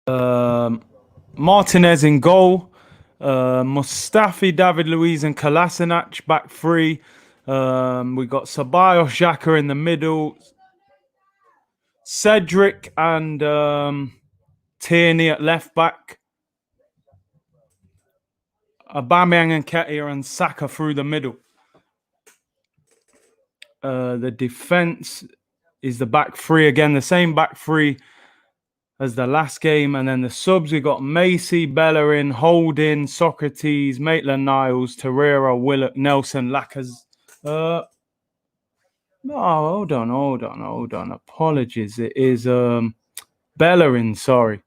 Martinez in goal. Mustafi, David Luiz, and Kolasinac back three. We got Ceballos, Xhaka in the middle. Cedric and Tierney at left back. Aubameyang and Ketia and Saka through the middle. The defense is the back three again, the same back three as the last game. And then the subs, we got Macy, Bellerin, Holding, Socrates, Maitland-Niles, Torreira, Willock, Nelson, Lacazette. No, hold on. Apologies. It is Bellerin, sorry,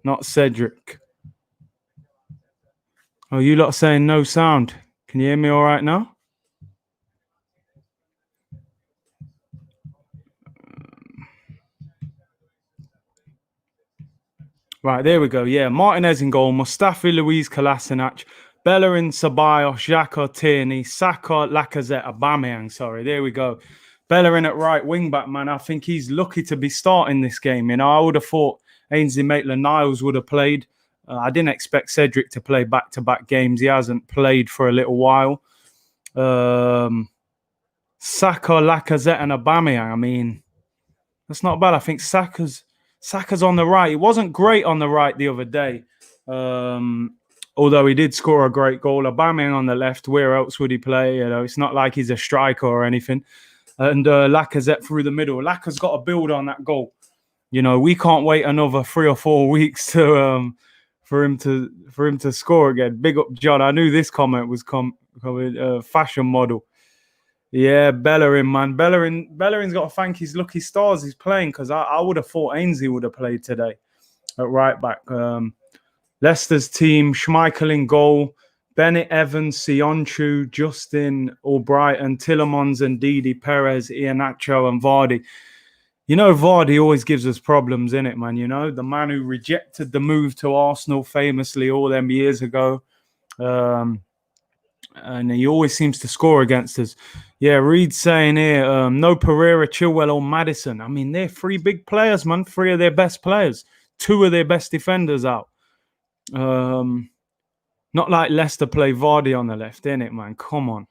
not Cedric. Oh, you lot saying no sound. Can you hear me all right now? Right, there we go. Yeah, Martinez in goal, Mustafi, Luiz, Kolasinac, Bellerin, Ceballos, Xhaka, Tierney, Saka, Lacazette, Aubameyang. Sorry, there we go. Bellerin at right wing back, man. I think he's lucky to be starting this game. You know, I would have thought Ainsley Maitland-Niles would have played. I didn't expect Cedric to play back-to-back games. He hasn't played for a little while. Saka, Lacazette, and Aubameyang. I mean, that's not bad. I think Saka's on the right. He wasn't great on the right the other day, although he did score a great goal. Aubameyang on the left. Where else would he play? You know, it's not like he's a striker or anything. And Lacazette through the middle. Lacazette's got to build on that goal. You know, we can't wait another 3 or 4 weeks to for him to score again. Big up, John. I knew this comment was coming. Fashion model. Yeah, Bellerin, man. Bellerin's got to thank his lucky stars he's playing, because I would have thought Ainsley would have played today at right back. Leicester's team, Schmeichel in goal, Bennett, Evans, Sionchu, Justin, Albrighton, Tillemans and Didi, Perez, Iheanacho and Vardy. You know, Vardy always gives us problems, innit, man? You know, the man who rejected the move to Arsenal famously all them years ago. And he always seems to score against us. Yeah, Reed's saying here, no Pereira, Chilwell or Maddison. I mean, they're 3 big players, man. 3 of their best players. 2 of their best defenders out. Not like Leicester play Vardy on the left, innit, man? Come on.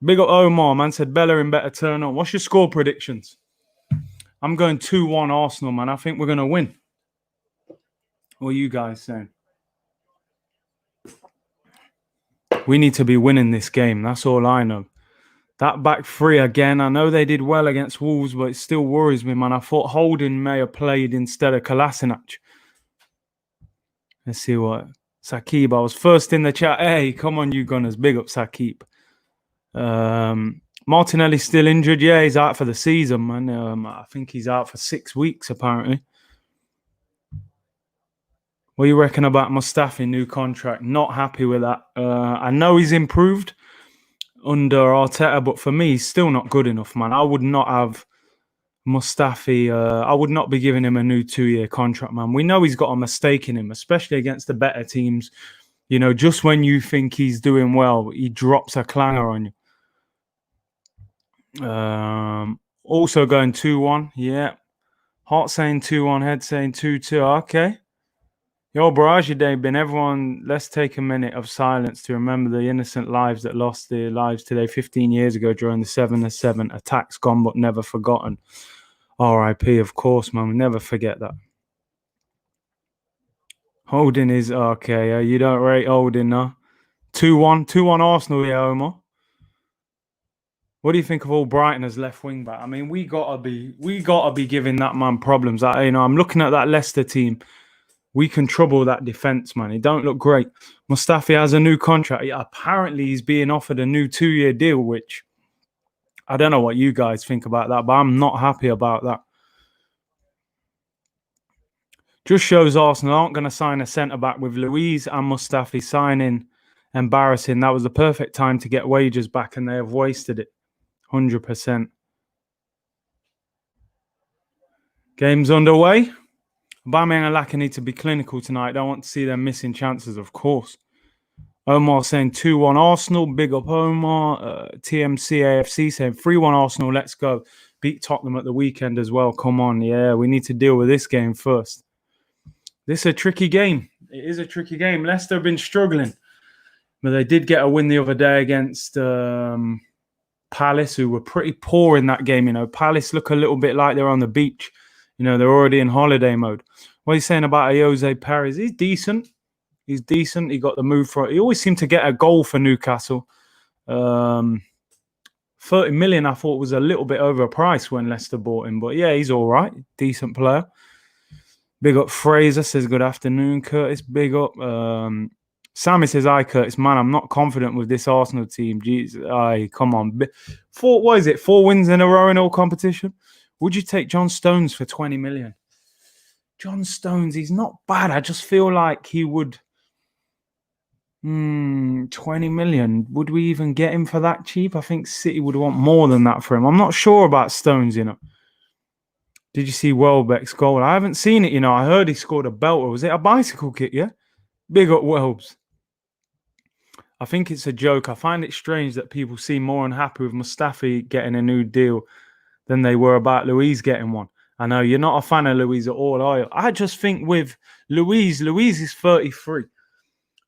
Big up Omar, man. Said Bellerin better turn on. What's your score predictions? I'm going 2-1 Arsenal, man. I think we're going to win. What are you guys saying? We need to be winning this game. That's all I know. That back 3 again. I know they did well against Wolves, but it still worries me, man. I thought Holding may have played instead of Kolasinac. Let's see what. Sakib, I was first in the chat. Hey, come on, you Gunners. Big up, Sakib. Martinelli's still injured. Yeah, he's out for the season, man. I think he's out for 6 weeks, apparently. What do you reckon about Mustafi, new contract? Not happy with that. I know he's improved under Arteta, but for me, he's still not good enough, man. I would not have Mustafi. I would not be giving him a new 2-year contract, man. We know he's got a mistake in him, especially against the better teams. You know, just when you think he's doing well, he drops a clanger on you. Also going 2-1. Yeah. Heart saying 2-1, head saying 2-2. Okay. Yo, Barrage Day been everyone. Let's take a minute of silence to remember the innocent lives that lost their lives today 15 years ago during the 7/7 attacks, gone but never forgotten. R.I.P. Of course, man. We never forget that. Holding is okay. You don't rate Holding, no? 2-1 Arsenal, yeah, Omar. What do you think of Albrighton as left wing back? I mean, we gotta be giving that man problems. I'm looking at that Leicester team. We can trouble that defense, man. It don't look great. Mustafi has a new contract. Yeah, apparently, he's being offered a new 2-year deal, which I don't know what you guys think about that, but I'm not happy about that. Just shows Arsenal aren't going to sign a centre-back with Luiz and Mustafi signing. Embarrassing. That was the perfect time to get wages back, and they have wasted it. 100%. Game's underway. Aubameyang and Laka need to be clinical tonight. Don't want to see them missing chances, of course. Omar saying 2-1 Arsenal. Big up Omar. TMC AFC saying 3-1 Arsenal. Let's go. Beat Tottenham at the weekend as well. Come on. Yeah, we need to deal with this game first. This is a tricky game. It is a tricky game. Leicester have been struggling, but they did get a win the other day against Palace, who were pretty poor in that game. Palace look a little bit like they're on the beach. They're already in holiday mode. What are you saying about Jose Perez? He's decent. He got the move for it. He always seemed to get a goal for Newcastle. 30 million, I thought, was a little bit overpriced when Leicester bought him. But yeah, he's all right. Decent player. Big up Fraser, says good afternoon. Curtis, big up. Sammy says, hi, Curtis. Man, I'm not confident with this Arsenal team. Jeez, come on. What is it? 4 wins in a row in all competition? Would you take John Stones for 20 million? John Stones, he's not bad. I just feel like he would... 20 million. Would we even get him for that cheap? I think City would want more than that for him. I'm not sure about Stones, Did you see Welbeck's goal? I haven't seen it, I heard he scored a belter. Was it a bicycle kick, yeah? Big up Welbs. I think it's a joke. I find it strange that people seem more unhappy with Mustafi getting a new deal than they were about Luiz getting one. I know you're not a fan of Luiz at all, are you? I just think with Luiz is 33.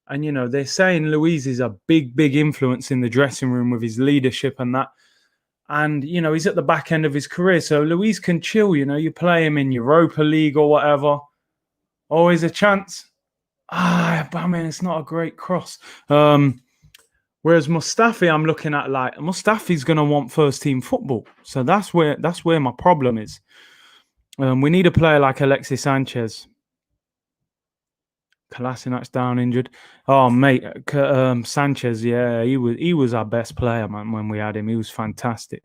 And, they're saying Luiz is a big, big influence in the dressing room with his leadership and that. And, he's at the back end of his career. So Luiz can chill, You play him in Europa League or whatever. Always a chance. It's not a great cross. Whereas Mustafi, I'm looking at Mustafi's going to want first team football. So that's where my problem is. We need a player like Alexis Sanchez. Kolasinac's down injured. Oh, mate, Sanchez, yeah, he was our best player, man, when we had him. He was fantastic.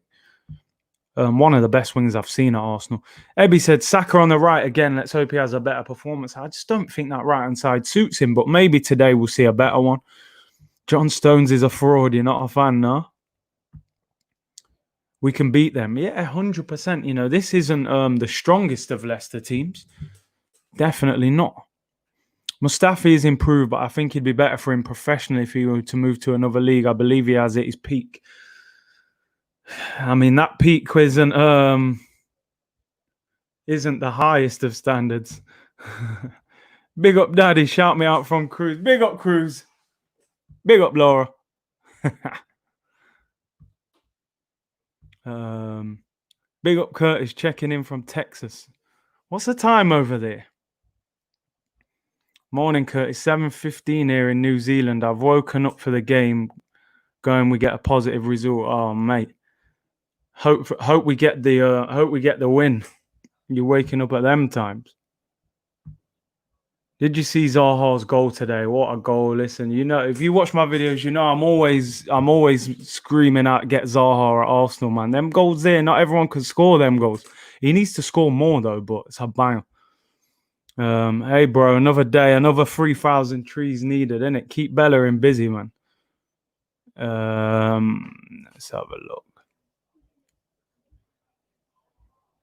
One of the best wings I've seen at Arsenal. Ebby said, Saka on the right again. Let's hope he has a better performance. I just don't think that right-hand side suits him, but maybe today we'll see a better one. John Stones is a fraud. You're not a fan, no? We can beat them. Yeah, 100%. This isn't the strongest of Leicester teams. Definitely not. Mustafi is improved, but I think it'd be better for him professionally if he were to move to another league. I believe he has at his peak. I mean, that peak isn't the highest of standards. Big up, Daddy. Shout me out from Cruz. Big up, Cruz. Big up, Laura. Big up, Curtis. Checking in from Texas. What's the time over there? Morning, Curtis. 7:15 here in New Zealand. I've woken up for the game, going we get a positive result. Oh, mate. Hope we get the win. You're waking up at them times. Did you see Zaha's goal today? What a goal! Listen, if you watch my videos, I'm always screaming out, get Zaha at Arsenal, man. Them goals there, not everyone can score them goals. He needs to score more though, but it's a banger. Hey, bro, another day, another 3,000 trees needed, innit? Keep Bellerin busy, man. Let's have a look.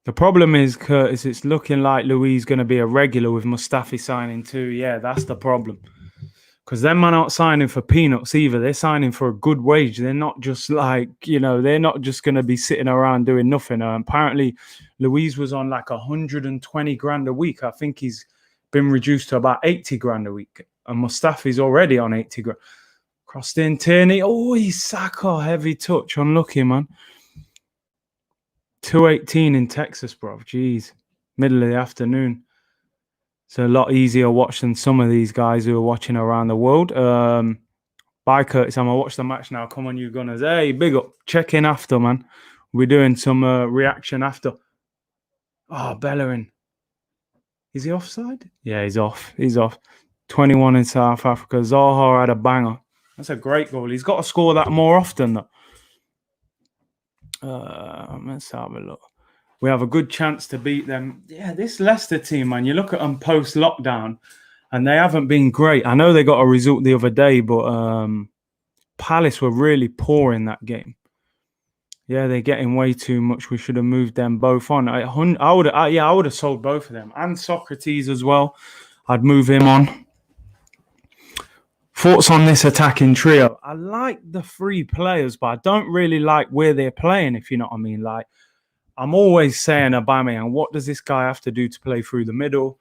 The problem is, Curtis, it's looking like Luiz going to be a regular with Mustafi signing too. Yeah, that's the problem. Because them man aren't signing for peanuts either. They're signing for a good wage. They're not just they're not just going to be sitting around doing nothing. Apparently, Luiz was on 120 grand a week. I think he's been reduced to about 80 grand a week. And Mustafi's already on 80 grand. Crossed in, Tierney. Oh, he's Saka. Heavy touch. Unlucky, man. 2:18 in Texas, bro. Jeez. Middle of the afternoon. It's a lot easier watch than some of these guys who are watching around the world. Bye, Curtis. I'm going to watch the match now. Come on, you Gunners. Hey, big up. Check in after, man. We're doing some reaction after. Oh, Bellerin. Is he offside? Yeah, he's off. He's off. 21 in South Africa. Zaha had a banger. That's a great goal. He's got to score that more often, though. Let's have a look. We have a good chance to beat them. Yeah, this Leicester team, man, you look at them post-lockdown, and they haven't been great. I know they got a result the other day, but Palace were really poor in that game. Yeah, they're getting way too much. We should have moved them both on. I would have sold both of them. And Socrates as well. I'd move him on. Thoughts on this attacking trio? I like the 3 players, but I don't really like where they're playing, if you know what I mean. I'm always saying Aubameyang, what does this guy have to do to play through the middle?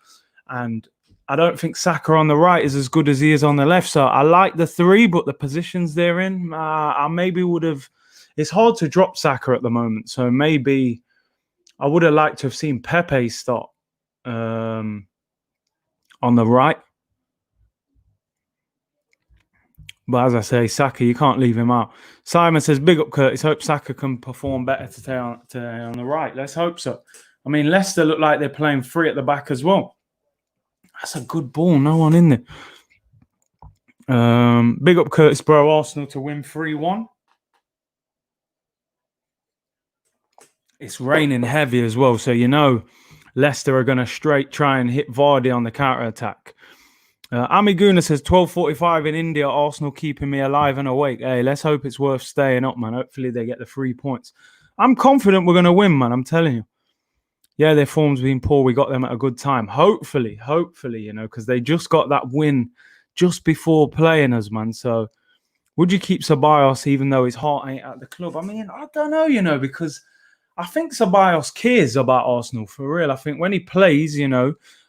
And I don't think Saka on the right is as good as he is on the left. So I like the three, but the positions they're in, I maybe would have. It's hard to drop Saka at the moment, so maybe I would have liked to have seen Pepe start on the right. But as I say, Saka, you can't leave him out. Simon says, big up Curtis. Hope Saka can perform better today on the right. Let's hope so. I mean, Leicester look like they're playing free at the back as well. That's a good ball. No one in there. Big up Curtis, bro. Arsenal to win 3-1. It's raining heavy as well. So, Leicester are going to straight try and hit Vardy on the counter-attack. Amiguna says 12:45 in India. Arsenal keeping me alive and awake. Hey, let's hope it's worth staying up, man. Hopefully they get the 3 points. I'm confident we're going to win, man. I'm telling you. Yeah, their form's been poor. We got them at a good time. Hopefully, because they just got that win just before playing us, man. So would you keep Ceballos even though his heart ain't at the club? I mean, I don't know, because I think Ceballos cares about Arsenal for real. I think when he plays,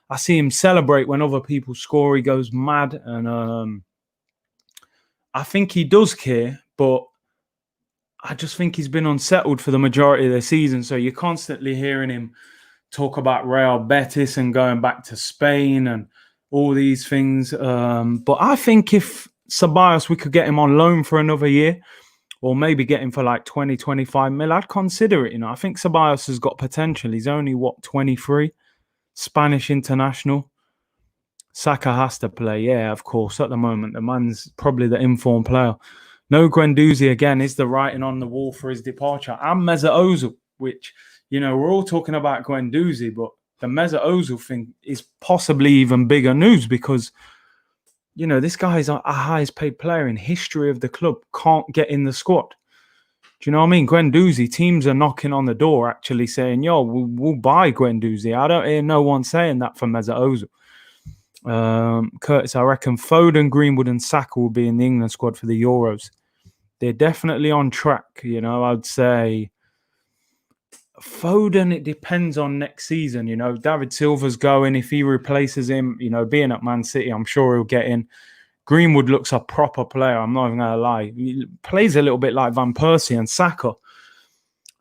I see him celebrate when other people score. He goes mad. And I think he does care, but I just think he's been unsettled for the majority of the season. So you're constantly hearing him talk about Real Betis and going back to Spain and all these things. But I think if Ceballos, we could get him on loan for another year or maybe get him for like 20, 25 mil, I'd consider it. I think Ceballos has got potential. He's only, 23? Spanish international. Saka has to play. Yeah, of course. At the moment, the man's probably the informed player. No Guendouzi again is the writing on the wall for his departure. And Mesut Ozil, which, we're all talking about Guendouzi, but the Mesut Ozil thing is possibly even bigger news because, this guy is our highest paid player in history of the club. Can't get in the squad. Do you know what I mean? Guendouzi, teams are knocking on the door actually saying, yo, we'll buy Guendouzi. I don't hear no one saying that for Mesut Ozil. Curtis, I reckon Foden, Greenwood and Saka will be in the England squad for the Euros. They're definitely on track. I'd say Foden, it depends on next season. David Silva's going. If he replaces him, being at Man City, I'm sure he'll get in. Greenwood looks a proper player. I'm not even going to lie. He plays a little bit like Van Persie, and Saka,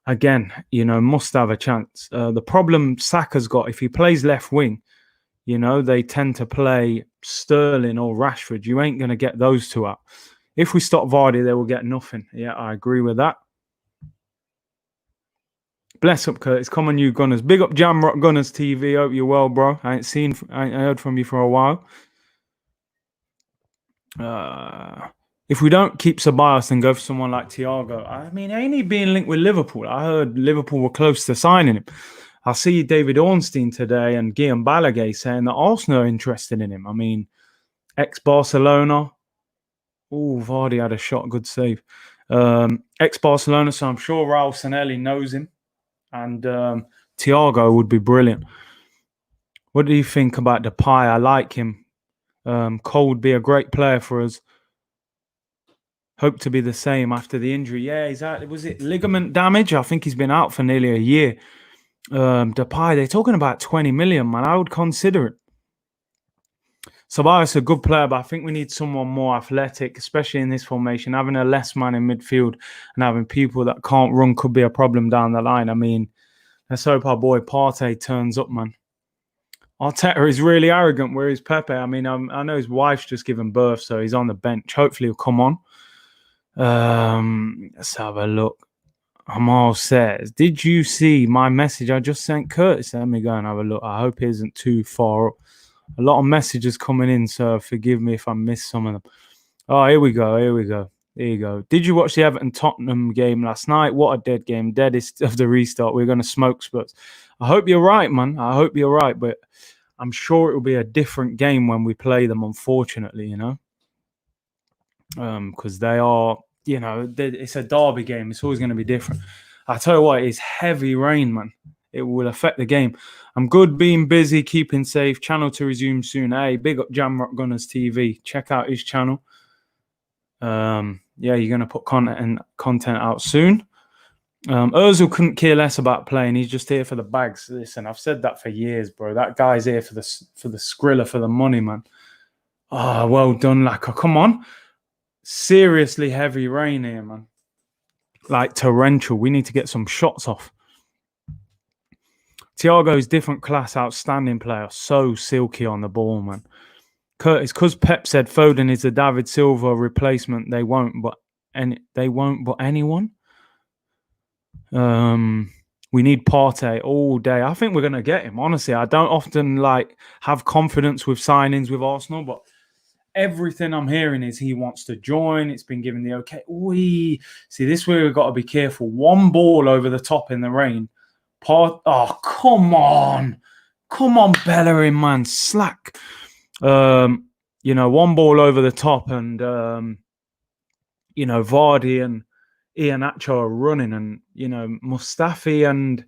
again, must have a chance. The problem Saka's got, if he plays left wing, they tend to play Sterling or Rashford. You ain't going to get those two out. If we stop Vardy, they will get nothing. Yeah, I agree with that. Bless up, Curtis. Come on, you Gunners. Big up Jamrock Gunners TV. Hope you're well, bro. I ain't heard from you for a while. If we don't keep Ceballos and go for someone like Thiago, I mean, ain't he being linked with Liverpool? I heard Liverpool were close to signing him. I see David Ornstein today and Guillaume Balaguer saying that Arsenal are interested in him. I mean, ex-Barcelona. Oh, Vardy had a shot. Good save. Ex-Barcelona, so I'm sure Raul Sanelli knows him. And Thiago would be brilliant. What do you think about Depay? I like him. Cole would be a great player for us. Hope to be the same after the injury. Yeah, exactly. Was it ligament damage? I think he's been out for nearly a year. Depay, they're talking about 20 million, man. I would consider it. Ceballos a good player, but I think we need someone more athletic, especially in this formation. Having a less man in midfield and having people that can't run could be a problem down the line. I mean, let's hope our boy Partey turns up, man. Arteta is really arrogant. Where is Pepe? I mean, I know his wife's just given birth, so he's on the bench. Hopefully he'll come on. Let's have a look. Amal says, did you see my message I just sent Curtis? Let me go and have a look. I hope it isn't too far up. A lot of messages coming in, so forgive me if I miss some of them. Oh, here we go. There you go. Did you watch the Everton-Tottenham game last night? What a dead game. Deadest of the restart. We're going to smoke Spurs. I hope you're right, man. I hope you're right, but I'm sure it will be a different game when we play them, unfortunately, because they are, it's a derby game. It's always going to be different. I tell you what, it's heavy rain, man. It will affect the game. I'm good being busy, keeping safe. Channel to resume soon. Hey, big up Jamrock Gunners TV. Check out his channel. Yeah, you're going to put content out soon. Ozil couldn't care less about playing. He's just here for the bags. Listen, I've said that for years, bro. That guy's here for the skrilla, for the money, man. Oh, well done, Laka. Come on. Seriously heavy rain here, man. Like torrential. We need to get some shots off. Thiago's different class, outstanding player. So silky on the ball, man. Curtis, because Pep said Foden is the David Silva replacement, they won't, but anyone. We need Partey all day. I think we're gonna get him. Honestly, I don't often have confidence with signings with Arsenal, but everything I'm hearing is he wants to join. It's been given the okay. We see this where we've got to be careful. One ball over the top in the rain. Oh, come on, Bellerin, man, slack. One ball over the top, and Vardy and Iheanacho are running, and Mustafi and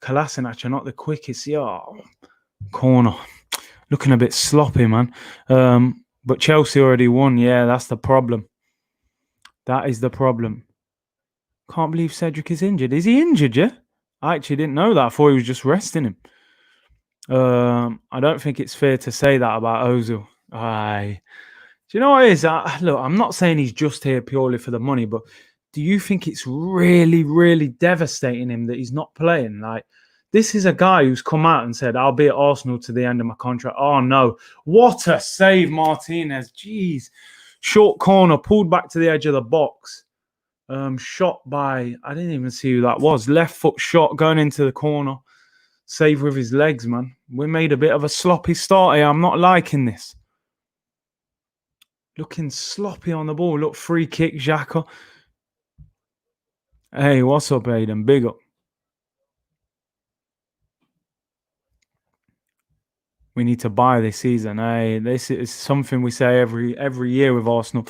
Kolasinac are not the quickest. Yeah, corner. Looking a bit sloppy, man. But Chelsea already won. Yeah, that's the problem. That is the problem. Can't believe Cedric is injured. Is he injured, yeah? I actually didn't know that. I thought he was just resting him. I don't think it's fair to say that about Ozil. Do you know what it is? Look, I'm not saying he's just here purely for the money, but do you think it's really, really devastating him that he's not playing? This is a guy who's come out and said, I'll be at Arsenal to the end of my contract. Oh, no. What a save, Martinez. Jeez. Short corner, pulled back to the edge of the box. Shot by, I didn't even see who that was. Left foot shot going into the corner. Save with his legs, man. We made a bit of a sloppy start here. I'm not liking this. Looking sloppy on the ball. Look, free kick, Xhaka. Hey, what's up, Aiden? Big up. We need to buy this season. Hey, this is something we say every year with Arsenal.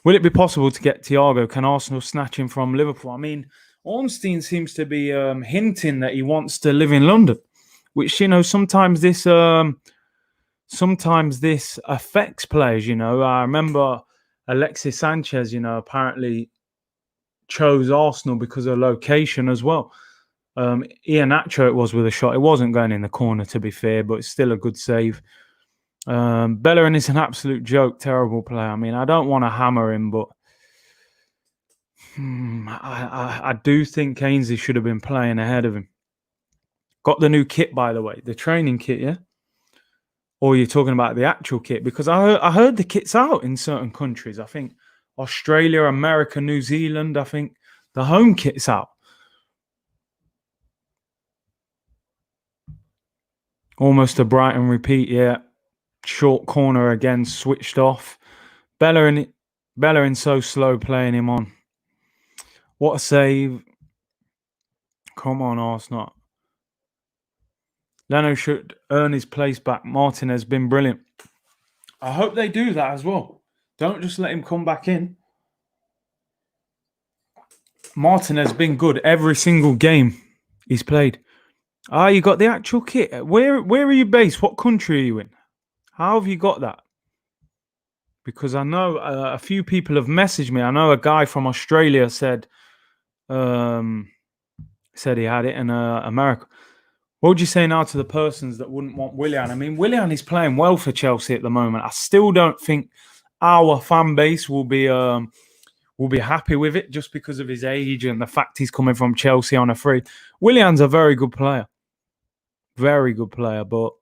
Will it be possible to get Thiago? Can Arsenal snatch him from Liverpool? I mean, Ornstein seems to be hinting that he wants to live in London, which, sometimes this affects players. I remember Alexis Sanchez, apparently chose Arsenal because of location as well. Iheanacho it was with a shot. It wasn't going in the corner, to be fair, but it's still a good save. Bellerin is an absolute joke, terrible player. I mean, I don't want to hammer him, but I do think Ainsley should have been playing ahead of him. Got the new kit, by the way, the training kit, yeah? Or you're talking about the actual kit? Because I heard the kit's out in certain countries. I think Australia, America, New Zealand, I think the home kit's out. Almost a Brighton repeat, yeah. Short corner again, switched off. Bellerin so slow playing him on. What a save. Come on, Arsenal. Leno should earn his place back. Martin has been brilliant. I hope they do that as well. Don't just let him come back in. Martin has been good every single game he's played. You got the actual kit. Where are you based? What country are you in? How have you got that? Because I know a few people have messaged me. I know a guy from Australia said he had it in America. What would you say now to the persons that wouldn't want Willian? I mean, Willian is playing well for Chelsea at the moment. I still don't think our fan base will be happy with it just because of his age and the fact he's coming from Chelsea on a free. Willian's a very good player. Very good player, but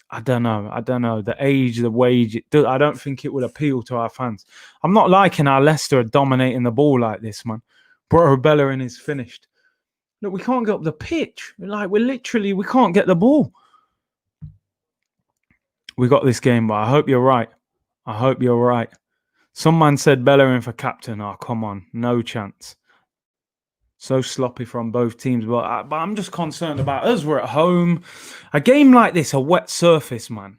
I don't know. The age, the wage, I don't think it would appeal to our fans. I'm not liking our Leicester dominating the ball like this, man. Bro, Bellerin is finished. Look, we can't get up the pitch. We can't get the ball. We got this game, but I hope you're right. Some man said Bellerin for captain. Oh, come on. No chance. So sloppy from both teams. But I'm just concerned about us. We're at home. A game like this, a wet surface, man.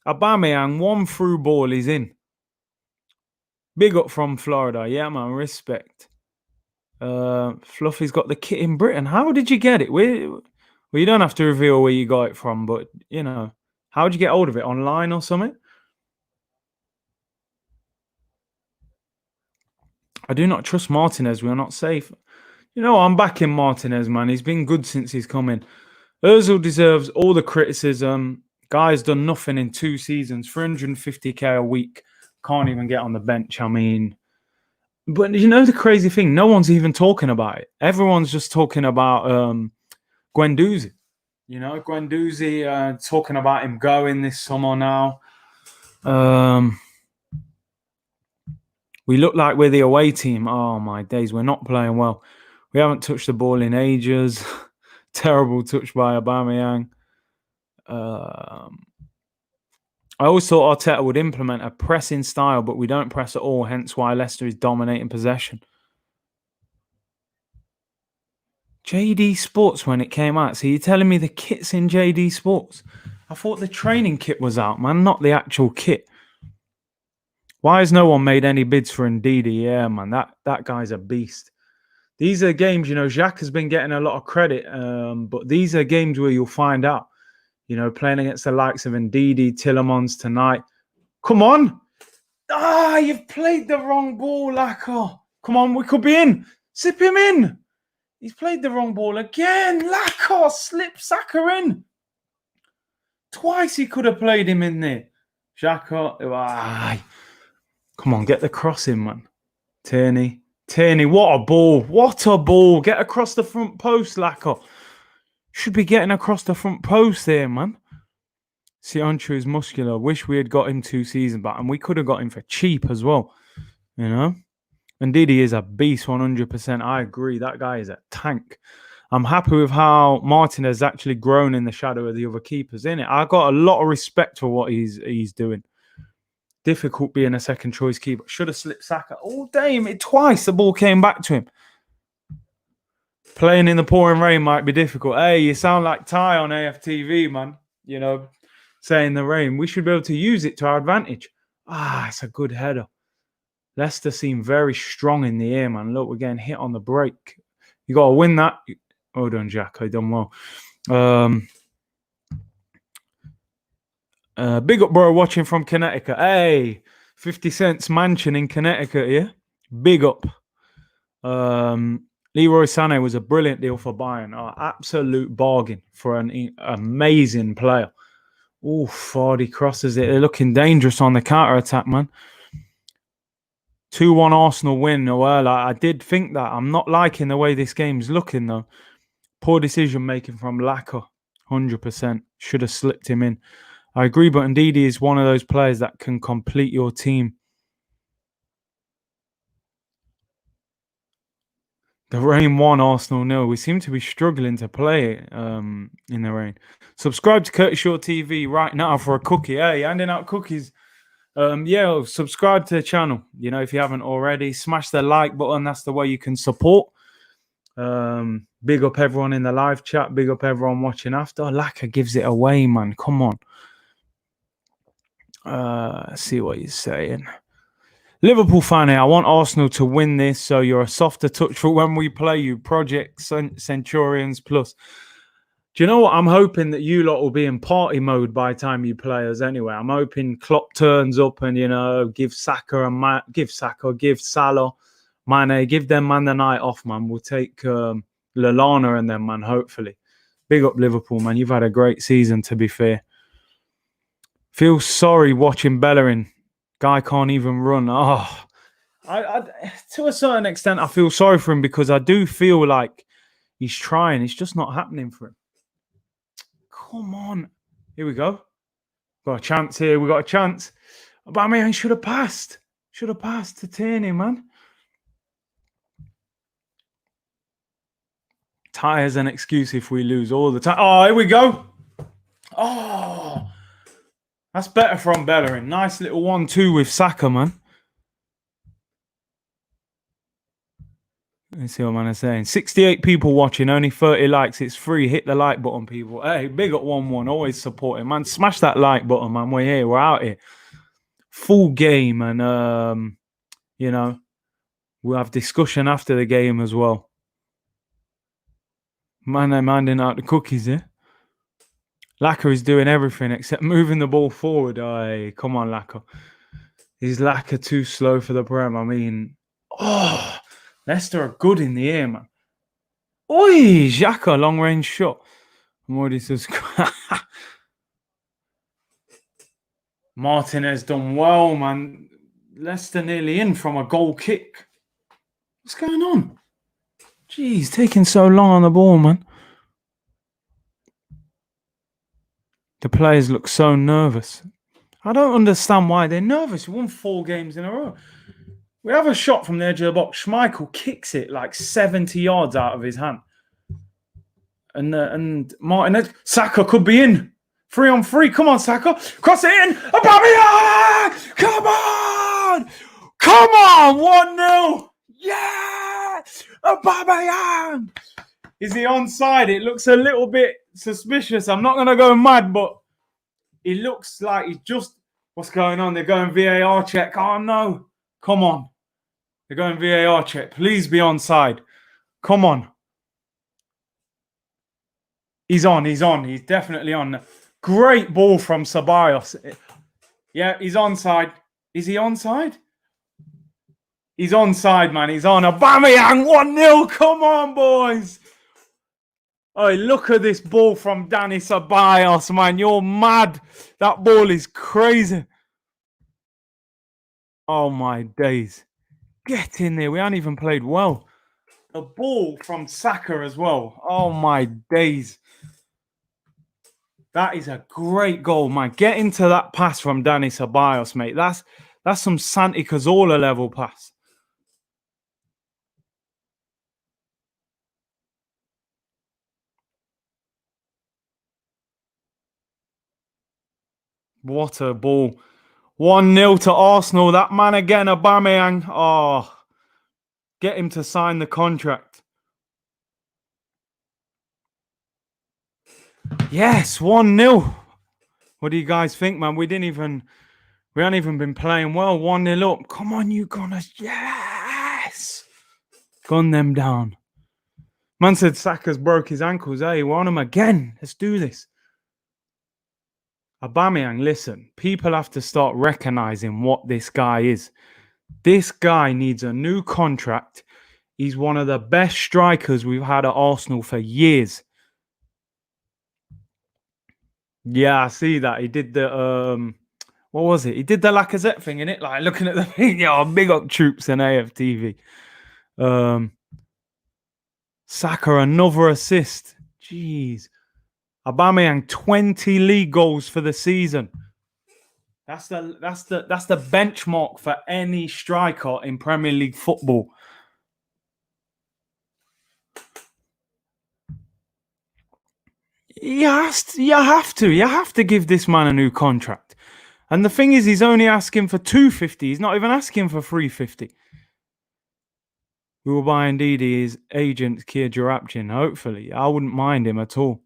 Aubameyang, one through ball, he's in. Big up from Florida. Yeah, man. Respect. Fluffy's got the kit in Britain. How did you get it? Well, you don't have to reveal where you got it from, but, how did you get hold of it? Online or something? I do not trust Martinez. We are not safe. You know, I'm backing Martinez, man. He's been good since he's come in. Ozil deserves all the criticism. Guy's done nothing in 2 seasons, 350k a week. Can't even get on the bench. I mean, but you know the crazy thing? No one's even talking about it. Everyone's just talking about Guendouzi. You know, Guendouzi talking about him going this summer now. We look like we're the away team. Oh, my days. We're not playing well. We haven't touched the ball in ages. Terrible touch by Aubameyang. I always thought Arteta would implement a pressing style, but we don't press at all, hence why Leicester is dominating possession. JD Sports when it came out. So you're telling me the kit's in JD Sports? I thought the training kit was out, man, not the actual kit. Why has no one made any bids for Ndidi? Yeah, man, that guy's a beast. These are games, you know, Jacques has been getting a lot of credit, but these are games where you'll find out, you know, playing against the likes of Ndidi, Tillemans tonight. Come on. Ah, you've played the wrong ball, Lacko. Come on, we could be in. Zip him in. He's played the wrong ball again. Lacko, slip Saka in. Twice he could have played him in there. Xhaka, come on, get the cross in, man. Tierney, what a ball. What a ball. Get across the front post, Lacko. Should be getting across the front post there, man. Sionchu is muscular. Wish we had got him 2 seasons back, and we could have got him for cheap as well. You know? And Didi is a beast, 100%. I agree. That guy is a tank. I'm happy with how Martin has actually grown in the shadow of the other keepers, innit? I got a lot of respect for what he's doing. Difficult being a second choice keeper. Should have slipped Saka. Oh, damn it. Twice the ball came back to him. Playing in the pouring rain might be difficult. Hey, you sound like Ty on AFTV, man. You know, saying the rain. We should be able to use it to our advantage. It's a good header. Leicester seem very strong in the air, man. Look, we're getting hit on the break. You got to win that. Well done, Jack. I done well. Big up, bro, watching from Connecticut. Hey, 50 cents mansion in Connecticut, yeah? Big up. Leroy Sané was a brilliant deal for Bayern. Absolute bargain for an amazing player. Oh, Vardy crosses it. They're looking dangerous on the counter-attack, man. 2-1 Arsenal win. Well, I did think that. I'm not liking the way this game's looking, though. Poor decision-making from Lacko. 100%. Should have slipped him in. I agree, but Ndidi is one of those players that can complete your team. The rain won, Arsenal 0. We seem to be struggling to play in the rain. Subscribe to Curtis Shaw TV right now for a cookie. Hey, handing out cookies. Subscribe to the channel. You know, if you haven't already, smash the like button. That's the way you can support. Big up everyone in the live chat. Big up everyone watching after. Lacka gives it away, man. Come on. See what he's saying. Liverpool fan here. I want Arsenal to win this, so you're a softer touch for when we play you. Project Centurions Plus. Do you know what? I'm hoping that you lot will be in party mode by the time you play us anyway. I'm hoping Klopp turns up and, you know, give Salah, Mane, give them, man, the night off, man. We'll take Lallana and them, man, hopefully. Big up Liverpool, man. You've had a great season, to be fair. Feel sorry watching Bellerin. Guy can't even run. I to a certain extent, I feel sorry for him because I do feel like he's trying. It's just not happening for him. Come on. Here we go. Got a chance here. We got a chance. Aubameyang should have passed. Should have passed to Tierney, man. Ty has an excuse if we lose all the time. Oh, here we go. Oh, that's better from Bellerin. Nice little 1-2 with Saka, man. Let's see what man is saying. 68 people watching, only 30 likes. It's free. Hit the like button, people. Hey, big up 1-1. Always supporting, man. Smash that like button, man. We're here. We're out here. Full game, and you know, we'll have discussion after the game as well. Man, they're handing out the cookies here. Lacka is doing everything except moving the ball forward. Aye, come on, Lacka. Is Lacka too slow for the Prem? I mean, Leicester are good in the air, man. Oi, Xhaka, long range shot. Already subscribed. Martinez done well, man. Leicester nearly in from a goal kick. What's going on? Jeez, taking so long on the ball, man. The players look so nervous. I don't understand why they're nervous. We won 4 games in a row. We have a shot from the edge of the box. Schmeichel kicks it like 70 yards out of his hand. And Martinez, Saka could be in. 3 on 3. Come on, Saka. Cross it in. Aubameyang! Come on! Come on! 1-0. Yeah! Aubameyang! Is he onside? It looks a little bit suspicious. I'm not going to go mad, but it looks like he's just... What's going on? They're going VAR check. Oh, no. Come on. They're going VAR check. Please be onside. Come on. He's on. He's definitely on. Great ball from Ceballos. Yeah, he's onside. Is he onside? He's onside, man. He's on. Aubameyang, 1-0. Come on, boys. Oh, look at this ball from Dani Ceballos, man. You're mad. That ball is crazy. Oh, my days. Get in there. We haven't even played well. The ball from Saka as well. Oh, my days. That is a great goal, man. Get into that pass from Dani Ceballos, mate. That's some Santi Cazorla level pass. What a ball. 1-0 to Arsenal. That man again, Aubameyang. Oh, get him to sign the contract. Yes, 1-0. What do you guys think, man? We haven't even been playing well. 1-0 up. Come on, you Gunners. Yes. Gun them down. Man said Saka's broke his ankles. Hey, we're on him again. Let's do this. Aubameyang, listen. People have to start recognizing what this guy is. This guy needs a new contract. He's one of the best strikers we've had at Arsenal for years. Yeah, I see that. He did the what was it? He did the Lacazette thing, innit? Like looking at the thing. Yeah, big up troops and AFTV. Saka, another assist. Jeez. Aubameyang, 20 league goals for the season. That's the benchmark for any striker in Premier League football. You have to give this man a new contract. And the thing is, he's only asking for 250. He's not even asking for 350. We will buy Ndidi, his agent, Kia Jarapchin. Hopefully. I wouldn't mind him at all.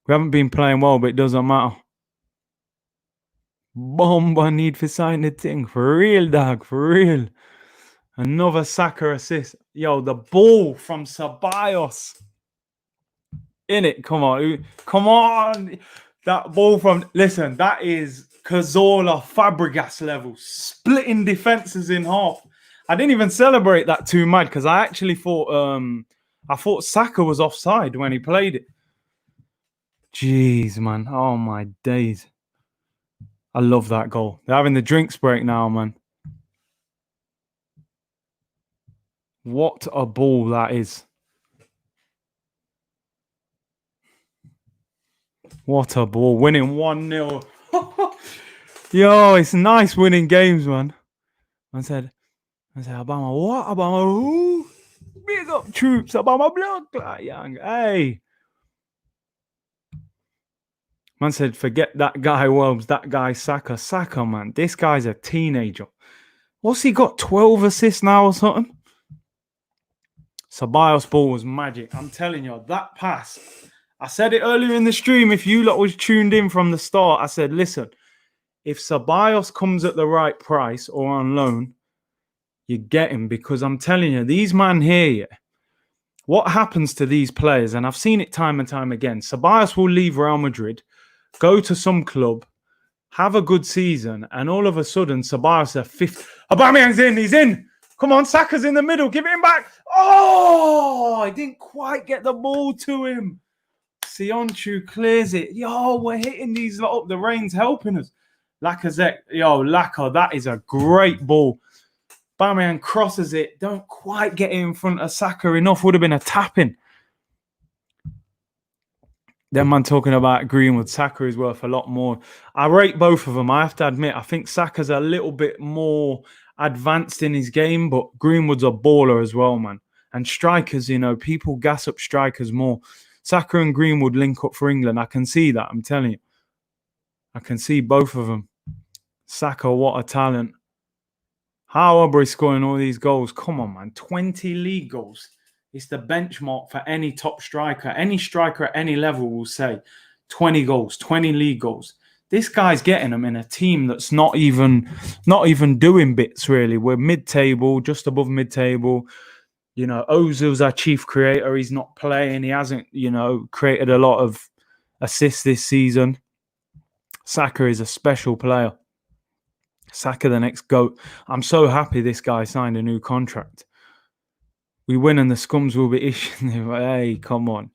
We haven't been playing well, but it doesn't matter. Bomba need for signing the thing. For real, dog. For real. Another Saka assist. Yo, the ball from Ceballos. In it. Come on. Come on. That ball from... Listen, that is Cazorla Fabregas level. Splitting defenses in half. I didn't even celebrate that too much because I actually thought Saka was offside when he played it. Jeez, man. Oh, my days. I love that goal. They're having the drinks break now, man. What a ball that is. What a ball. Winning 1-0. Yo, it's nice winning games, man. I said, Obama, what? Obama, who? Big up troops. Obama, blood. Young. Hey. Man said, forget that guy Welbs, that guy Saka. Saka, man. This guy's a teenager. What's he got? 12 assists now or something? Ceballos ball was magic. I'm telling you, that pass. I said it earlier in the stream. If you lot was tuned in from the start, I said, listen, if Ceballos comes at the right price or on loan, you get him. Because I'm telling you, these man here, yeah, what happens to these players, and I've seen it time and time again, Ceballos will leave Real Madrid, go to some club, have a good season, and all of a sudden, Ceballos is fifth. Aubameyang's in, he's in. Come on, Saka's in the middle. Give it him back. Oh, I didn't quite get the ball to him. Sionchu clears it. Yo, we're hitting these lot up. The rain's helping us. Lacazette. Yo, Laka, that is a great ball. Aubameyang crosses it. Don't quite get it in front of Saka enough. Would have been a tapping. Then man talking about Greenwood. Saka is worth a lot more. I rate both of them. I have to admit, I think Saka's a little bit more advanced in his game, but Greenwood's a baller as well, man. And strikers, you know, people gas up strikers more. Saka and Greenwood link up for England. I can see that. I'm telling you. I can see both of them. Saka, what a talent. How Aubrey scoring all these goals? Come on, man. 20 league goals. It's the benchmark for any top striker. Any striker at any level will say 20 goals, 20 league goals. This guy's getting them in a team that's not even doing bits, really. We're mid-table, just above mid-table. You know, Ozil's our chief creator. He's not playing. He hasn't, you know, created a lot of assists this season. Saka is a special player. Saka, the next GOAT. I'm so happy this guy signed a new contract. We win and the scums will be issuing him. Hey, come on.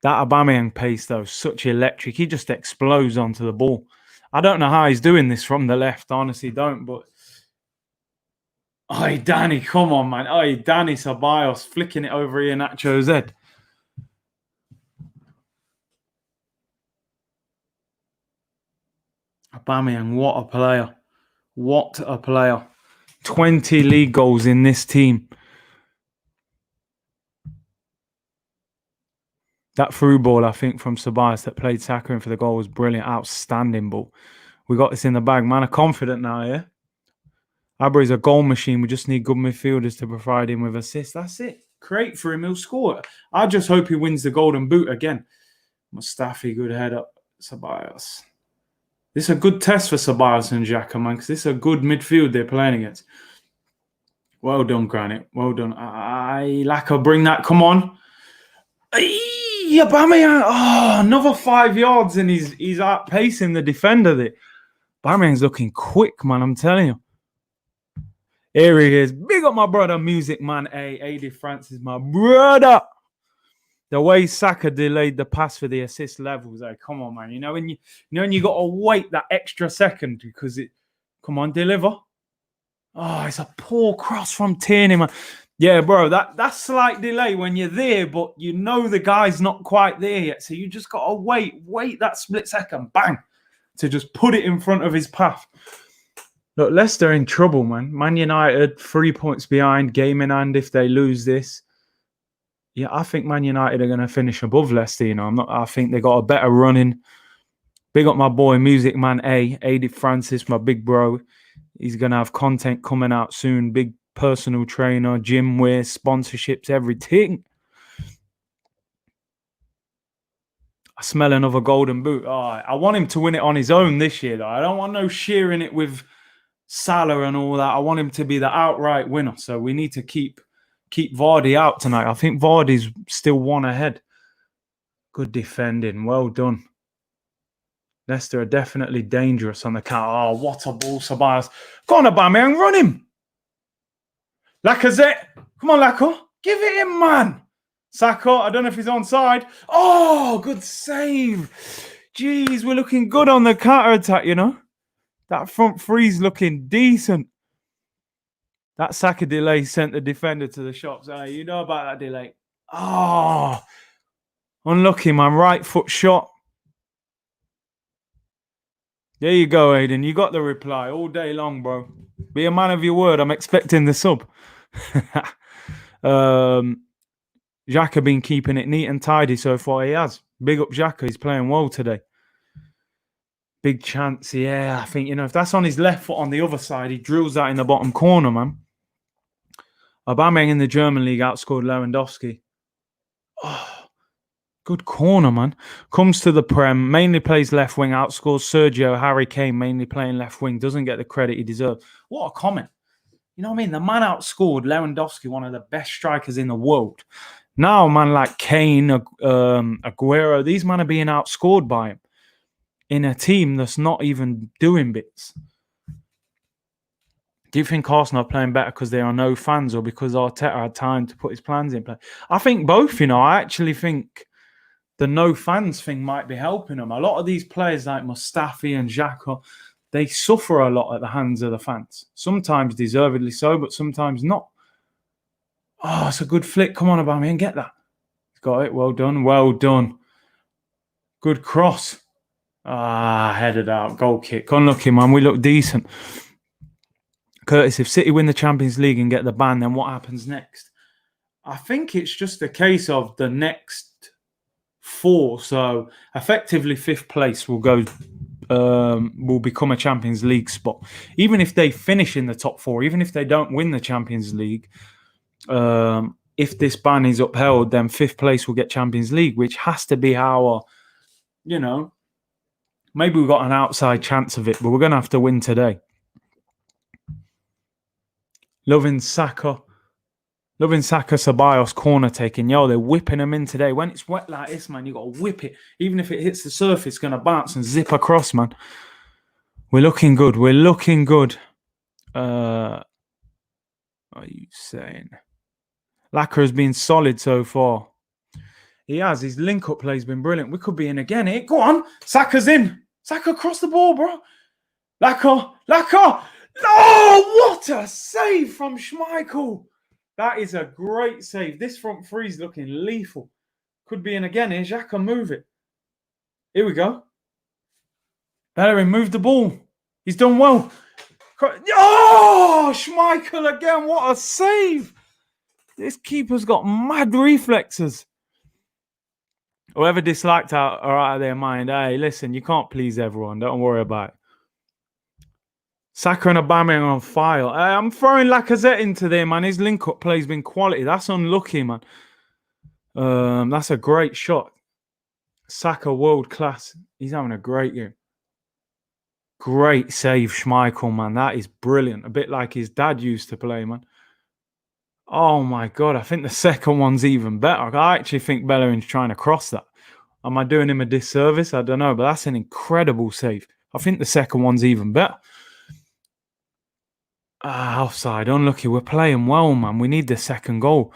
That Aubameyang pace, though, such electric. He just explodes onto the ball. I don't know how he's doing this from the left. I honestly don't, but... Oi, Danny, come on, man. Oi, Danny Ceballos flicking it over Iheanacho's head. Aubameyang, what a player. What a player. 20 league goals in this team. That through ball, I think, from Ceballos that played Saka in for the goal was brilliant. Outstanding ball. We got this in the bag. Man, I'm confident now, yeah? Aubrey's a goal machine. We just need good midfielders to provide him with assists. That's it. Create for him. He'll score. I just hope he wins the golden boot again. Mustafi, good head up. Ceballos. This is a good test for Ceballos and Xhaka, man, because this is a good midfield they're playing against. Well done, Granite. Well done. Laka, bring that. Come on. Aubameyang. Oh, another 5 yards and he's outpacing the defender there. Aubameyang's looking quick, man, I'm telling you. Here he is. Big up my brother, Music Man A. AD Francis, my brother. The way Saka delayed the pass for the assist levels, come on, man. You know when you got to wait that extra second because it. Come on, deliver. Oh, it's a poor cross from Tierney, man. Yeah, bro, that slight delay when you're there, but you know the guy's not quite there yet, so you just got to wait that split second, bang, to just put it in front of his path. Look, Leicester in trouble, man. Man United 3 points behind, game in hand. If they lose this. Yeah, I think Man United are going to finish above Leicester. You know, I think they got a better running. Big up my boy, Music Man A. AD Francis, my big bro. He's going to have content coming out soon. Big personal trainer, gym wear, sponsorships, everything. I smell another golden boot. Oh, I want him to win it on his own this year, though. I don't want no sharing it with Salah and all that. I want him to be the outright winner. So we need to keep Vardy out tonight. I think Vardy's still one ahead. Good defending. Well done. Leicester are definitely dangerous on the counter. Oh, what a ball, Ceballos. Go on, Aubameyang, run him. Lacazette. Come on, Lacazette. Give it him, man. Saka, I don't know if he's onside. Oh, good save. Jeez, we're looking good on the counter-attack, you know. That front three's looking decent. That Saka delay sent the defender to the shops. You know about that delay. Oh, unlucky, man. Right foot shot. There you go, Aiden. You got the reply all day long, bro. Be a man of your word. I'm expecting the sub. Xhaka been keeping it neat and tidy so far. He has. Big up Xhaka. He's playing well today. Big chance. Yeah, I think, you know, if that's on his left foot on the other side, he drills that in the bottom corner, man. Aubameyang in the German league outscored Lewandowski. Oh, good corner, man. Comes to the Prem, mainly plays left wing, outscores Sergio, Harry Kane, mainly playing left wing, doesn't get the credit he deserves. What a comment. You know what I mean? The man outscored Lewandowski, one of the best strikers in the world. Now, a man like Kane, Aguero, these men are being outscored by him in a team that's not even doing bits. Do you think Arsenal are playing better because there are no fans or because Arteta had time to put his plans in place? I think both, I actually think the no fans thing might be helping them. A lot of these players like Mustafi and Xhaka, they suffer a lot at the hands of the fans. Sometimes deservedly so, but sometimes not. Oh, it's a good flick. Come on, Aubameyang, get that. He's got it. Well done. Well done. Good cross. Headed out. Goal kick. Unlucky, man. We look decent. Curtis, if City win the Champions League and get the ban, then what happens next? I think it's just a case of the next 4. So effectively 5th place will go, will become a Champions League spot. Even if they finish in the top 4, even if they don't win the Champions League, if this ban is upheld, then 5th place will get Champions League, which has to be our, maybe we've got an outside chance of it, but we're going to have to win today. Loving Saka Ceballos corner taking. Yo, they're whipping them in today. When it's wet like this, man, you got to whip it. Even if it hits the surface, it's going to bounce and zip across, man. We're looking good. We're looking good. What are you saying? Lacquer has been solid so far. He has. His link-up play has been brilliant. We could be in again. Go on. Saka's in. Saka across the ball, bro. Lacquer. Oh, what a save from Schmeichel. That is a great save. This front three is looking lethal. Could be in again here. Xhaka, move it. Here we go. Bellerin, move the ball. He's done well. Oh, Schmeichel again. What a save. This keeper's got mad reflexes. Whoever disliked are out of their mind. Hey, listen, you can't please everyone. Don't worry about it. Saka and Aubameyang on fire. I'm throwing Lacazette into there, man. His link-up play's been quality. That's unlucky, man. That's a great shot. Saka, world class. He's having a great game. Great save, Schmeichel, man. That is brilliant. A bit like his dad used to play, man. Oh, my God. I think the second one's even better. I actually think Bellerin's trying to cross that. Am I doing him a disservice? I don't know, but that's an incredible save. I think the second one's even better. Offside, unlucky. We're playing well, man. We need the second goal.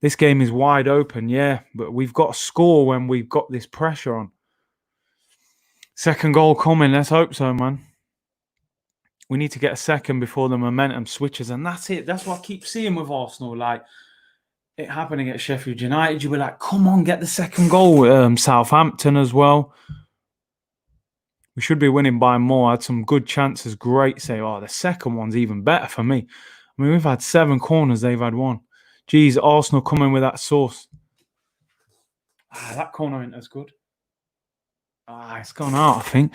This game is wide open, yeah, but we've got to score when we've got this pressure on. Second goal coming. Let's hope so, man. We need to get a second before the momentum switches, and that's it. That's what I keep seeing with Arsenal. Like, it happening at Sheffield United, you were like, come on, get the second goal. Southampton as well. We should be winning by more. Had some good chances. Great save. Oh, the second one's even better for me. I mean, we've had 7 corners. They've had 1. Jeez, Arsenal coming with that sauce. That corner ain't as good. It's gone out, I think.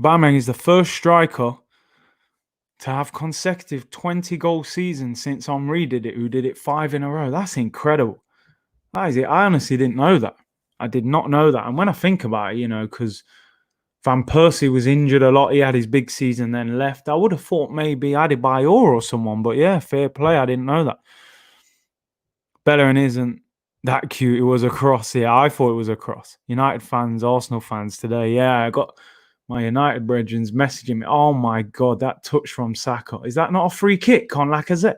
Aubameyang is the first striker to have consecutive 20-goal seasons since Henry did it, who did it 5 in a row. That's incredible. That is it. I honestly didn't know that. I did not know that. And when I think about it, because Van Persie was injured a lot. He had his big season, then left. I would have thought maybe Adebayor or someone. But yeah, fair play. I didn't know that. Bellerin isn't that cute. It was a cross. Yeah, I thought it was a cross. United fans, Arsenal fans today. Yeah, I got my United brethren messaging me. Oh my God, that touch from Saka. Is that not a free kick on Lacazette?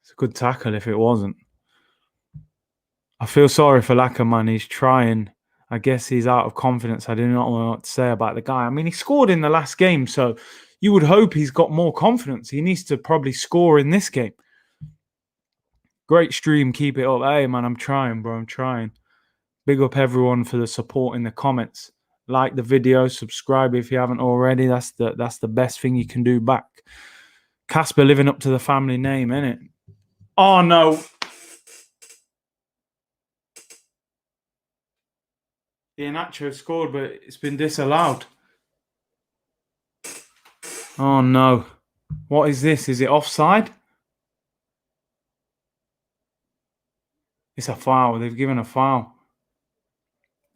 It's a good tackle if it wasn't. I feel sorry for Laka, man. He's trying. I guess he's out of confidence. I do not know what to say about the guy. I mean, he scored in the last game, so you would hope he's got more confidence. He needs to probably score in this game. Great stream. Keep it up. Hey, man, I'm trying, bro. I'm trying. Big up everyone for the support in the comments. Like the video. Subscribe if you haven't already. That's the best thing you can do back. Casper living up to the family name, innit? Oh, no. Iheanacho scored, but it's been disallowed. Oh, no. What is this? Is it offside? It's a foul. They've given a foul.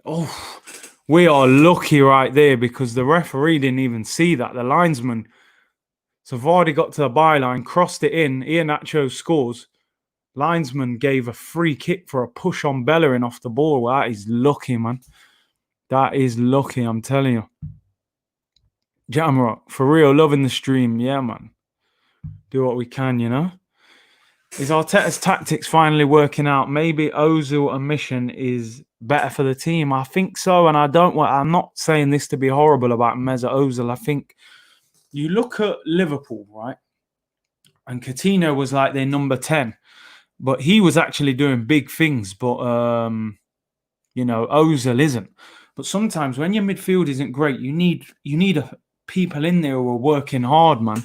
Oh, we are lucky right there because the referee didn't even see that. The linesman. So Vardy got to the byline, crossed it in. Iheanacho scores. Linesman gave a free kick for a push on Bellerin off the ball. Well, that is lucky, man. That is lucky, I'm telling you. Jamrock, for real, loving the stream. Yeah, man. Do what we can, you know? Is Arteta's tactics finally working out? Maybe Ozil omission is better for the team. I think so, and I'm not saying this to be horrible about Mesut Ozil. I think you look at Liverpool, right? And Coutinho was like their number 10, but he was actually doing big things. But Ozil isn't. But sometimes when your midfield isn't great, you need people in there who are working hard, man.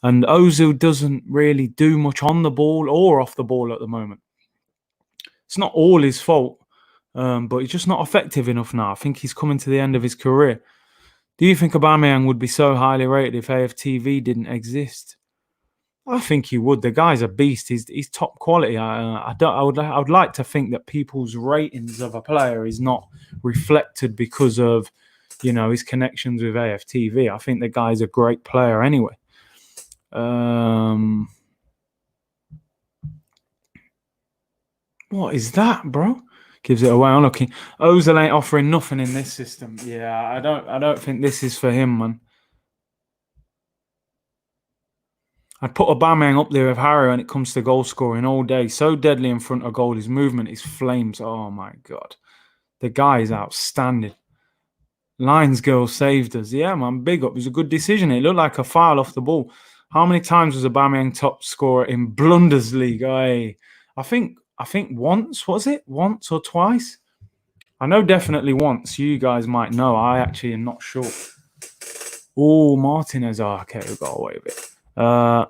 And Ozil doesn't really do much on the ball or off the ball at the moment. It's not all his fault, but he's just not effective enough now. I think he's coming to the end of his career. Do you think Aubameyang would be so highly rated if AFTV didn't exist? I think he would. The guy's a beast. He's top quality. I would like to think that people's ratings of a player is not reflected because of, his connections with AFTV. I think the guy's a great player anyway. What is that, bro? Gives it away. Unlucky. Ozil ain't offering nothing in this system. Yeah, I don't think this is for him, man. I'd put Aubameyang up there with Harry when it comes to goal scoring all day. So deadly in front of goal. His movement is flames. Oh, my God. The guy is outstanding. Lions girl saved us. Yeah, man, big up. It was a good decision. It looked like a foul off the ball. How many times was Aubameyang top scorer in Blunders League? I think once, was it? Once or twice? I know definitely once. You guys might know. I actually am not sure. Oh, Martinez. Oh, okay, we got away with it. I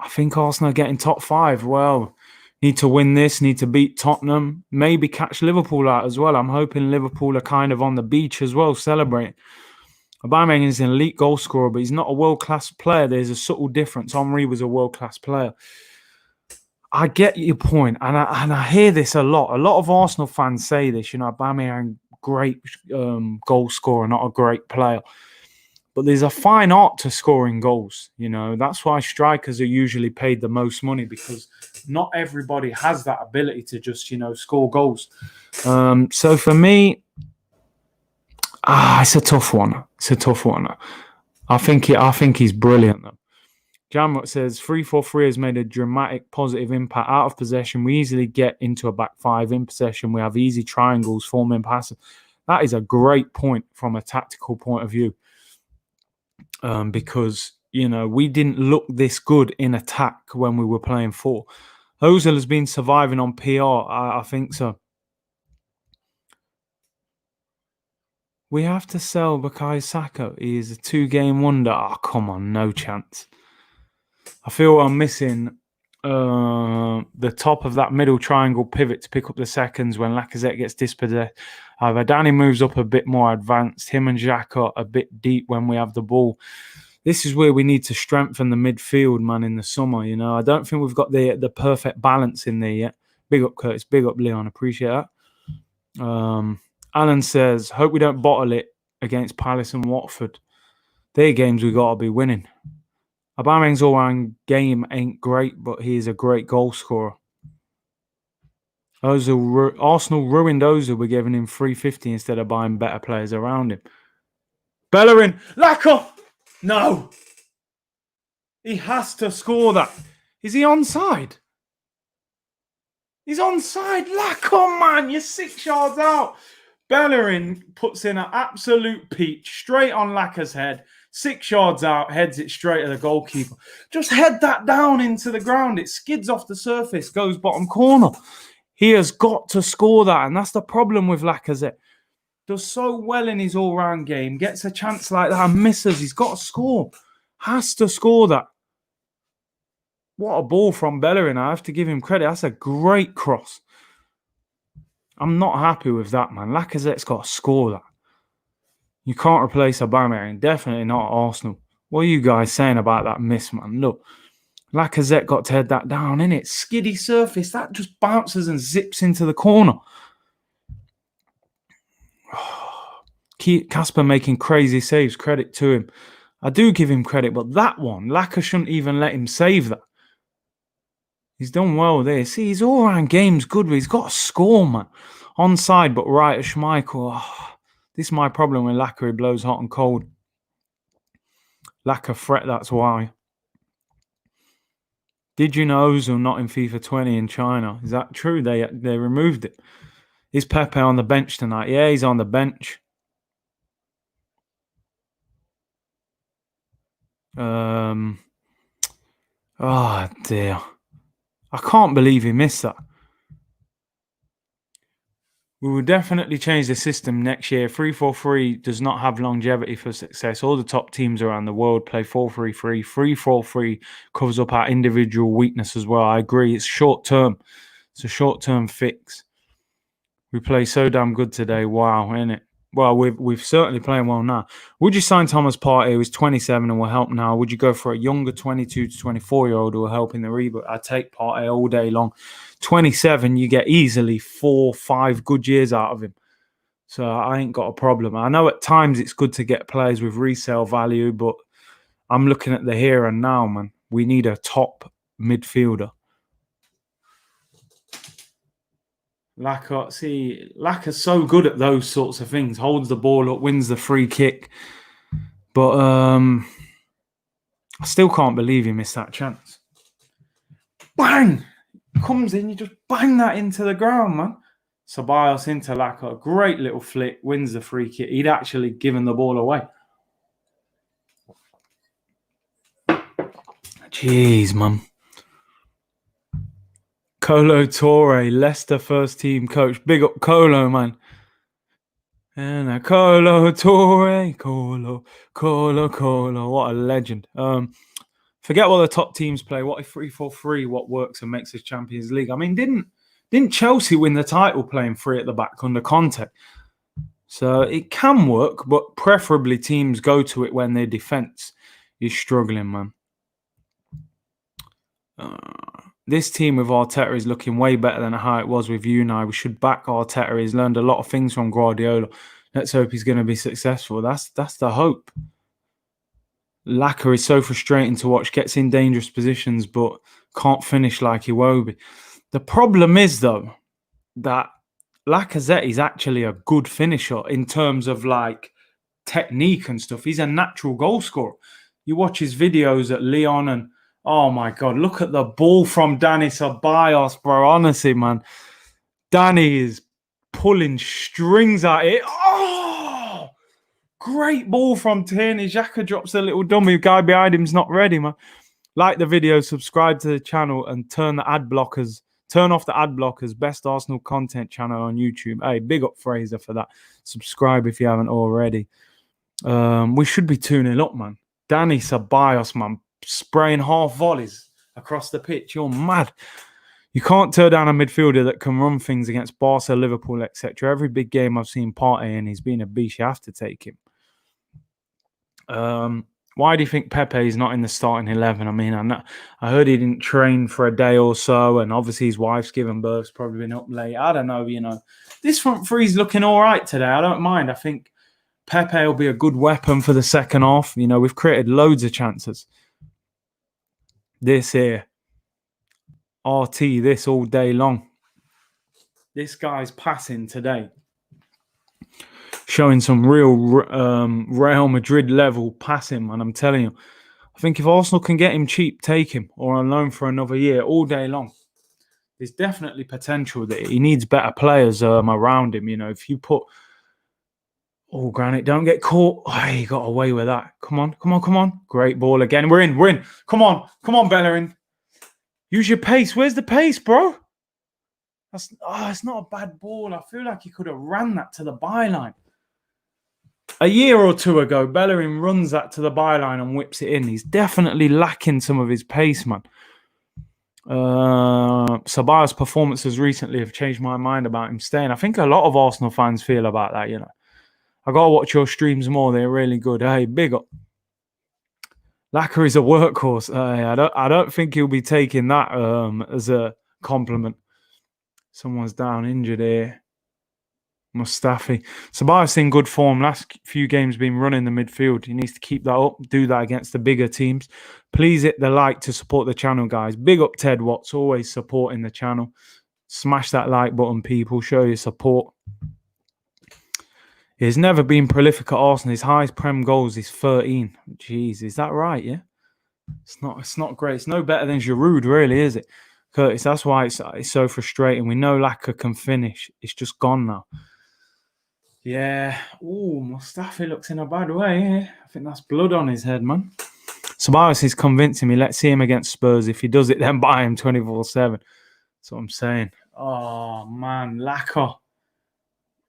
think Arsenal are getting top 5. Well, need to win this, need to beat Tottenham, maybe catch Liverpool out as well. I'm hoping Liverpool are kind of on the beach as well, celebrating. Aubameyang is an elite goal scorer, but he's not a world-class player. There's a subtle difference. Henry was a world-class player. I get your point, and I hear this a lot. A lot of Arsenal fans say this, Aubameyang, great goal scorer, not a great player. But there's a fine art to scoring goals. That's why strikers are usually paid the most money, because not everybody has that ability to just, score goals. So for me, it's a tough one. I think he's brilliant, though. Jamrock says 3-4-3 has made a dramatic positive impact out of possession. We easily get into a back 5 in possession. We have easy triangles forming passes. That is a great point from a tactical point of view. Because, we didn't look this good in attack when we were playing 4. Ozil has been surviving on PR. I think so. We have to sell Bukayo Saka. He is a 2-game wonder. Oh, come on, no chance. I feel I'm missing the top of that middle triangle pivot to pick up the seconds when Lacazette gets dispossessed. Either Danny moves up a bit more advanced. Him and Xhaka a bit deep when we have the ball. This is where we need to strengthen the midfield, man, in the summer. I don't think we've got the perfect balance in there yet. Big up, Curtis. Big up, Leon. Appreciate that. Alan says, hope we don't bottle it against Palace and Watford. They're games we got to be winning. Aubameyang's all-round game ain't great, but he is a great goal scorer. Arsenal ruined Ozil by giving him 350 instead of buying better players around him. Bellerin, Lacazette! No! He has to score that. Is he onside? He's onside. Lacazette, man, you're 6 yards out. Bellerin puts in an absolute peach straight on Lacazette's head. 6 yards out, heads it straight at the goalkeeper. Just head that down into the ground. It skids off the surface, goes bottom corner. He has got to score that, and that's the problem with Lacazette. Does so well in his all-round game, gets a chance like that and misses. He's got to score. Has to score that. What a ball from Bellerin. I have to give him credit. That's a great cross. I'm not happy with that, man. Lacazette's got to score that. You can't replace Aubameyang. Definitely not Arsenal. What are you guys saying about that miss, man? Look, Lacazette got to head that down, innit? Skiddy surface. That just bounces and zips into the corner. Casper making crazy saves. Credit to him. I do give him credit, but that one, Lacazette shouldn't even let him save that. He's done well there. See, his all-round game's good, but he's got to score, man. Onside, but right at Schmeichel. Oh, This is my problem with Laka. He blows hot and cold. Lack of threat, that's why. Did you know Ozil not in FIFA 20 in China? Is that true? They removed it. Is Pepe on the bench tonight? Yeah, he's on the bench. Oh dear. I can't believe he missed that. We will definitely change the system next year. 3-4-3 does not have longevity for success. All the top teams around the world play 4-3-3. 3-4-3 covers up our individual weakness as well. I agree. It's short term. It's a short-term fix. We play so damn good today. Wow, isn't it? Well, we've certainly playing well now. Would you sign Thomas Partey, who's 27 and will help now? Would you go for a younger 22 to 24-year-old who will help in the reboot? I'd take Partey all day long. 27, you get easily 4-5 good years out of him. So I ain't got a problem. I know at times it's good to get players with resale value, but I'm looking at the here and now, man. We need a top midfielder. Laka's so good at those sorts of things. Holds the ball up, wins the free kick. But I still can't believe he missed that chance. Bang! Comes in, you just bang that into the ground, man. Ceballos into Laka. A great little flick, wins the free kick. He'd actually given the ball away. Jeez, man. Colo Torre, Leicester first team coach. Big up Colo, man. And a Colo Torre, Colo. What a legend. Forget what the top teams play. What if 3-4-3? What works and makes us Champions League? I mean, didn't Chelsea win the title playing three at the back under Conte? So it can work, but preferably teams go to it when their defense is struggling, man. This team with Arteta is looking way better than how it was with Unai. We should back Arteta. He's learned a lot of things from Guardiola. Let's hope he's going to be successful. That's the hope. Laka is so frustrating to watch. Gets in dangerous positions, but can't finish like Iwobi. The problem is, though, that Lacazette is actually a good finisher in terms of like technique and stuff. He's a natural goal scorer. You watch his videos at Lyon and oh my God, look at the ball from Dani Ceballos, bro. Honestly, man. Danny is pulling strings at it. Oh, great ball from Tierney. Xhaka drops a little dummy. The guy behind him's not ready, man. Like the video, subscribe to the channel and turn off the ad blockers. Best Arsenal content channel on YouTube. Hey, big up Fraser for that. Subscribe if you haven't already. We should be 2-0 up, man. Dani Ceballos, man, spraying half volleys across the pitch. You're mad. You can't tear down a midfielder that can run things against Barca, Liverpool, etc. Every big game I've seen Partey in, he's been a beast. You have to take him. Why do you think Pepe is not in the starting 11? I mean, I heard he didn't train for a day or so, and obviously his wife's given birth. He's probably been up late. I don't know, This front three's looking all right today. I don't mind. I think Pepe will be a good weapon for the second half. We've created loads of chances. This here. RT, this all day long. This guy's passing today. Showing some real Real Madrid level passing, man. I'm telling you. I think if Arsenal can get him cheap, take him or on loan for another year all day long. There's definitely potential there. He needs better players around him. If you put... Oh, Granit, don't get caught. Oh, he got away with that. Come on. Great ball again. We're in. Come on, Bellerin. Use your pace. Where's the pace, bro? It's not a bad ball. I feel like he could have ran that to the byline. A year or two ago, Bellerin runs that to the byline and whips it in. He's definitely lacking some of his pace, man. Ceballos' performances recently have changed my mind about him staying. I think a lot of Arsenal fans feel about that, I got to watch your streams more. They're really good. Hey, big up. Laka is a workhorse. I don't think he'll be taking that as a compliment. Someone's down injured here. Mustafi. Ceballos in good form. Last few games been running the midfield. He needs to keep that up. Do that against the bigger teams. Please hit the like to support the channel, guys. Big up Ted Watts. Always supporting the channel. Smash that like button, people. Show your support. He's never been prolific at Arsenal. His highest Prem goals is 13. Jeez, is that right? Yeah. It's not great. It's no better than Giroud, really, is it? Curtis, that's why it's so frustrating. We know Laka can finish. It's just gone now. Yeah. Oh, Mustafi looks in a bad way. Yeah. I think that's blood on his head, man. Sabaris is convincing me. Let's see him against Spurs. If he does it, then buy him 24/7. That's what I'm saying. Oh, man. Laka.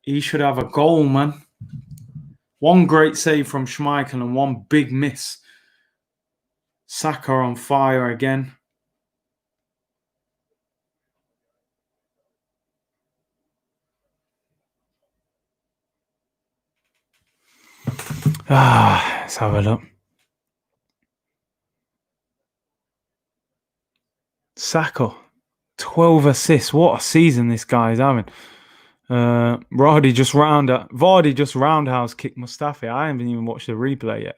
He should have a goal, man. One great save from Schmeichel and one big miss. Saka on fire again. Let's have a look. Saka, 12 assists. What a season this guy is having. Vardy just roundhouse kicked Mustafi. I haven't even watched the replay yet.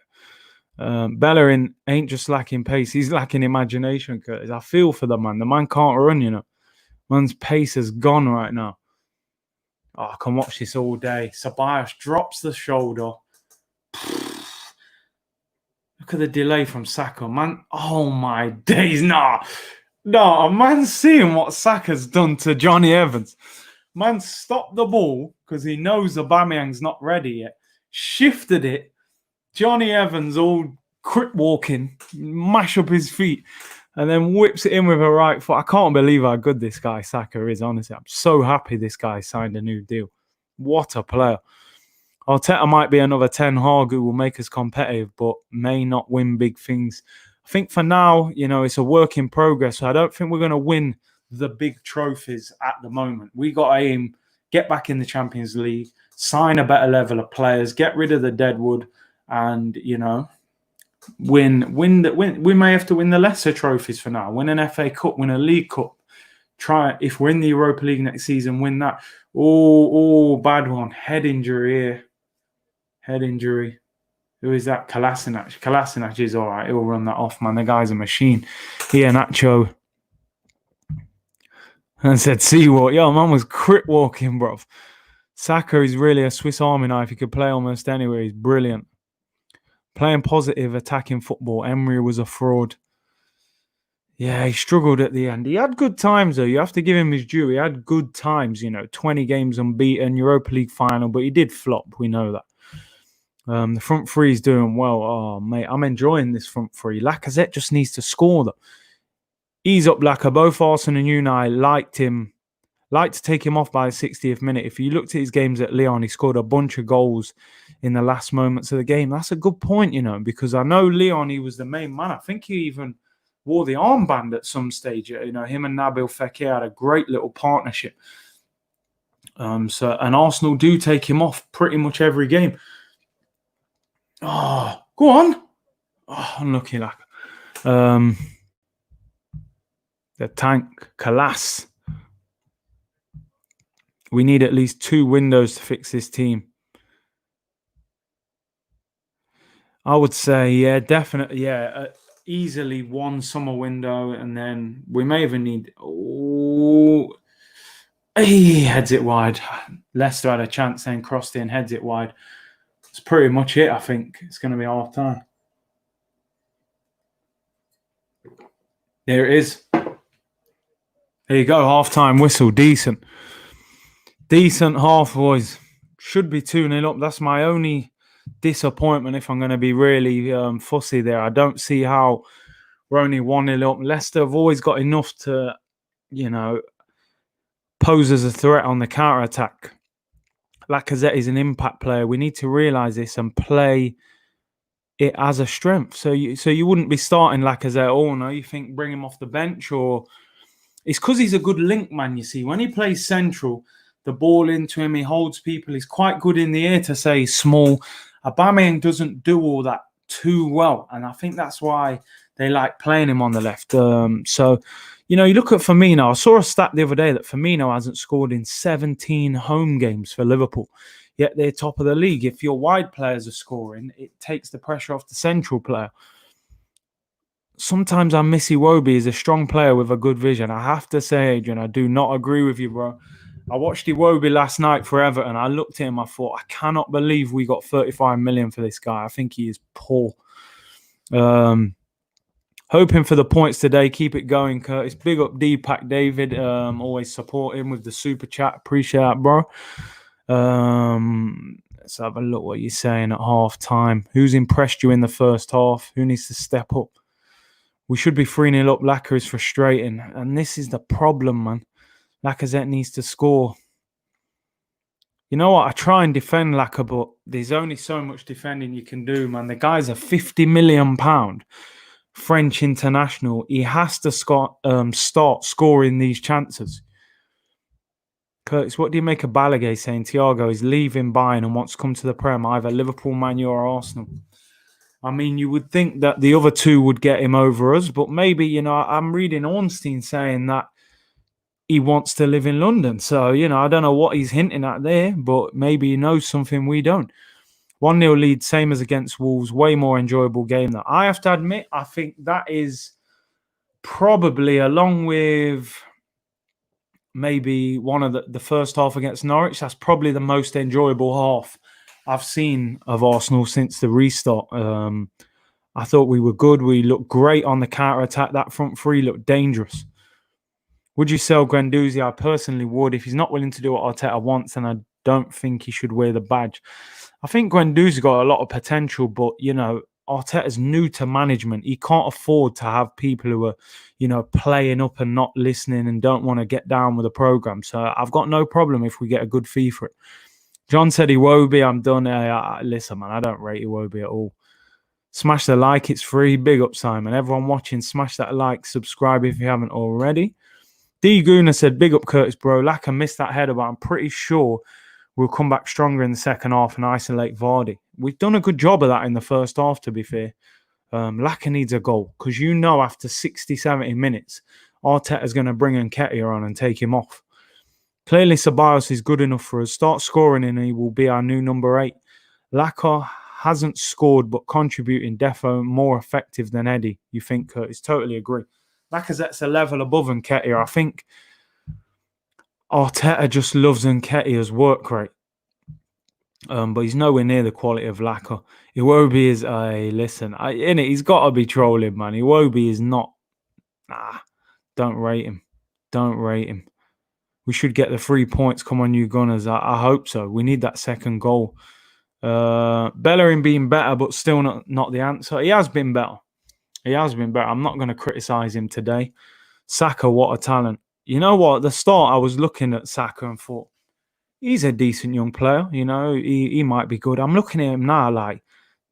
Bellerin ain't just lacking pace. He's lacking imagination, Curtis. I feel for the man. The man can't run, you know. Man's pace is gone right now. Oh, I can watch this all day. Sabias drops the shoulder. Look at the delay from Saka, man. Oh, my days. No, a man's seeing what Saka's done to Johnny Evans. Man stopped the ball because he knows Aubameyang's not ready yet. Shifted it. Johnny Evans all crip walking, mash up his feet, and then whips it in with a right foot. I can't believe how good this guy Saka is, honestly. I'm so happy this guy signed a new deal. What a player. Arteta might be another Ten Hag who will make us competitive, but may not win big things. I think for now, you know, it's a work in progress. So I don't think we're going to win the big trophies at the moment. We got to aim, get back in the Champions League, sign a better level of players, get rid of the deadwood, and, you know, win. We may have to win the lesser trophies for now. Win an FA Cup, win a League Cup. Try, if we're in the Europa League next season, win that. Oh, bad one. Head injury here. Head injury. Who is that? Kolasinac. Kolasinac is all right. He'll run that off, man. The guy's a machine. Here, Nacho. And said, see what? Yo, man was crip walking, bro. Saka is really a Swiss Army knife. He could play almost anywhere. He's brilliant. Playing positive, attacking football. Emery was a fraud. Yeah, he struggled at the end. He had good times, though. You have to give him his due. He had good times, you know, 20 games unbeaten, Europa League final, but he did flop. We know that. The front three is doing well. Oh, mate, I'm enjoying this front three. Lacazette just needs to score, though. Ease up, Laka. Both Arsenal and Unai liked to take him off by the 60th minute. If you looked at his games at Lyon, he scored a bunch of goals in the last moments of the game. That's a good point, you know, because I know Lyon, he was the main man. I think he even wore the armband at some stage. You know, him and Nabil Fekir had a great little partnership. And Arsenal do take him off pretty much every game. Oh, go on. Oh, unlucky, Laka. The tank, Kalas. We need at least 2 windows to fix this team. I would say, yeah, definitely, yeah, easily 1 summer window, and then we may even need. Oh, he heads it wide. Leicester had a chance, then crossed in, heads it wide. That's pretty much it. I think it's going to be half time. There it is. There you go, half-time whistle. Decent half, boys. Should be 2-0 up. That's my only disappointment if I'm going to be really fussy there. I don't see how we're only 1-0 up. Leicester have always got enough to, you know, pose as a threat on the counter-attack. Lacazette is an impact player. We need to realise this and play it as a strength. So you wouldn't be starting Lacazette. Oh, no, you think bring him off the bench, or... It's because he's a good link man, you see. When he plays central, the ball into him, he holds people. He's quite good in the air to say he's small. Aubameyang doesn't do all that too well, and I think that's why they like playing him on the left. So, you know, you look at Firmino. I saw a stat the other day that Firmino hasn't scored in 17 home games for Liverpool, yet they're top of the league. If your wide players are scoring, it takes the pressure off the central player. Sometimes I miss Iwobi is a strong player with a good vision. I have to say, Adrian, I do not agree with you, bro. I watched Iwobi last night for Everton. I looked at him. I thought, I cannot believe we got 35 million for this guy. I think he is poor. Hoping for the points today. Keep it going, Curtis. Big up Deepak David. Always support him with the super chat. Appreciate that, bro. Let's have a look what you're saying at half time. Who's impressed you in the first half? Who needs to step up? We should be 3-0 up. Laka is frustrating. And this is the problem, man. Lacazette needs to score. You know what? I try and defend Laka, but there's only so much defending you can do, man. The guy's a £50 million French international. He has to start scoring these chances. Curtis, what do you make of Balaguer saying Thiago is leaving Bayern and wants to come to the Prem, either Liverpool, Man U or Arsenal? I mean, you would think that the other two would get him over us, but maybe, you know, I'm reading Ornstein saying that he wants to live in London. So, you know, I don't know what he's hinting at there, but maybe he knows something we don't. 1-0 lead, same as against Wolves. Way more enjoyable game. That I have to admit, I think that is probably, along with maybe one of the first half against Norwich, that's probably the most enjoyable half I've seen of Arsenal since the restart. I thought we were good. We looked great on the counter-attack. That front three looked dangerous. Would you sell Guendouzi? I personally would. If he's not willing to do what Arteta wants, then I don't think he should wear the badge. I think Guendouzi got a lot of potential, but, you know, Arteta's new to management. He can't afford to have people who are, you know, playing up and not listening and don't want to get down with the program. So I've got no problem if we get a good fee for it. John said Iwobi, I'm done. Listen, man, I don't rate Iwobi at all. Smash the like, it's free. Big up, Simon. Everyone watching, smash that like, subscribe if you haven't already. D. Guna said, big up Curtis, bro. Laka missed that header, but I'm pretty sure we'll come back stronger in the second half and isolate Vardy. We've done a good job of that in the first half, to be fair. Laka needs a goal because, you know, after 60, 70 minutes, Arteta's going to bring Nketiah on and take him off. Clearly, Ceballos is good enough for us. Start scoring and he will be our new number 8. Laka hasn't scored but contributing, defo more effective than Eddie. You think, Curtis? Totally agree. Lacazette's a level above Nketiah. I think Arteta just loves Nketiah's work rate. But he's nowhere near the quality of Laka. Iwobi is he's got to be trolling, man. Iwobi is not. Don't rate him. Don't rate him. We should get the 3 points. Come on, you Gunners. I hope so. We need that second goal. Bellerin being better, but still not the answer. He has been better. I'm not going to criticise him today. Saka, what a talent. You know what? At the start, I was looking at Saka and thought, he's a decent young player. You know, he might be good. I'm looking at him now like,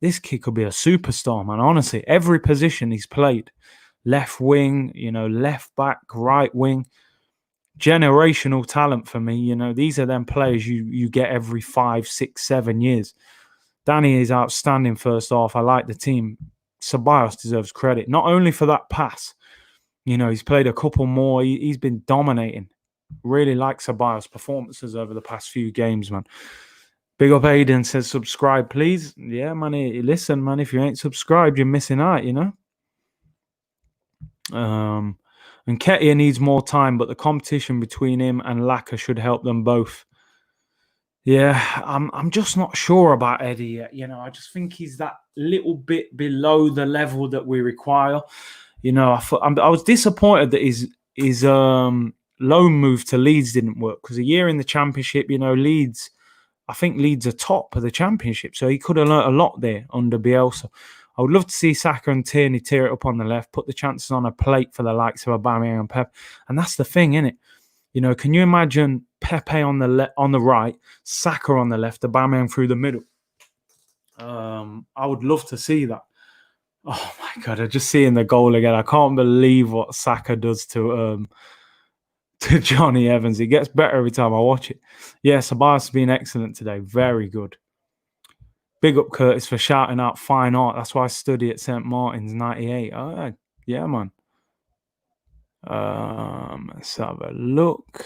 this kid could be a superstar, man. Honestly, every position he's played. Left wing, you know, left back, right wing. Generational talent for me. You know, these are them players you get every 5, 6, 7 years. Danny is outstanding first half. I like the team. Ceballos deserves credit, not only for that pass. You know, he's played a couple more. He's been dominating. Really like Ceballos' performances over the past few games, man. Big up Aiden says, subscribe, please. Yeah, man. Listen, man, if you ain't subscribed, you're missing out, you know. And Nketiah needs more time, but the competition between him and Laka should help them both. Yeah, I'm just not sure about Eddie yet. You know, I just think he's that little bit below the level that we require. You know, I was disappointed that his loan move to Leeds didn't work, because a year in the Championship, you know, I think Leeds are top of the Championship, so he could have learnt a lot there under Bielsa. I would love to see Saka and Tierney tear it up on the left, put the chances on a plate for the likes of Aubameyang and Pep. And that's the thing, isn't it? You know, can you imagine Pepe on the right, Saka on the left, Aubameyang through the middle? I would love to see that. Oh my God, I'm just seeing the goal again. I can't believe what Saka does to Johnny Evans. It gets better every time I watch it. Yeah, Ceballos has been excellent today. Very good. Big up Curtis for shouting out fine art. That's why I study at St. Martin's 98. Oh, yeah, man. Let's have a look.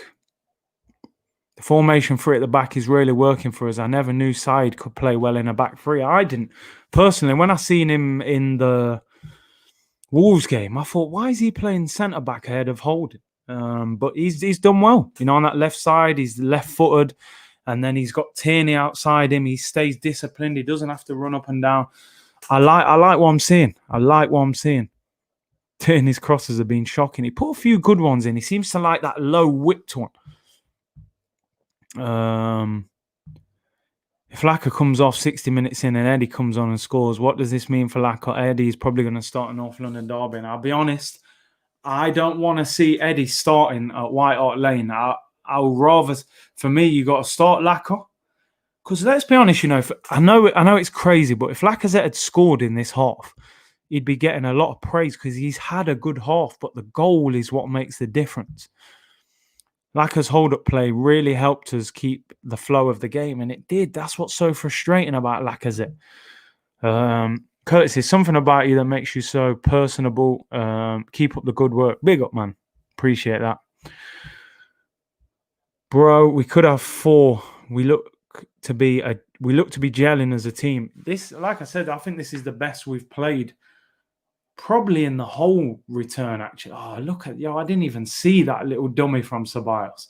The formation 3 at the back is really working for us. I never knew Said could play well in a back 3. I didn't. Personally, when I seen him in the Wolves game, I thought, why is he playing centre-back ahead of Holding? But he's done well. You know, on that left side, he's left-footed, and then he's got Tierney outside him. He stays disciplined. He doesn't have to run up and down. I like what I'm seeing. Tierney's crosses have been shocking. He put a few good ones in. He seems to like that low whipped one. If Laka comes off 60 minutes in and Eddie comes on and scores, what does this mean for Laka? Eddie is probably going to start a North London derby. And I'll be honest, I don't want to see Eddie starting at White Hart Lane. I would rather, for me, you got to start Laka. Because let's be honest, you know, I know it's crazy, but if Lacazette had scored in this half, he'd be getting a lot of praise because he's had a good half, but the goal is what makes the difference. Laka's hold-up play really helped us keep the flow of the game, and it did. That's what's so frustrating about Lacazette. Curtis, there's something about you that makes you so personable. Keep up the good work. Big up, man. Appreciate that. Bro, we could have 4. We look to be gelling as a team. This, like I said, I think this is the best we've played probably in the whole return, actually. Oh, look at, I didn't even see that little dummy from Ceballos.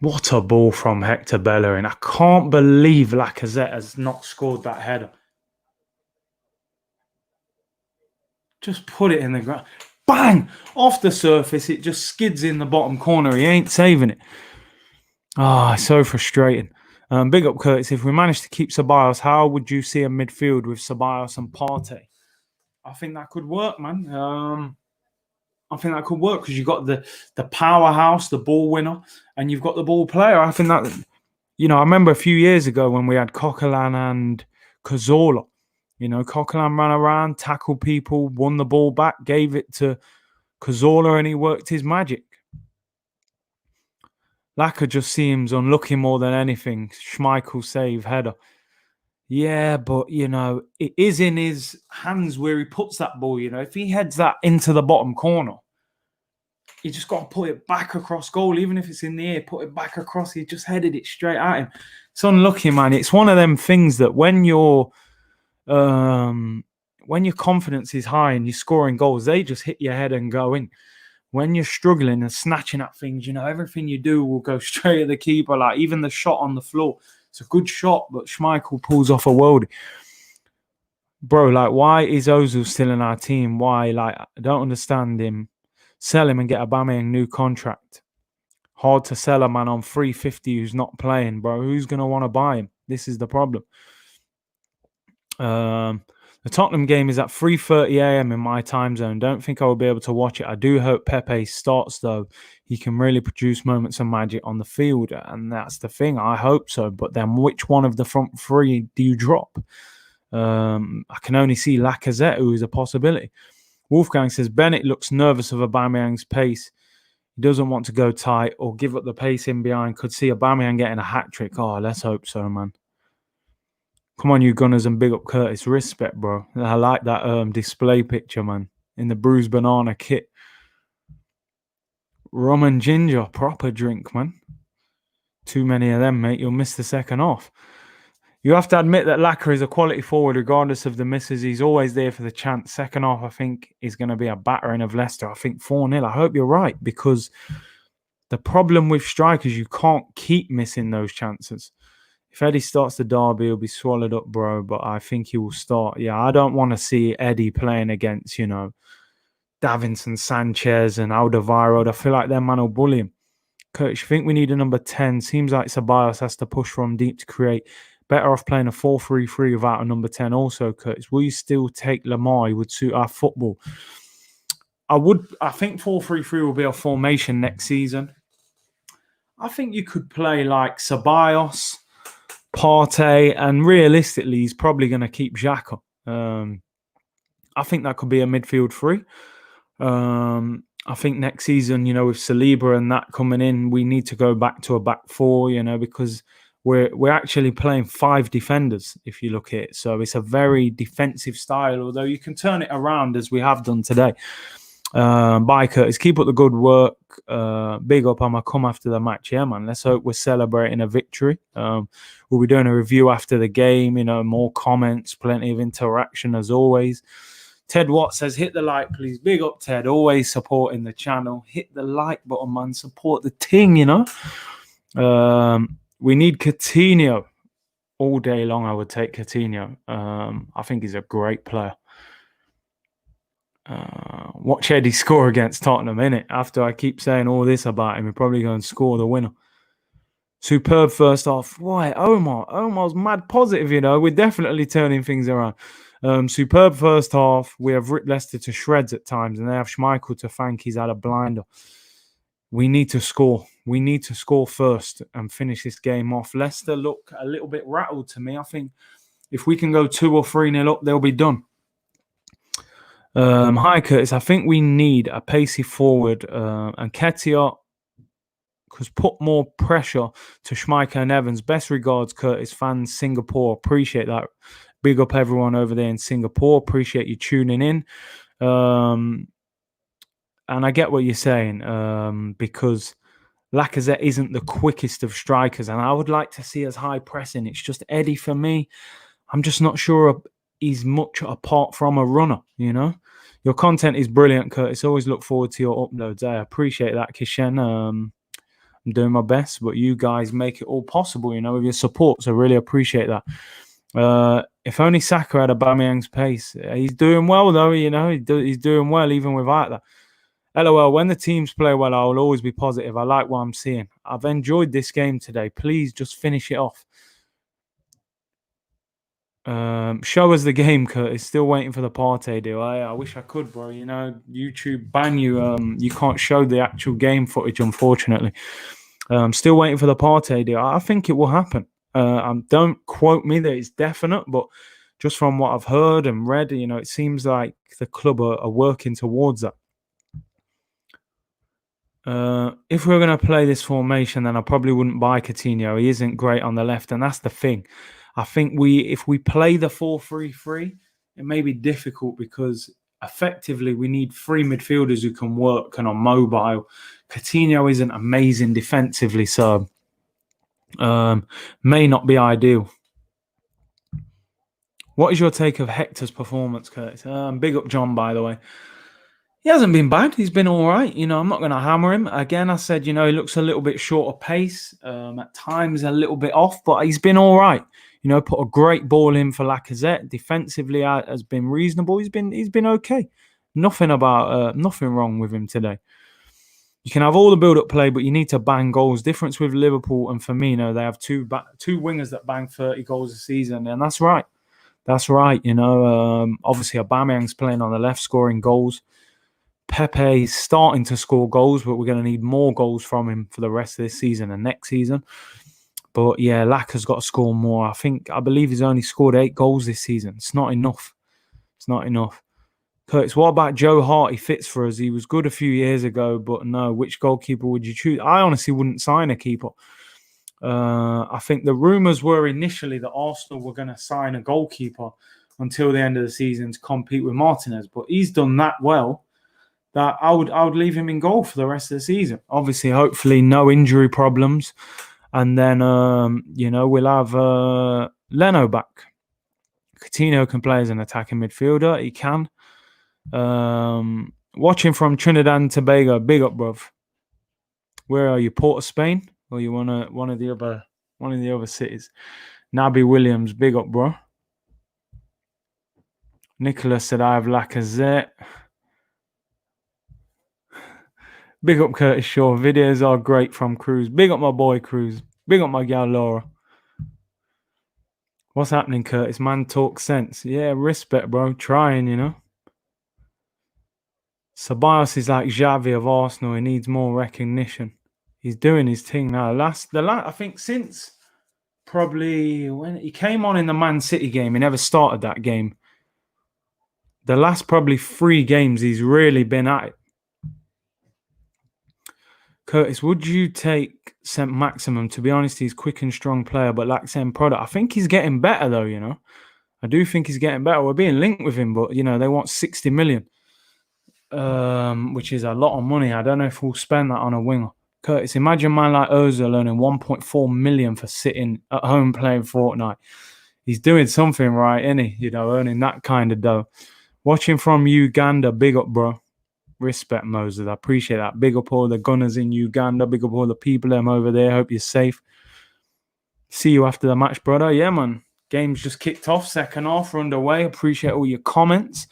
What a ball from Hector Bellerin. I can't believe Lacazette has not scored that header. Just put it in the ground. Bang! Off the surface, it just skids in the bottom corner. He ain't saving it. So frustrating. Big up, Curtis. If we manage to keep Ceballos, how would you see a midfield with Ceballos and Partey? I think that could work, man. I think that could work because you've got the powerhouse, the ball winner, and you've got the ball player. I think that, I remember a few years ago when we had Coquelin and Cazorla. Coquelin ran around, tackled people, won the ball back, gave it to Cazorla, and he worked his magic. Laka just seems unlucky more than anything. Schmeichel save header. Yeah, but, it is in his hands where he puts that ball. If he heads that into the bottom corner, you just got to put it back across goal. Even if it's in the air, put it back across. He just headed it straight at him. It's unlucky, man. It's one of them things that when your confidence is high and you're scoring goals, they just hit your head and go in. When you're struggling and snatching at things, everything you do will go straight at the keeper. Like even the shot on the floor, it's a good shot, but Schmeichel pulls off a worldie. Bro, like, why is Ozil still in our team? Why? Like, I don't understand him. Sell him and get Aubameyang new contract. Hard to sell a man on 350 who's not playing, bro. Who's going to want to buy him? This is the problem. The Tottenham game is at 3:30 a.m. in my time zone. Don't think I will be able to watch it. I do hope Pepe starts, though. He can really produce moments of magic on the field, and that's the thing. I hope so. But then which one of the front 3 do you drop? I can only see Lacazette, who is a possibility. Wolfgang says, Bennett looks nervous of Aubameyang's pace. He doesn't want to go tight or give up the pace in behind. Could see Aubameyang getting a hat-trick. Oh, let's hope so, man. Come on, you Gunners, and big up Curtis. Respect, bro. I like that display picture, man, in the bruised banana kit. Rum and ginger, proper drink, man. Too many of them, mate. You'll miss the second half. You have to admit that Laka is a quality forward, regardless of the misses. He's always there for the chance. Second half, I think, is going to be a battering of Leicester. I think 4-0. I hope you're right, because the problem with strikers, you can't keep missing those chances. If Eddie starts the derby, he'll be swallowed up, bro. But I think he will start. Yeah, I don't want to see Eddie playing against, Davinson Sanchez and Alderweireld. I feel like their man will bully him. Curtis, you think we need a number 10? Seems like Ceballos has to push from deep to create. Better off playing a 4-3-3 without a number 10. Also, Curtis, will you still take Lamar? He would suit our football. I would. I think 4-3-3 will be our formation next season. I think you could play like Ceballos, Partey, and realistically, he's probably going to keep Xhaka. I think that could be a midfield 3. I think next season, with Saliba and that coming in, we need to go back to a back 4, because we're actually playing 5 defenders, if you look at it. So it's a very defensive style, although you can turn it around as we have done today. Bye, Curtis. Keep up the good work. Big up. I'm going to come after the match. Yeah, man. Let's hope we're celebrating a victory. We'll be doing a review after the game, more comments, plenty of interaction as always. Ted Watt says, hit the like, please. Big up, Ted. Always supporting the channel. Hit the like button, man. Support the ting, you know. We need Coutinho. All day long, I would take Coutinho. I think he's a great player. Watch Eddie score against Tottenham, innit? After I keep saying all this about him, he'll probably go and score the winner. Superb first half. Why, Omar's mad positive, you know. We're definitely turning things around. Superb first half. We have ripped Leicester to shreds at times, and they have Schmeichel to thank. He's had a blinder. We need to score. We need to score first and finish this game off. Leicester look a little bit rattled to me. I think if we can go 2 or 3-0 up, they'll be done. Hi, Curtis. I think we need a pacey forward, and Ketia because put more pressure to Schmeichel and Evans. Best regards, Curtis. Fans, Singapore. Appreciate that. Big up everyone over there in Singapore. Appreciate you tuning in. And I get what you're saying, because Lacazette isn't the quickest of strikers, and I would like to see us high pressing. It's just Eddie for me. I'm just not sure he's much apart from a runner, you know. Your content is brilliant, Curtis. Always look forward to your uploads. I appreciate that, Kishen. I'm doing my best, but you guys make it all possible, you know, with your support. So really appreciate that. If only Saka had Aubameyang's pace. He's doing well, though, you know. He's doing well even without that. LOL, when the teams play well, I will always be positive. I like what I'm seeing. I've enjoyed this game today. Please just finish it off. Show us the game, Curtis. Still waiting for the Partey deal. I wish I could, bro. You know, YouTube ban you. You can't show the actual game footage, unfortunately. Still waiting for the Partey deal. I think it will happen. Don't quote me that it's definite, but just from what I've heard and read, you know, it seems like the club are working towards that. If we're going to play this formation, then I probably wouldn't buy Coutinho. He isn't great on the left, and that's the thing. I think if we play the 4-3-3, it may be difficult because effectively we need 3 midfielders who can work and are mobile. Coutinho isn't amazing defensively, so may not be ideal. What is your take of Hector's performance, Curtis? Big up John, by the way. He hasn't been bad. He's been all right. You know, I'm not going to hammer him. Again, I said, you know, he looks a little bit short of pace. At times a little bit off, but he's been all right. You know, put a great ball in for Lacazette. Defensively has been reasonable. He's been okay. Nothing wrong with him today. You can have all the build-up play, but you need to bang goals. Difference with Liverpool and Firmino, they have two wingers that bang 30 goals a season, and that's right. That's right. You know, obviously Aubameyang's playing on the left, scoring goals. Pepe is starting to score goals, but we're going to need more goals from him for the rest of this season and next season. But yeah, Lacaz's got to score more. I believe he's only scored 8 goals this season. It's not enough. It's not enough. Curtis, what about Joe Hart? He fits for us. He was good a few years ago, but no. Which goalkeeper would you choose? I honestly wouldn't sign a keeper. I think the rumours were initially that Arsenal were going to sign a goalkeeper until the end of the season to compete with Martinez, but he's done that well that I would leave him in goal for the rest of the season. Obviously, hopefully, no injury problems. And then, you know, we'll have Leno back. Coutinho can play as an attacking midfielder. He can. Watching from Trinidad and Tobago. Big up, bruv. Where are you? Port of Spain? Or you want one of the other cities? Naby Williams. Big up, bro. Nicholas said, I have Lacazette. Big up Curtis Shaw. Videos are great from Cruz. Big up my boy Cruz. Big up my gal Laura. What's happening, Curtis? Man talk sense. Yeah, respect, bro. Trying, you know. Ceballos is like Xavi of Arsenal. He needs more recognition. He's doing his thing now. I think since probably when he came on in the Man City game, he never started that game. The last probably 3 games, he's really been at it. Curtis, would you take St. Maximum? To be honest, he's a quick and strong player, but lacks end product. I think he's getting better, though, you know. I do think he's getting better. We're being linked with him, but, you know, they want 60 million, which is a lot of money. I don't know if we'll spend that on a winger. Curtis, imagine a man like Ozil earning 1.4 million for sitting at home playing Fortnite. He's doing something right, isn't he? You know, earning that kind of dough. Watching from Uganda, big up, bro. Respect, Moses. I appreciate that. Big up all the gunners in Uganda. Big up all the people over there. Hope you're safe. See you after the match, brother. Yeah, man. Game's just kicked off. Second half, we're underway. Appreciate all your comments.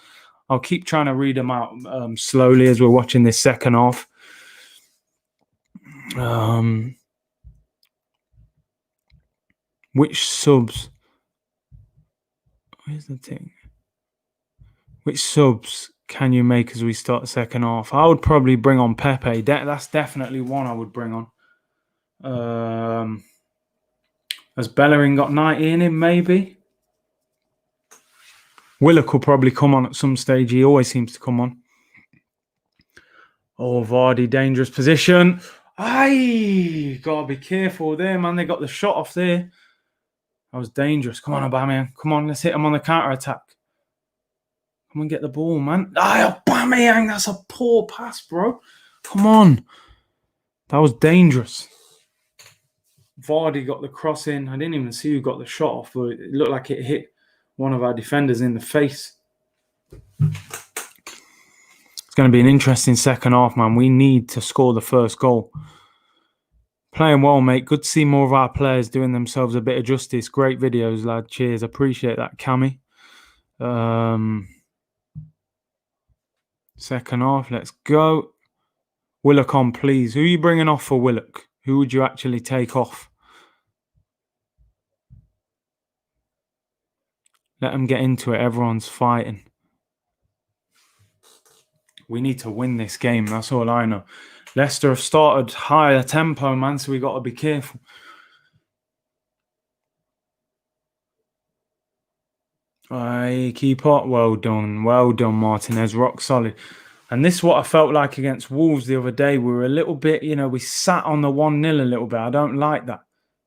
I'll keep trying to read them out slowly as we're watching this second half. Which subs? Where's the thing? Which subs can you make as we start the second half? I would probably bring on Pepe. That's definitely one I would bring on. Has Bellerin got 90 in him, maybe? Willock will probably come on at some stage. He always seems to come on. Oh, Vardy, dangerous position. Aye, gotta be careful there, man. They got the shot off there. That was dangerous. Come on, Aubameyang. Come on, let's hit him on the counter-attack. Come on, get the ball, man. Aye, Aubameyang, that's a poor pass, bro. Come on. That was dangerous. Vardy got the cross in. I didn't even see who got the shot off, but it looked like it hit one of our defenders in the face. It's going to be an interesting second half, man. We need to score the first goal. Playing well, mate. Good to see more of our players doing themselves a bit of justice. Great videos, lad. Cheers. Appreciate that, Cammy. Second half, let's go. Willock on, please. Who are you bringing off for Willock? Who would you actually take off? Let them get into it. Everyone's fighting. We need to win this game. That's all I know. Leicester have started higher tempo, man, so we got to be careful. Aye, keep up. Well done, Martinez. Rock solid. And this is what I felt like against Wolves the other day. We were a little bit, we sat on the 1-0 a little bit. I don't like that.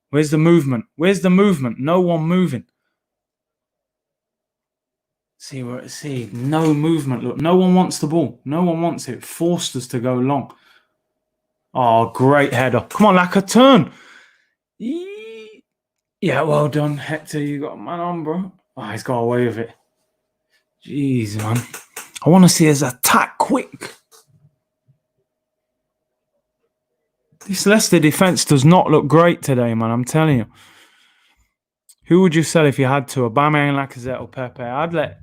Where's the movement? No one moving. See, no movement. Look, no one wants the ball. No one wants it. Forced us to go long. Oh, great header. Come on, Laka, turn. Yeah, well done, Hector. You got a man on, bro. Oh, he's got away with it. Jeez, man. I want to see his attack quick. This Leicester defense does not look great today, man. I'm telling you. Who would you sell if you had to? Aubameyang, Lacazette, or Pepe? I'd let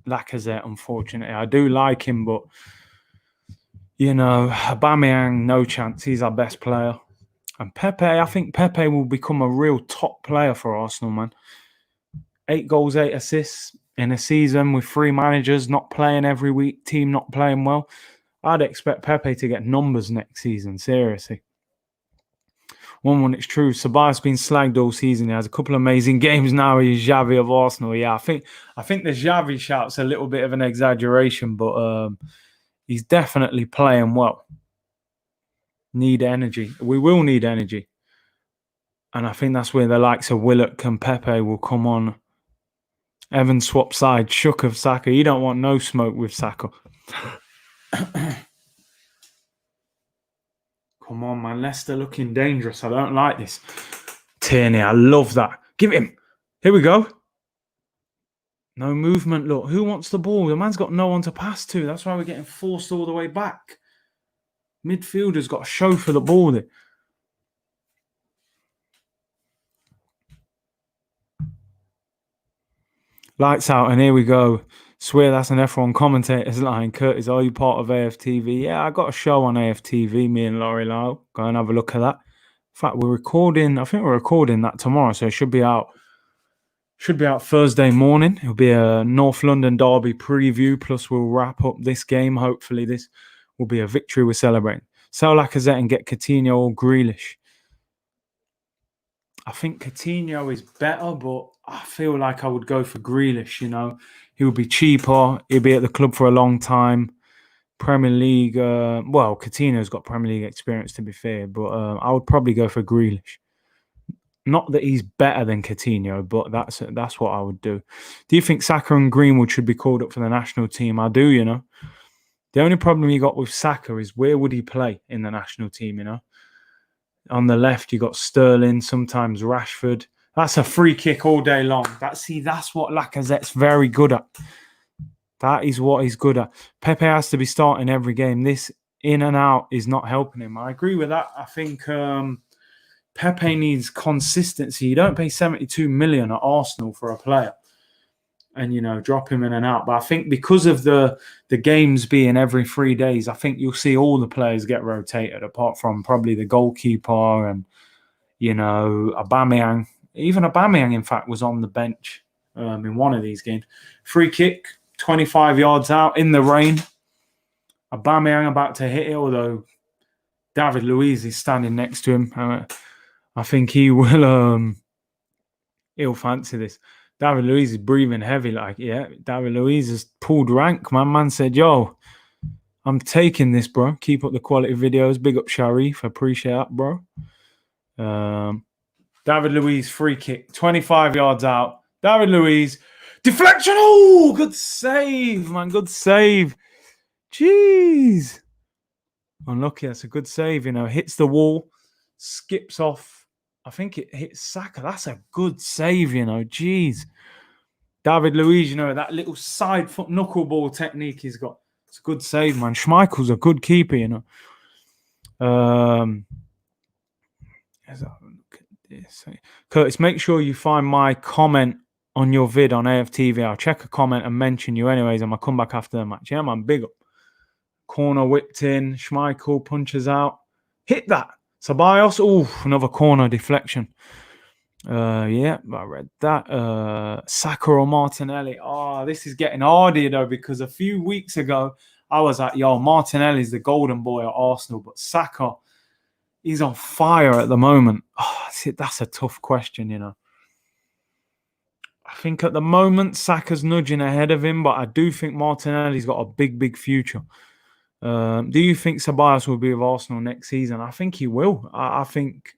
Lacazette, unfortunately. I do like him, but, Aubameyang, no chance. He's our best player. And Pepe, I think Pepe will become a real top player for Arsenal, man. 8 goals, 8 assists in a season with 3 managers not playing every week, team not playing well. I'd expect Pepe to get numbers next season, seriously. One, it's true. Sabah's been slagged all season. He has a couple of amazing games now. He's Xavi of Arsenal. Yeah, I think the Xavi shout's a little bit of an exaggeration, but he's definitely playing well. Need energy. We will need energy. And I think that's where the likes of Willock and Pepe will come on. Evan swap side. Shook of Saka. You don't want no smoke with Saka. Come on, man. Leicester looking dangerous. I don't like this. Tierney, I love that. Give it him. Here we go. No movement. Look, who wants the ball? The man's got no one to pass to. That's why we're getting forced all the way back. Midfielder's got to show for the ball there. Lights out, and here we go. Swear that's an F1 commentator's line. Curtis, are you part of AFTV? Yeah, I got a show on AFTV, me and Laurie Lau. Go and have a look at that. In fact, I think we're recording that tomorrow, so it should be out Thursday morning. It'll be a North London derby preview, plus we'll wrap up this game. Hopefully this will be a victory we're celebrating. Sell Lacazette and get Coutinho or Grealish. I think Coutinho is better, but I feel like I would go for Grealish, He would be cheaper. He'll be at the club for a long time. Premier League, Coutinho's got Premier League experience, to be fair, but I would probably go for Grealish. Not that he's better than Coutinho, but that's what I would do. Do you think Saka and Greenwood should be called up for the national team? I do, The only problem you got with Saka is where would he play in the national team, On the left, you got Sterling, sometimes Rashford. That's a free kick all day long. That's what Lacazette's very good at. That is what he's good at. Pepe has to be starting every game. This in and out is not helping him. I agree with that. I think Pepe needs consistency. You don't pay 72 million at Arsenal for a player and, drop him in and out. But I think because of the games being every 3 days, I think you'll see all the players get rotated apart from probably the goalkeeper and, Aubameyang. Even Aubameyang, in fact, was on the bench in one of these games. Free kick, 25 yards out in the rain. Aubameyang about to hit it, although David Luiz is standing next to him. I think he will. He'll fancy this. David Luiz is breathing heavy. David Luiz has pulled rank. My man said, "Yo, I'm taking this, bro. Keep up the quality videos. Big up Sharif. Appreciate that, bro." David Luiz free kick, 25 yards out. David Luiz deflection. Oh, good save, man. Good save. Jeez. Unlucky. That's a good save. Hits the wall, skips off. I think it hits Saka. That's a good save. Jeez. David Luiz, that little side foot knuckleball technique he's got. It's a good save, man. Schmeichel's a good keeper. Look at this. Curtis, make sure you find my comment on your vid on AFTV. I'll check a comment and mention you anyways, and I'll come back after the match. Yeah, man, big up. Corner whipped in. Schmeichel punches out. Hit that. Ceballos. Oh, another corner deflection. Yeah, I read that. Saka or Martinelli. Oh, this is getting harder though, because a few weeks ago I was like, yo, Martinelli's the golden boy at Arsenal, but Saka, he's on fire at the moment. Oh, that's a tough question, I think at the moment Saka's nudging ahead of him, but I do think Martinelli's got a big, big future. Do you think Ceballos will be with Arsenal next season? I think he will. I think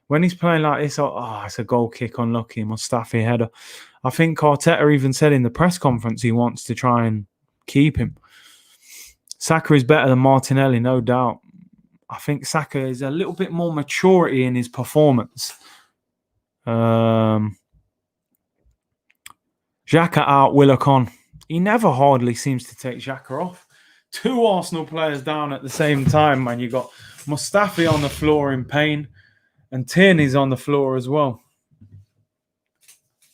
when he's playing like this, it's a goal kick, unlucky, Mustafi header. I think Arteta even said in the press conference he wants to try and keep him. Saka is better than Martinelli, no doubt. I think Saka is a little bit more maturity in his performance. Xhaka out, Willock on. He never hardly seems to take Xhaka off. 2 Arsenal players down at the same time, man. You got Mustafi on the floor in pain, and Tierney's on the floor as well.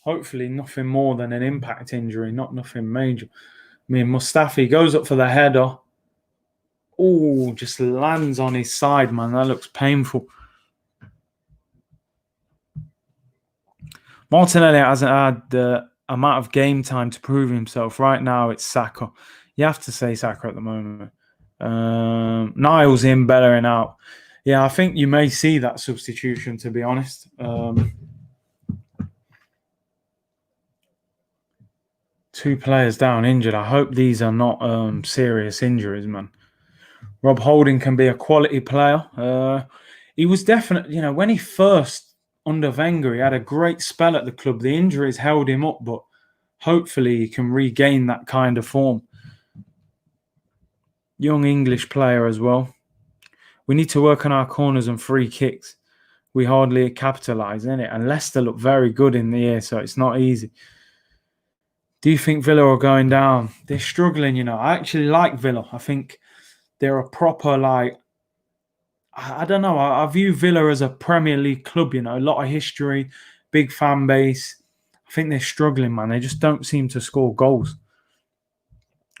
Hopefully nothing more than an impact injury, nothing major. Mustafi goes up for the header. Oh, just lands on his side, man. That looks painful. Martinelli hasn't had the amount of game time to prove himself. Right now, it's Saka. You have to say Saka at the moment. Niles in, Bellerin out. Yeah, I think you may see that substitution, to be honest. 2 players down injured. I hope these are not serious injuries, man. Rob Holding can be a quality player. He was definitely, when he first under Wenger, he had a great spell at the club. The injuries held him up, but hopefully he can regain that kind of form. Young English player as well. We need to work on our corners and free kicks. We hardly capitalise in it. And Leicester look very good in the air, so it's not easy. Do you think Villa are going down? They're struggling, I actually like Villa. I think they're a proper, I don't know. I view Villa as a Premier League club, a lot of history, big fan base. I think they're struggling, man. They just don't seem to score goals.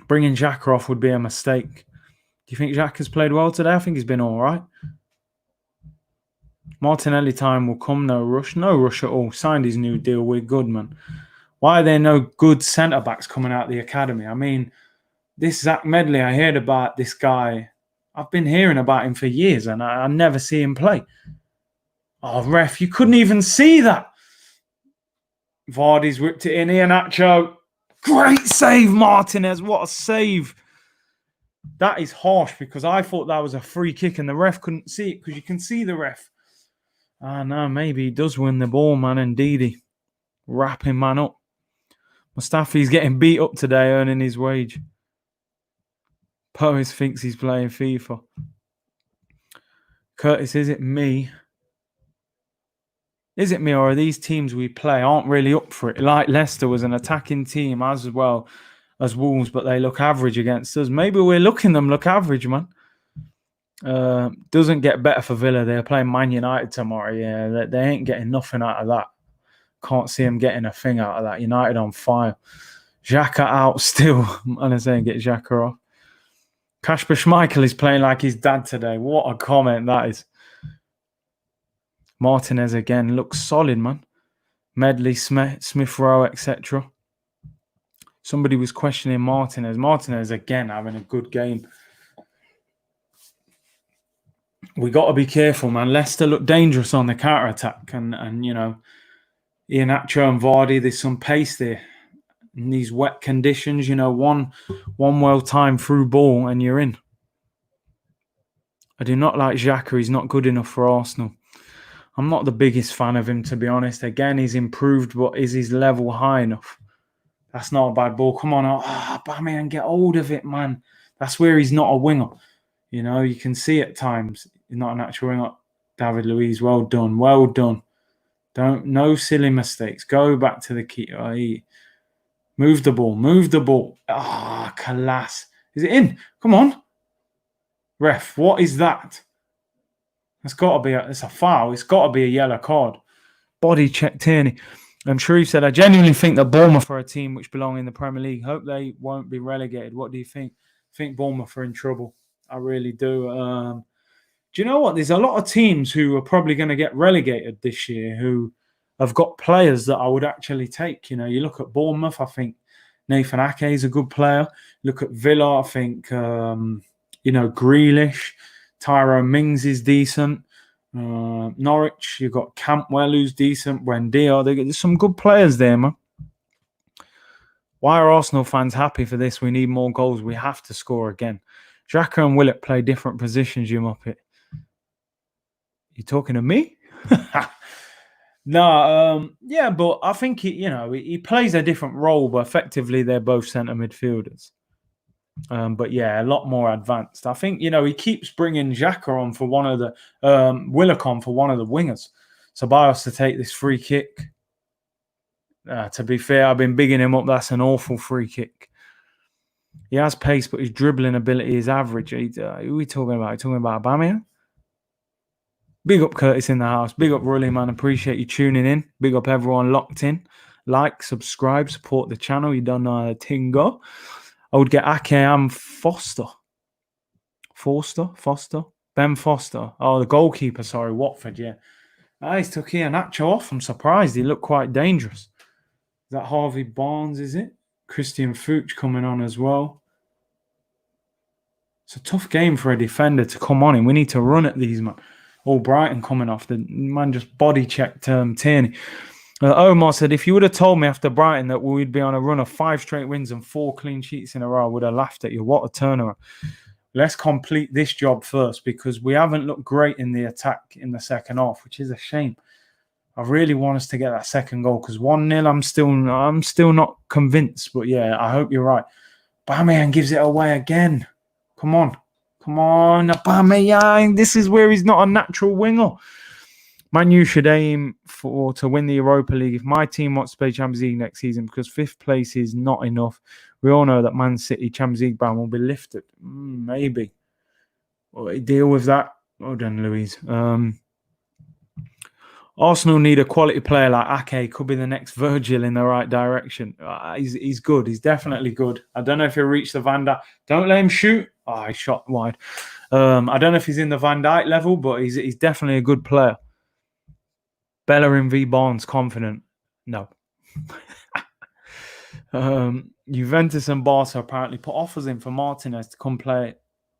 Bringing Xhaka off would be a mistake. Do you think Xhaka's played well today? I think he's been all right. Martinelli time will come. No rush. No rush at all. Signed his new deal. We're good, man. Why are there no good centre-backs coming out of the academy? This Zach Medley, I heard about this guy. I've been hearing about him for years, and I never see him play. Oh, ref, you couldn't even see that. Vardy's whipped it in. Iheanacho. Great save, Martinez. What a save. That is harsh, because I thought that was a free kick and the ref couldn't see it, because you can see the ref. No, maybe he does win the ball, man. Indeed, wrapping man up. Mustafi's getting beat up today, earning his wage. Poes thinks he's playing FIFA. Curtis, is it me? Is it me, or are these teams we play aren't really up for it? Like Leicester was an attacking team as well as Wolves, but they look average against us. Maybe we're looking them look average, man. Doesn't get better for Villa. They're playing Man United tomorrow. Yeah, they ain't getting nothing out of that. Can't see them getting a thing out of that. United on fire. Xhaka out still. I'm saying get Xhaka off. Kasper Schmeichel is playing like his dad today. What a comment that is. Martinez again looks solid, man. Medley, Smith Rowe, etc. Somebody was questioning Martinez. Martinez again having a good game. We got to be careful, man. Leicester look dangerous on the counter attack, and you know, Iheanacho and Vardy. There's some pace there in these wet conditions. You know, one well timed through ball and you're in. I do not like Xhaka. He's not good enough for Arsenal. I'm not the biggest fan of him, to be honest. Again, he's improved, but is his level high enough? That's not a bad ball. Come on, Aubameyang, get hold of it, man. That's where he's not a winger. You know, you can see at times he's not an actual winger. David Luiz, well done, well done. No silly mistakes. Go back to the key. Move the ball, move the ball. Kalas. Is it in? Come on. Ref, what is that? It's got to be it's a foul. It's got to be a yellow card. Body check Tierney. And Sharif said, I genuinely think that Bournemouth are a team which belong in the Premier League. Hope they won't be relegated. What do you think? I think Bournemouth are in trouble. I really do. Do you know what? There's a lot of teams who are probably going to get relegated this year who have got players that I would actually take. You know, you look at Bournemouth, I think Nathan Ake is a good player. Look at Villa, I think, Grealish. Tyrone Mings is decent. Norwich, you've got Campbell who's decent. Buendia, there's some good players there, man. Why are Arsenal fans happy for this? We need more goals. We have to score again. Xhaka and Willett play different positions, you muppet. You talking to me? No, but I think he plays a different role, but effectively they're both centre midfielders. But yeah, a lot more advanced. I think, he keeps bringing Xhaka on for one of the Willock on for one of the wingers. Ceballos to take this free kick. To be fair, I've been bigging him up. That's an awful free kick. He has pace, but his dribbling ability is average. Who are we talking about? Are we talking about Aubameyang? Big up Curtis in the house. Big up Rully, man. Appreciate you tuning in. Big up everyone locked in. Like, subscribe, support the channel. You don't know how the thing go. I would get Ake and Foster. Ben Foster. Oh, the goalkeeper, sorry, Watford, yeah. He's took Iheanacho off. I'm surprised. He looked quite dangerous. Is that Harvey Barnes, is it? Christian Fuchs coming on as well. It's a tough game for a defender to come on in. We need to run at these, man. All Brighton coming off. The man just body checked Tierney. Omar said, if you would have told me after Brighton that we'd be on a run of 5 straight wins and 4 clean sheets in a row, I would have laughed at you. What a turnaround. Let's complete this job first because we haven't looked great in the attack in the second half, which is a shame. I really want us to get that second goal because 1-0, I'm still not convinced. But yeah, I hope you're right. Aubameyang gives it away again. Come on, Aubameyang. This is where he's not a natural winger. Man U should aim to win the Europa League. If my team wants to play Champions League next season, because 5th place is not enough, we all know that Man City Champions League ban will be lifted. Maybe. Well, deal with that. Well done, Louise. Arsenal need a quality player like Ake. Could be the next Virgil in the right direction. He's good. He's definitely good. I don't know if he'll reach the Van Dijk. Don't let him shoot. He shot wide. I don't know if he's in the Van Dijk level, but he's definitely a good player. Bellerin v Barnes, confident. No. Juventus and Barca apparently put offers in for Martinez to come play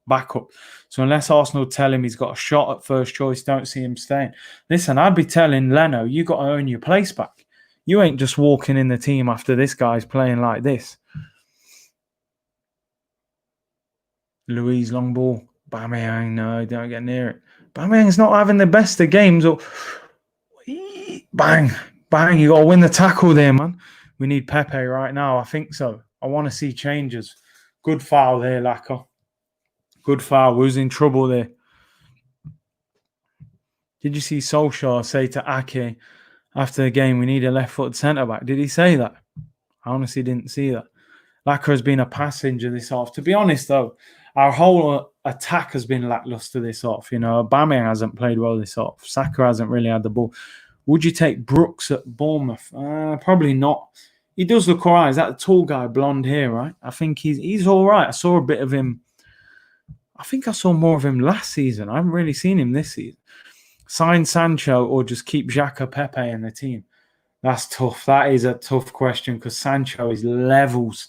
backup. So unless Arsenal tell him he's got a shot at first choice, don't see him staying. Listen, I'd be telling Leno, you got to earn your place back. You ain't just walking in the team after this guy's playing like this. Louise, long ball. Aubameyang, no, don't get near it. Aubameyang's not having the best of games. Bang, you got to win the tackle there, man. We need Pepe right now. I think so. I want to see changes. Good foul there, Lacquer. Good foul. Who's in trouble there? Did you see Solskjaer say to Ake, after the game, we need a left-footed centre-back. Did he say that? I honestly didn't see that. Laka has been a passenger this half. To be honest, though, our whole attack has been lackluster this half. You know, Aubameyang hasn't played well this half. Saka hasn't really had the ball. Would you take Brooks at Bournemouth? Probably not. He does look all right. Is that the tall guy, blonde hair, right? I think he's all right. I saw a bit of him. I think I saw more of him last season. I haven't really seen him this season. Sign Sancho or just keep Xhaka Pepe in the team? That's tough. That is a tough question because Sancho is levels.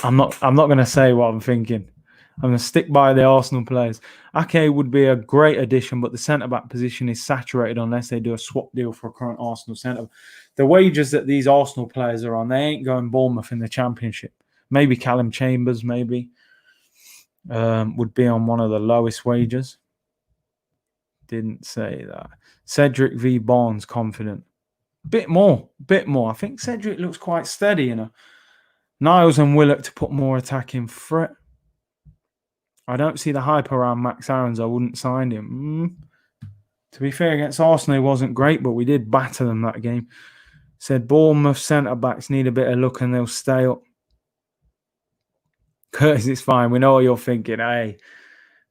I'm not going to say what I'm thinking. I'm going to stick by the Arsenal players. Ake would be a great addition, but the centre-back position is saturated unless they do a swap deal for a current Arsenal centre. The wages that these Arsenal players are on, they ain't going Bournemouth in the Championship. Maybe Callum Chambers, maybe, would be on one of the lowest wages. Didn't say that. Cedric v. Barnes, confident. Bit more. I think Cedric looks quite steady, you know. Niles and Willock to put more attacking threat. I don't see the hype around Max Aarons. I wouldn't sign him. To be fair, against Arsenal, he wasn't great, but we did batter them that game. Said Bournemouth centre-backs need a bit of luck and they'll stay up. Curtis, it's fine. We know what you're thinking. Hey,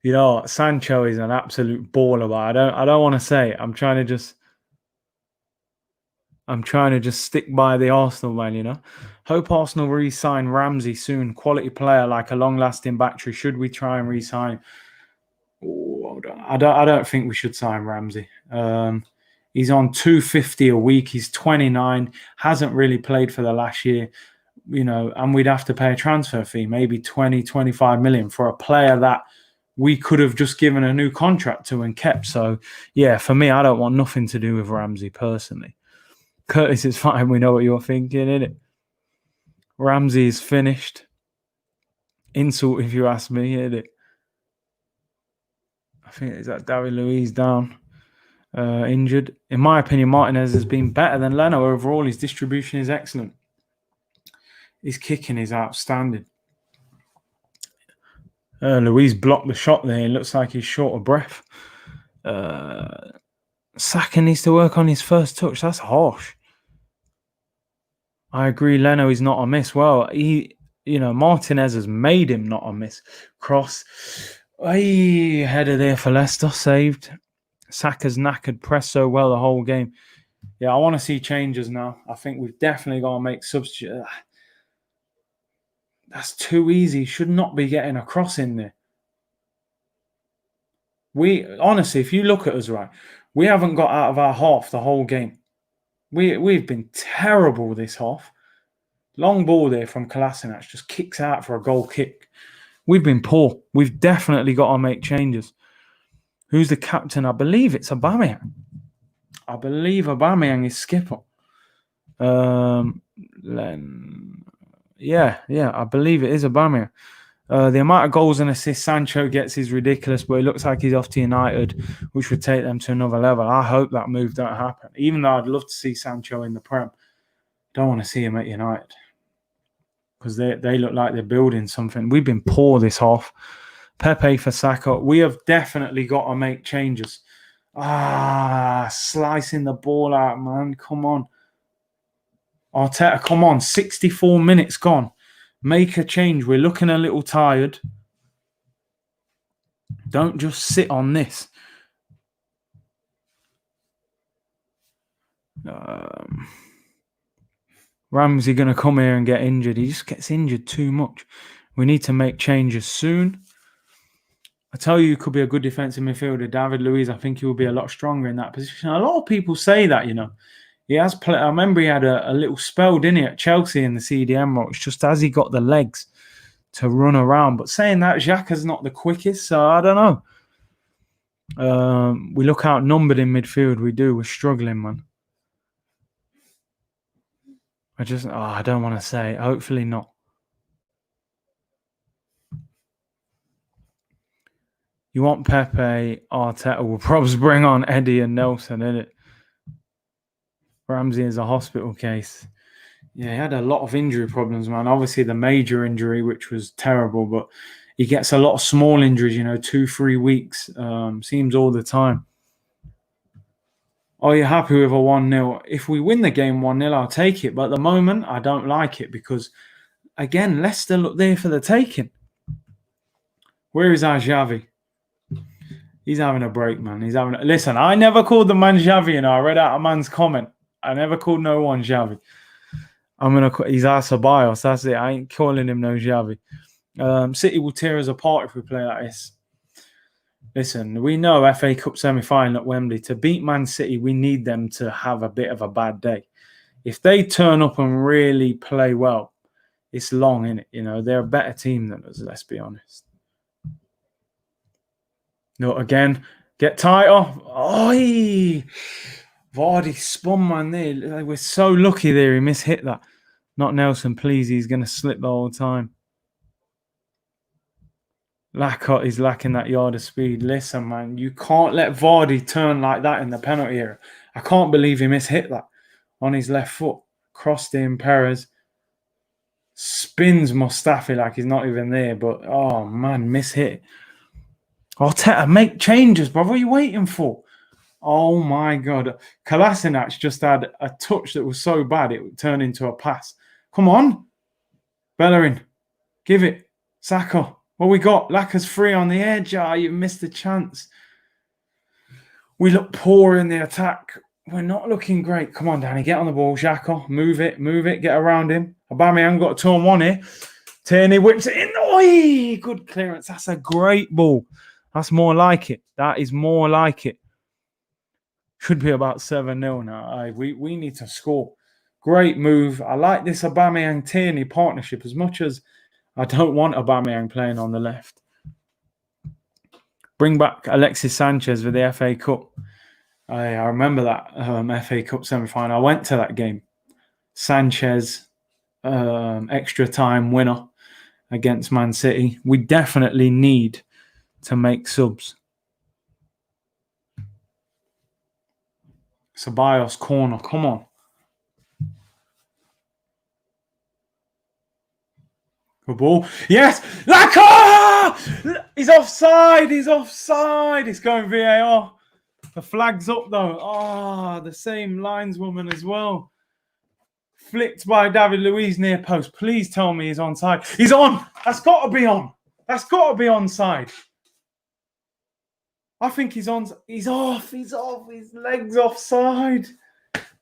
you know, Sancho is an absolute baller, but I don't want to say it. I'm trying to just stick by the Arsenal man, you know. Hope Arsenal re-sign Ramsey soon. Quality player, like a long-lasting battery. Should we try and re-sign? Oh, I don't think we should sign Ramsey. He's on $250 a week. He's 29. Hasn't really played for the last year, you know, and we'd have to pay a transfer fee, maybe 20, 25 million for a player that we could have just given a new contract to and kept. So, yeah, for me, I don't want nothing to do with Ramsey personally. Curtis, it's fine. We know what you're thinking, innit? Ramsey is finished. Insult, if you ask me, innit? I think is that David Luiz down, injured. In my opinion, Martinez has been better than Leno overall. His distribution is excellent. His kicking is outstanding. Luiz blocked the shot there. It looks like he's short of breath. Saka needs to work on his first touch. That's harsh. I agree. Leno is not a miss. Well, Martinez has made him not a miss. Cross. Header there for Leicester. Saved. Saka's knackered. Pressed so well the whole game. Yeah, I want to see changes now. I think we've definitely got to make substitutes. That's too easy. Should not be getting a cross in there. Honestly, if you look at us, right, we haven't got out of our half the whole game. We've been terrible this half. Long ball there from Kolasinac, just kicks out for a goal kick. We've been poor. We've definitely got to make changes. Who's the captain? I believe it's Aubameyang. I believe Aubameyang is skipper. Yeah, I believe it is Aubameyang. The amount of goals and assists Sancho gets is ridiculous, but it looks like he's off to United, which would take them to another level. I hope that move don't happen. Even though I'd love to see Sancho in the Prem, don't want to see him at United because they look like they're building something. We've been poor this half. Pepe for Saka. We have definitely got to make changes. Slicing the ball out, man. Come on. Arteta, come on. 64 minutes gone. Make a change. We're looking a little tired. Don't just sit on this. Ramsey going to come here and get injured. He just gets injured too much. We need to make changes soon. I tell you, could be a good defensive midfielder. David Luiz, I think he will be a lot stronger in that position. A lot of people say that, you know. He has played. I remember he had a little spell, didn't he, at Chelsea in the CDM role. It's just as he got the legs to run around. But saying that, Xhaka's not the quickest, so I don't know. We look outnumbered in midfield. We do. We're struggling, man. I don't want to say. Hopefully not. You want Pepe, Arteta will probably bring on Eddie and Nelson, innit? Ramsey is a hospital case. Yeah, he had a lot of injury problems, man. Obviously, the major injury, which was terrible, but he gets a lot of small injuries, 2-3 weeks. Seems all the time. Are you happy with a 1-0? If we win the game 1-0, I'll take it. But at the moment, I don't like it because, again, Leicester look there for the taking. Where is our Xavi? He's having a break, man. Listen, I never called the man Xavi, and I read out a man's comment. I never called no one Xavi. He's our Ceballos. That's it. I ain't calling him no Xavi. City will tear us apart if we play like this. Listen, we know FA Cup semi-final at Wembley. To beat Man City, we need them to have a bit of a bad day. If they turn up and really play well, it's long, innit? You know, they're a better team than us, let's be honest. No, again, get tighter. Oi! Vardy spun, man, there. We're so lucky there. He mishit that. Not Nelson, please. He's going to slip the whole time. Lacazette is lacking that yard of speed. Listen, man, you can't let Vardy turn like that in the penalty area. I can't believe he mishit that on his left foot. Crossed in Perez. Spins Mustafi like he's not even there. But, oh, man, mishit. Arteta, make changes, bro. What are you waiting for? Oh, my God. Kolasinac just had a touch that was so bad it would turn into a pass. Come on. Bellerin. Give it. Saka. What we got? Laka's free on the edge. You missed the chance. We look poor in the attack. We're not looking great. Come on, Danny. Get on the ball. Xhaka. Move it. Get around him. Aubameyang got a turn one here. Tierney whips it in. Oi! Good clearance. That's a great ball. That's more like it. That is more like it. Should be about 7-0 now. We need to score. Great move. I like this Aubameyang-Tierney partnership as much as I don't want Aubameyang playing on the left. Bring back Alexis Sanchez for the FA Cup. I remember that FA Cup semi-final. I went to that game. Sanchez, extra time winner against Man City. We definitely need to make subs. Ceballos corner. Come on. Good ball. Yes! Laka! He's offside! It's going VAR. The flag's up though. The same lineswoman as well. Flicked by David Luiz near post. Please tell me he's onside. He's on! That's got to be on. That's got to be onside. I think he's on. He's off. His leg's offside.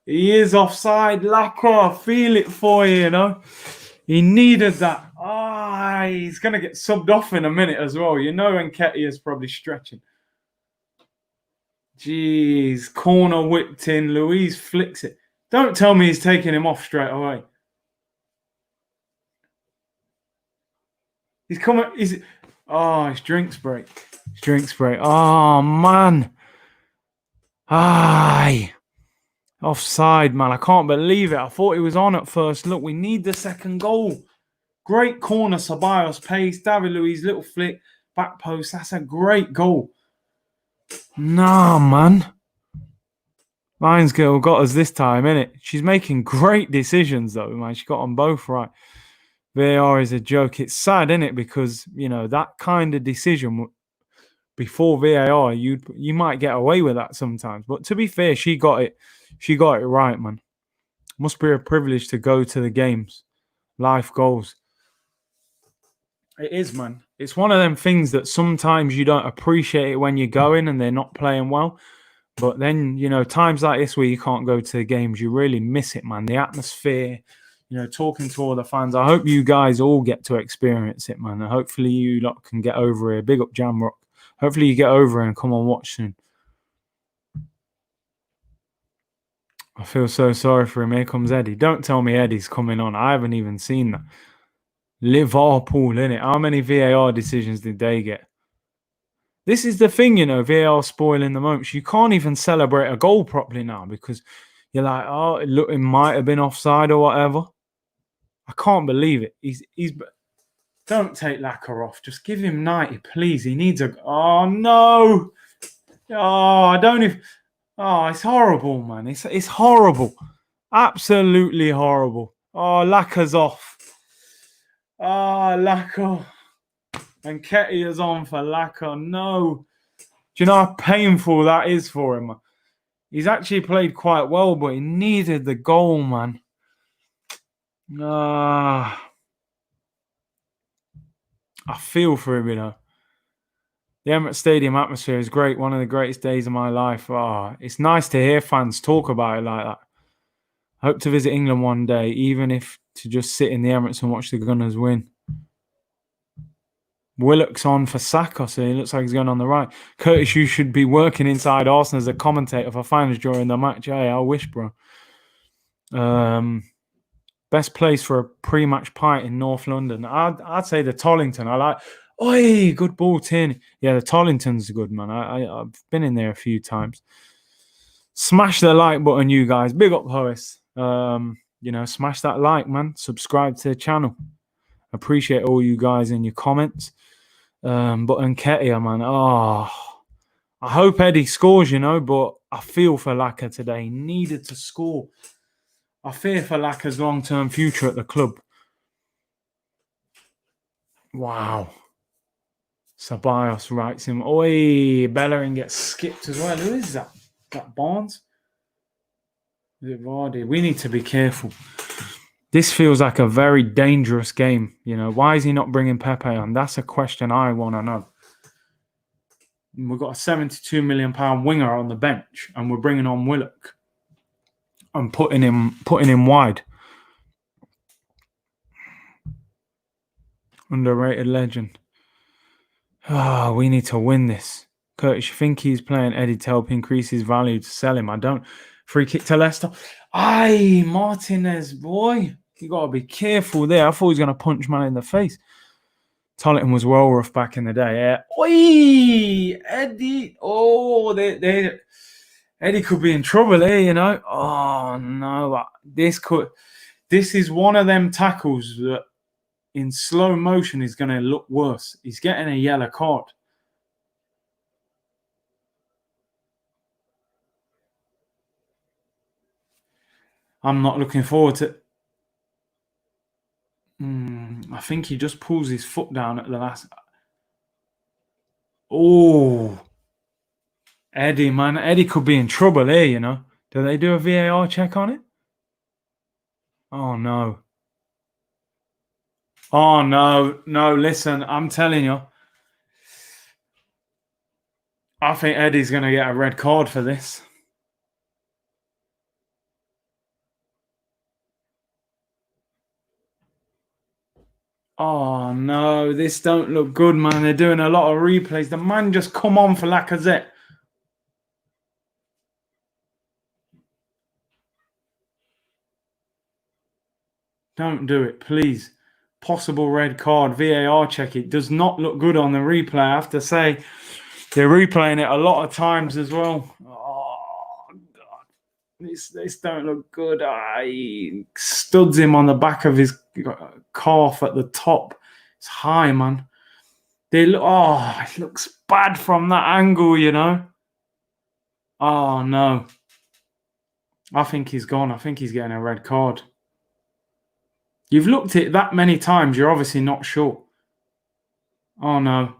He is offside. Laka, feel it for you, you know. He needed that. He's going to get subbed off in a minute as well. You know Nketiah is probably stretching. Jeez. Corner whipped in. Luiz flicks it. Don't tell me he's taking him off straight away. He's coming. His drinks break. Oh, man. Offside, man. I can't believe it. I thought he was on at first. Look, we need the second goal. Great corner, Ceballos pace. David Luiz, little flick. Back post. That's a great goal. Nah, man. Lions girl got us this time, innit? She's making great decisions, though, man. She got them both right. VAR is a joke. It's sad, innit? Because, you know, that kind of decision before VAR, you might get away with that sometimes. But to be fair, she got it. She got it right, man. Must be a privilege to go to the games. Life goals. It is, man. It's one of them things that sometimes you don't appreciate it when you're going and they're not playing well. But then, you know, times like this where you can't go to the games, you really miss it, man. The atmosphere, you know, talking to all the fans. I hope you guys all get to experience it, man. And hopefully you lot can get over here. Big up Jamrock. Hopefully you get over and come and watch soon. I feel so sorry for him. Here comes Eddie. Don't tell me Eddie's coming on. I haven't even seen that. Liverpool, innit? How many VAR decisions did they get? This is the thing, you know, VAR spoiling the moments. You can't even celebrate a goal properly now because you're like, it might have been offside or whatever. I can't believe it. He's don't take Laka off. Just give him 90, please. He needs a... Oh, no. I don't even... it's horrible, man. It's horrible. Absolutely horrible. Laka's off. Laka. And Nketiah's on for Laka. No. Do you know how painful that is for him? He's actually played quite well, but he needed the goal, man. I feel for him, you know. The Emirates Stadium atmosphere is great. One of the greatest days of my life. It's nice to hear fans talk about it like that. I hope to visit England one day, even if to just sit in the Emirates and watch the Gunners win. Willock's on for Saka, so he looks like he's going on the right. Curtis, you should be working inside Arsenal as a commentator for fans during the match. Hey, I wish, bro. Best place for a pre-match pint in North London. I'd say the Tollington. I like. Oi, good ball, Tierney. Yeah, the Tollington's good, man. I've been in there a few times. Smash the like button, you guys. Big up, Horace. Smash that like, man. Subscribe to the channel. Appreciate all you guys in your comments. But Nketiah, man. I hope Eddie scores, but I feel for Laka today. He needed to score. I fear for Laka's long-term future at the club. Wow. Ceballos writes him. Oi, Bellerin gets skipped as well. Who is that? Is that Barnes? Is it Vardy? We need to be careful. This feels like a very dangerous game. Why is he not bringing Pepe on? That's a question I want to know. We've got a £72 million winger on the bench, and we're bringing on Willock and putting him wide. Underrated legend. We need to win this. Curtis, you think he's playing Eddie to help increase his value to sell him? I don't. Free kick to Leicester. Aye, Martinez, boy. You got to be careful there. I thought he was going to punch man in the face. Tollington was well rough back in the day. Yeah. Oi, Eddie. Oh, Eddie could be in trouble here, Oh, no. This is one of them tackles that in slow motion is going to look worse. He's getting a yellow card. I'm not looking forward to... I think he just pulls his foot down at the last... Oh, Eddie, man. Eddie could be in trouble here, Do they do a VAR check on it? Oh, no. Oh, no. No, listen, I'm telling you. I think Eddie's going to get a red card for this. Oh, no. This don't look good, man. They're doing a lot of replays. The man just come on for Lacazette. Don't do it, please. Possible red card, VAR check. It does not look good on the replay, I have to say. They're replaying it a lot of times as well. Oh, God. This don't look good. He studs him on the back of his calf at the top. It's high, man. It looks bad from that angle, Oh, no. I think he's gone. I think he's getting a red card. You've looked at it that many times, you're obviously not sure. Oh, no.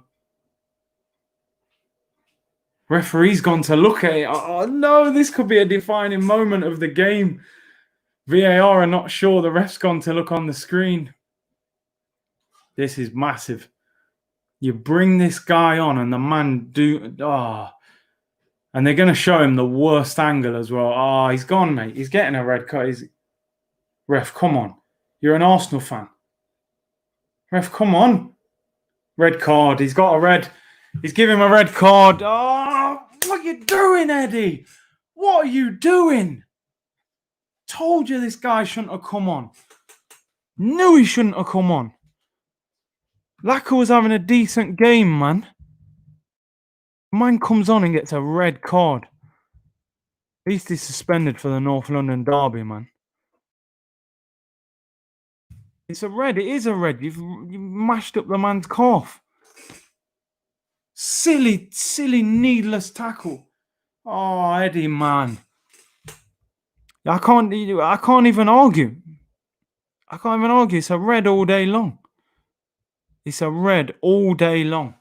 Referee's gone to look at it. Oh, no, this could be a defining moment of the game. VAR are not sure. The ref's gone to look on the screen. This is massive. You bring this guy on and the man and they're going to show him the worst angle as well. He's gone, mate. He's getting a red card. Ref, come on. You're an Arsenal fan. Ref, come on. Red card. He's got a red. He's giving him a red card. What are you doing, Eddie? What are you doing? Told you this guy shouldn't have come on. Knew he shouldn't have come on. Laka was having a decent game, man. Man comes on and gets a red card. At least he's suspended for the North London derby, man. It's a red. It is a red. You've mashed up the man's calf. Silly, needless tackle. Oh, Eddie, man. I can't even argue. It's a red all day long. It's a red all day long.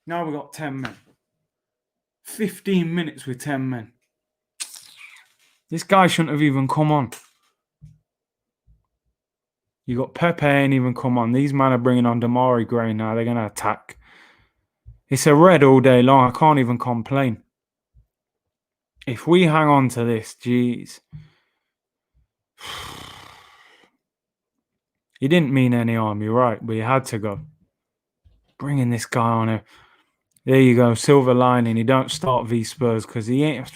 Now we've got 10 men. 15 minutes with 10 men. This guy shouldn't have even come on. You got Pepe ain't even come on. These men are bringing on Damari Gray now. They're going to attack. It's a red all day long. I can't even complain. If we hang on to this, geez. He didn't mean any harm, you're right, but he had to go. Bringing this guy on here. There you go, silver lining. He don't start v Spurs because he ain't.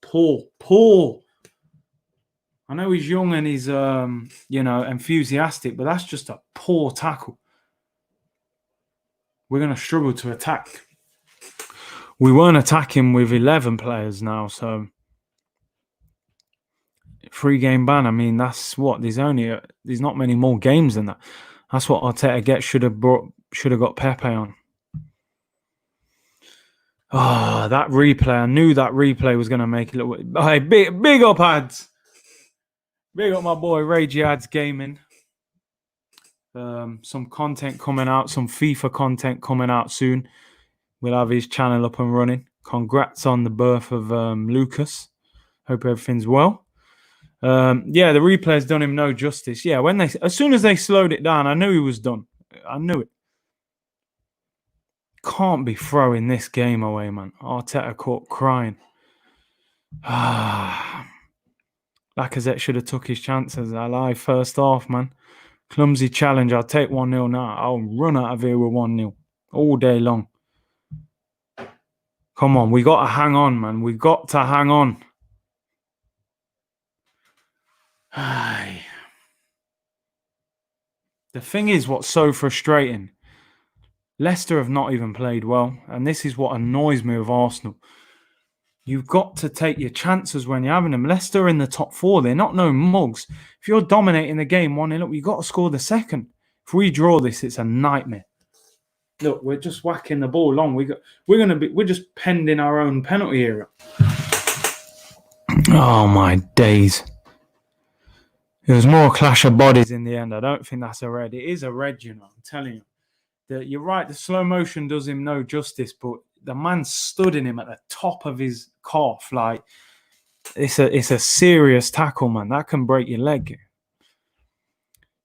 Poor. I know he's young and he's, enthusiastic, but that's just a poor tackle. We're going to struggle to attack. We weren't attacking with 11 players now, so 3-game ban. I mean, that's what there's not many more games than that. That's what Arteta gets. Should have got Pepe on. Oh, that replay! I knew that replay was going to make it look. Hey, big up ads. Big up my boy Ray Jihad's gaming. Some content coming out, some FIFA content coming out soon. We'll have his channel up and running. Congrats on the birth of Lucas. Hope everything's well. The replay's done him no justice. Yeah, as soon as they slowed it down, I knew he was done. I knew it. Can't be throwing this game away, man. Arteta caught crying. Lacazette should have took his chances. I lie first half, man. Clumsy challenge. I'll take 1-0 now. I'll run out of here with 1-0 all day long. Come on, we got to hang on, man. We got to hang on. The thing is, what's so frustrating, Leicester have not even played well, and this is what annoys me with Arsenal. You've got to take your chances when you're having them. Leicester in the top 4, they're not no mugs. If you're dominating the game 1-0, you've got to score the second. If we draw this, it's a nightmare. Look, we're just whacking the ball long. We're just pending our own penalty area. Oh my days. It was more a clash of bodies in the end. I don't think that's a red. It is a red, I'm telling you. You're right, the slow motion does him no justice, but the man stood in him at the top of his calf. Like, it's a serious tackle, man. That can break your leg.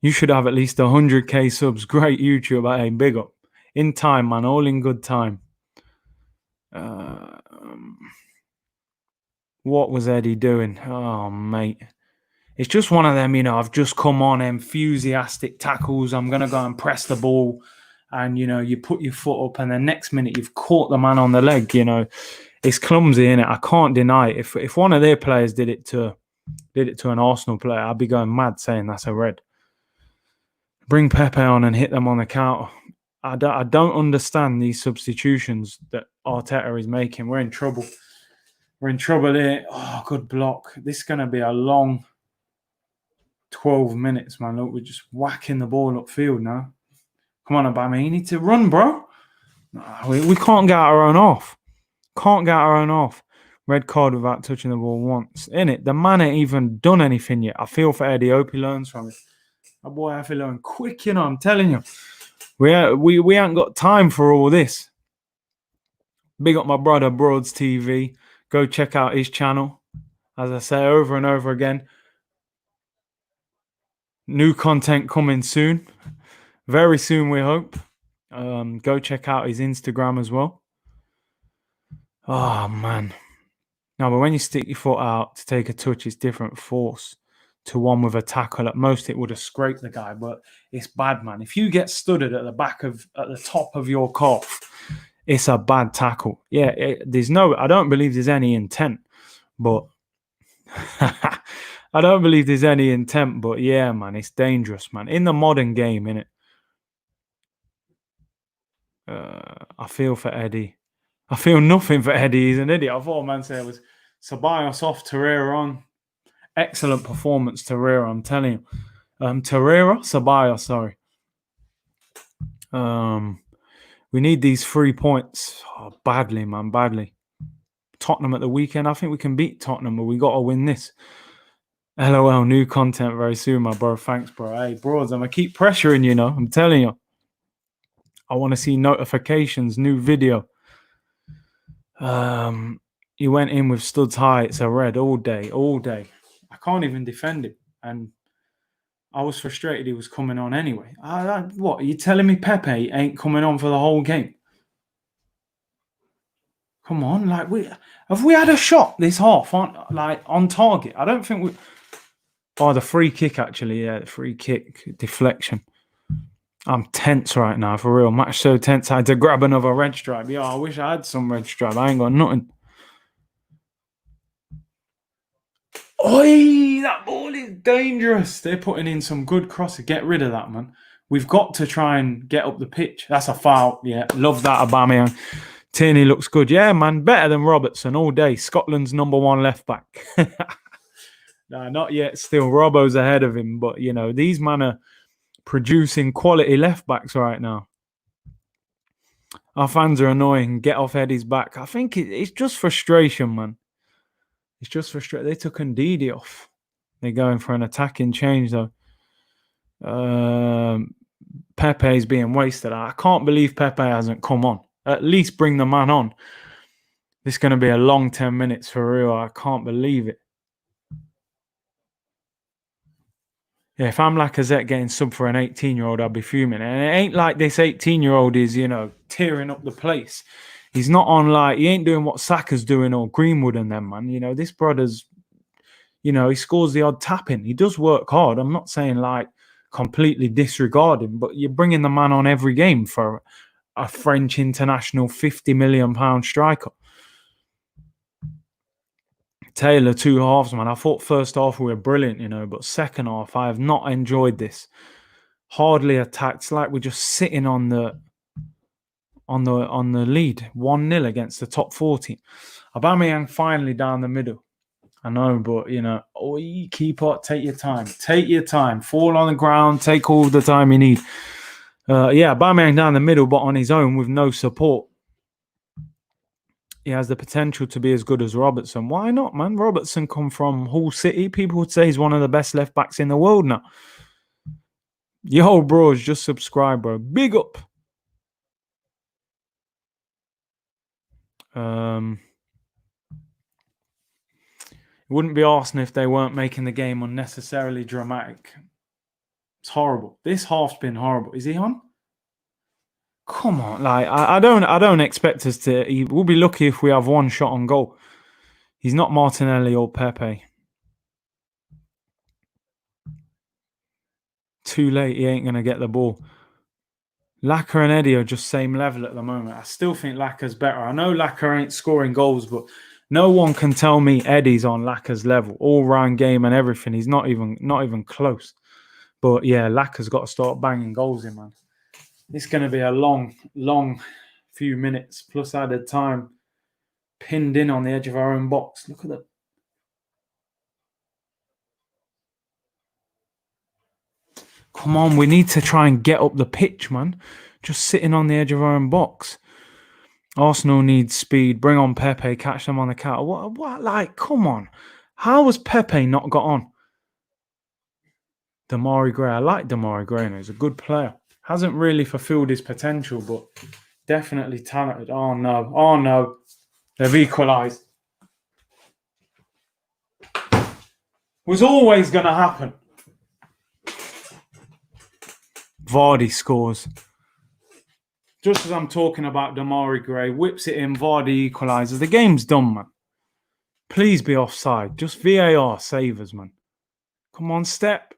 You should have at least 100k subs. Great YouTube. Hey, big up. In time, man. All in good time. What was Eddie doing? Oh, mate. It's just one of them, I've just come on, enthusiastic tackles. I'm going to go and press the ball. And, you put your foot up and the next minute you've caught the man on the leg, It's clumsy, innit? I can't deny it. If one of their players did it to an Arsenal player, I'd be going mad saying that's a red. Bring Pepe on and hit them on the counter. I don't understand these substitutions that Arteta is making. We're in trouble. We're in trouble here. Oh, good block. This is going to be a long 12 minutes, man. Look, we're just whacking the ball upfield now. Come on, Obama. You need to run, bro. We can't get our own off. Can't get our own off. Red card without touching the ball once. Innit? The man ain't even done anything yet. I feel for Eddie. Hope he learns from it. My boy, I feel learn quick, I'm telling you. We ain't got time for all this. Big up my brother, Broads TV. Go check out his channel. As I say over and over again, new content coming soon. Very soon, we hope. Go check out his Instagram as well. Oh, man. No, but when you stick your foot out to take a touch, it's different force to one with a tackle. At most, it would have scraped the guy, but it's bad, man. If you get studded at the top of your calf, it's a bad tackle. Yeah, I don't believe there's any intent, but I don't believe there's any intent, but yeah, man, it's dangerous, man. In the modern game, innit? I feel for Eddie. I feel nothing for Eddie. He's an idiot. I thought man said it was Ceballos off, Torreira on. Excellent performance, Torreira, I'm telling you. Ceballos, sorry. We need these 3 points. Oh, badly, man, badly. Tottenham at the weekend. I think we can beat Tottenham, but we got to win this. LOL, new content very soon, my bro. Thanks, bro. Hey, Broads, I'm going to keep pressuring you, I'm telling you. I want to see notifications, new video. He went in with studs high. It's a red all day, all day. I can't even defend him. And I was frustrated he was coming on anyway. What, are you telling me Pepe ain't coming on for the whole game? Come on, like have we had a shot this half on target? I don't think we. Oh, the free kick actually, yeah, the free kick deflection. I'm tense right now, for real. Match so tense. I had to grab another red stripe. Yeah, I wish I had some red stripe. I ain't got nothing. Oi, that ball is dangerous. They're putting in some good crosses. Get rid of that, man. We've got to try and get up the pitch. That's a foul. Yeah, love that, Aubameyang. Tierney looks good. Yeah, man, better than Robertson all day. Scotland's #1 left back. Nah, not yet. Still, Robbo's ahead of him. But, you know, these men are producing quality left backs right now. Our fans are annoying. Get off Eddie's back. I think it's just frustration, man. It's just frustrating. They took Ndidi off. They're going for an attacking change, though. Pepe's being wasted. I can't believe Pepe hasn't come on. At least bring the man on. This is going to be a long 10 minutes for real. I can't believe it. Yeah, if I'm Lacazette getting sub for an 18-year-old, I'd be fuming. And it ain't like this 18-year-old is, you know, tearing up the place. He's not on like, he ain't doing what Saka's doing or Greenwood and them, man. You know, this brother's, you know, he scores the odd tap in. He does work hard. I'm not saying like completely disregard him, but you're bringing the man on every game for a French international £50 million striker. Taylor, 2 halves, man. I thought first half we were brilliant, you know, but second half I have not enjoyed this. Hardly attacked. It's like we're just sitting on the lead, 1-0 against the top 40. Aubameyang finally down the middle. I know, but you know, keep up, take your time. Take your time. Fall on the ground, take all the time you need. Yeah, Aubameyang down the middle, but on his own with no support. He has the potential to be as good as Robertson. Why not, man? Robertson come from Hull City. People would say he's one of the best left backs in the world now. Yo, bros, just subscribe, bro. Big up. It wouldn't be Arsenal if they weren't making the game unnecessarily dramatic. It's horrible. This half's been horrible. Is he on? Come on, like I don't expect us to. We'll be lucky if we have one shot on goal. He's not Martinelli or Pepe. Too late. He ain't gonna get the ball. Laka and Eddie are just same level at the moment. I still think Laka's better. I know Laka ain't scoring goals, but no one can tell me Eddie's on Laka's level. All round game and everything. He's not even close. But yeah, Laka's got to start banging goals in, man. It's going to be a long few minutes plus added time, pinned in on the edge of our own box. Look at that. Come on, we need to try and get up the pitch, man. Just sitting on the edge of our own box. Arsenal needs speed. Bring on Pepe. Catch them on the counter. What? Like, come on. How has Pepe not got on? Damari Gray. I like Damari Gray. He's a good player. Hasn't really fulfilled his potential, but definitely talented. Oh, no. They've equalised. Was always going to happen. Vardy scores. Just as I'm talking about Damari Gray, whips it in, Vardy equalises. The game's done, man. Please be offside. Just VAR save us, man. Come on, step.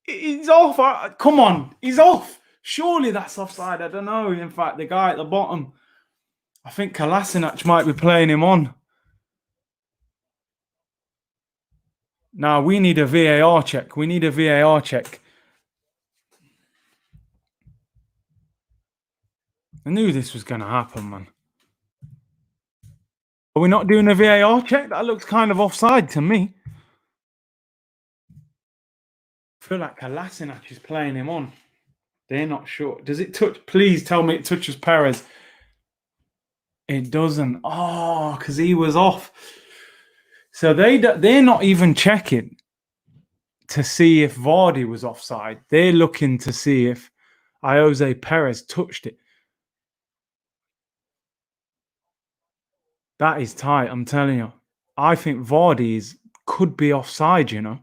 He's off. Come on, he's off. Surely that's offside. I don't know. In fact, the guy at the bottom, I think Kolasinac might be playing him on. Now, we need a VAR check. I knew this was going to happen, man. Are we not doing a VAR check? That looks kind of offside to me. I feel like Kolasinac is playing him on. They're not sure. Does it touch? Please tell me it touches Perez. It doesn't. Oh, because he was off. So they're not even checking to see if Vardy was offside. They're looking to see if Jose Perez touched it. That is tight, I'm telling you. I think Vardy could be offside, you know.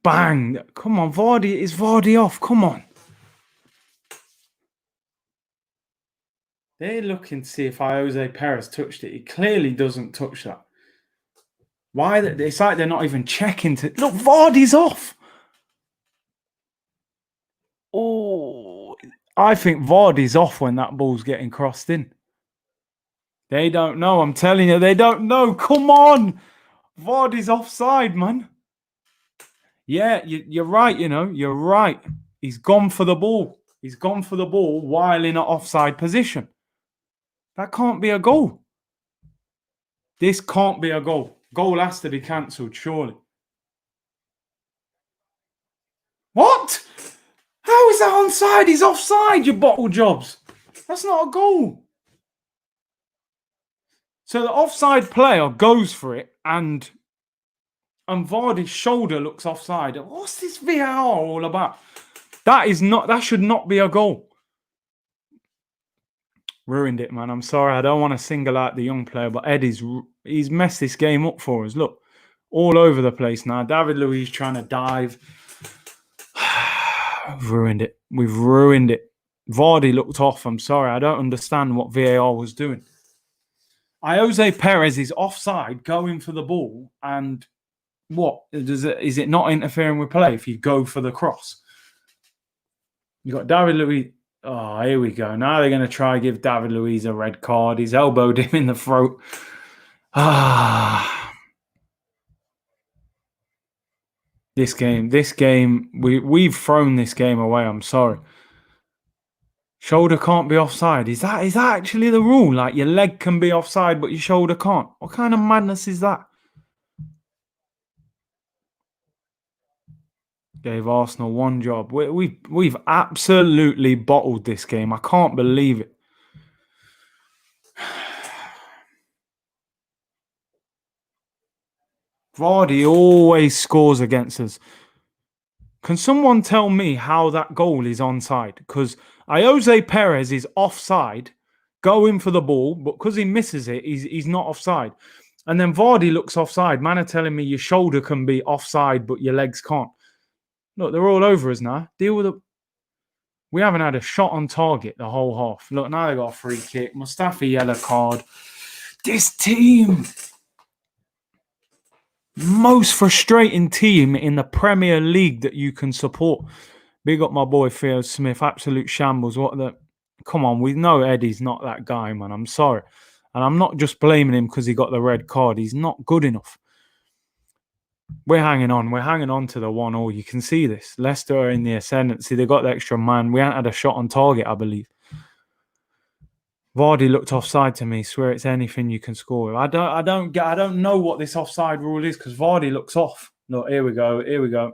Bang! Come on, Vardy. Is Vardy off? Come on. They're looking to see if Jose Perez touched it. He clearly doesn't touch that. Why? It's like they're not even checking to. Look, Vardy's off. Oh, I think Vardy's off when that ball's getting crossed in. They don't know. I'm telling you, they don't know. Come on. Vardy's offside, man. Yeah, you're right, you know. You're right. He's gone for the ball. He's gone for the ball while in an offside position. That can't be a goal. This can't be a goal. Goal has to be cancelled, surely. What? How is that onside? He's offside, you bottle jobs. That's not a goal. So the offside player goes for it and Vardy's shoulder looks offside. What's this VAR all about? That should not be a goal. Ruined it, man. I'm sorry. I don't want to single out the young player, but he's messed this game up for us. Look, all over the place now. David Luiz trying to dive. We've ruined it. We've ruined it. Vardy looked off. I'm sorry. I don't understand what VAR was doing. Jose Perez is offside going for the ball. And what? Is it not interfering with play if you go for the cross? You got David Luiz. Oh, here we go. Now they're going to try and give David Luiz a red card. He's elbowed him in the throat. This game, we've thrown this game away. I'm sorry. Shoulder can't be offside. Is that actually the rule? Like your leg can be offside, but your shoulder can't. What kind of madness is that? Gave Arsenal one job. We've absolutely bottled this game. I can't believe it. Vardy always scores against us. Can someone tell me how that goal is onside? Because Jose Perez is offside, going for the ball, but because he misses it, he's not offside. And then Vardy looks offside. Man are telling me your shoulder can be offside, but your legs can't. Look, they're all over us now. Deal with it. We haven't had a shot on target the whole half. Look, now they got a free kick. Mustafi yellow card. This team. Most frustrating team in the Premier League that you can support. Big up my boy Theo Smith. Absolute shambles. Come on, we know Eddie's not that guy, man. I'm sorry. And I'm not just blaming him because he got the red card. He's not good enough. We're hanging on. We're hanging on to the 1-1. You can see this. Leicester are in the ascendancy. They got the extra man. We haven't had a shot on target, I believe. Vardy looked offside to me. Swear it's anything you can score. I don't know what this offside rule is because Vardy looks off. Look, here we go. Here we go.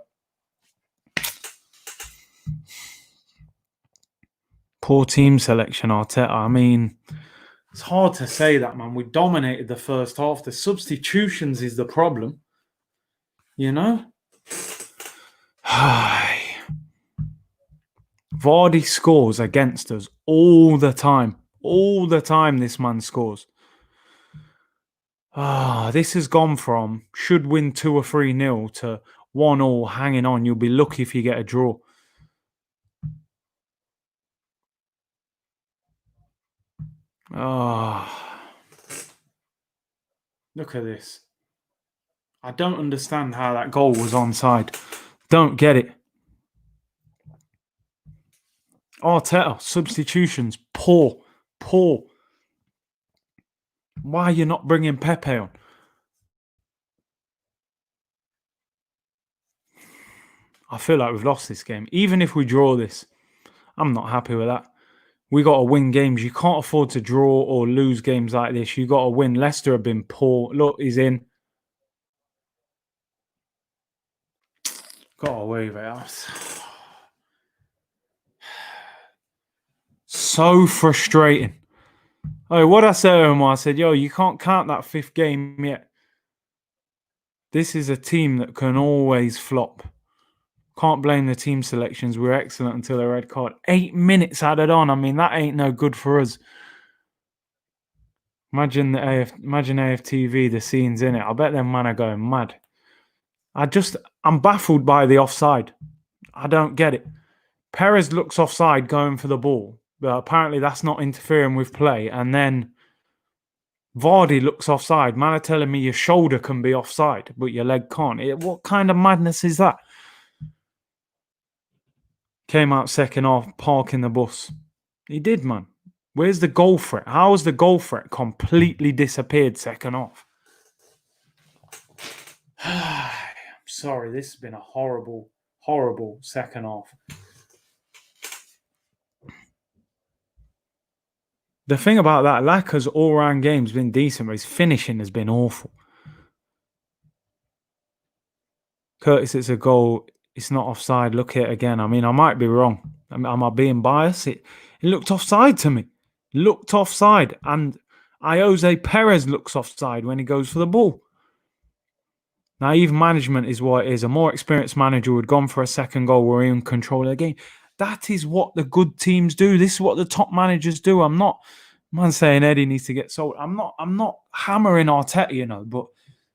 Poor team selection, Arteta. I mean, it's hard to say that, man. We dominated the first half. The substitutions is the problem. You know? Vardy scores against us all the time. All the time this man scores. This has gone from should win 2 or 3-0 to 1-1 hanging on. You'll be lucky if you get a draw. Look at this. I don't understand how that goal was onside. Don't get it. Arteta, substitutions, poor. Why are you not bringing Pepe on? I feel like we've lost this game. Even if we draw this, I'm not happy with that. We got to win games. You can't afford to draw or lose games like this. You got to win. Leicester have been poor. Look, he's in. Got away with it. So frustrating. Oh, what I said to him, I said, yo, you can't count that 5th game yet. This is a team that can always flop. Can't blame the team selections. We're excellent until the red card. 8 minutes added on. I mean, that ain't no good for us. Imagine AFTV, the scenes in it. I bet them man are going mad. I'm baffled by the offside. I don't get it. Perez looks offside going for the ball, but apparently that's not interfering with play. And then Vardy looks offside. Man are telling me your shoulder can be offside, but your leg can't. What kind of madness is that? Came out second half, parking the bus. He did, man. Where's the goal threat? How has the goal threat completely disappeared second half? I'm sorry, this has been a horrible, horrible second half. The thing about that, Laka's all-round game's been decent, but his finishing has been awful. Curtis, it's a goal. It's not offside. Look at it again. I mean, I might be wrong. Am I being biased? It looked offside to me. Looked offside. And Jose Perez looks offside when he goes for the ball. Naive management is what it is. A more experienced manager would have gone for a second goal where he in control of the game. That is what the good teams do. This is what the top managers do. I'm not saying Eddie needs to get sold. I'm not hammering Arteta, but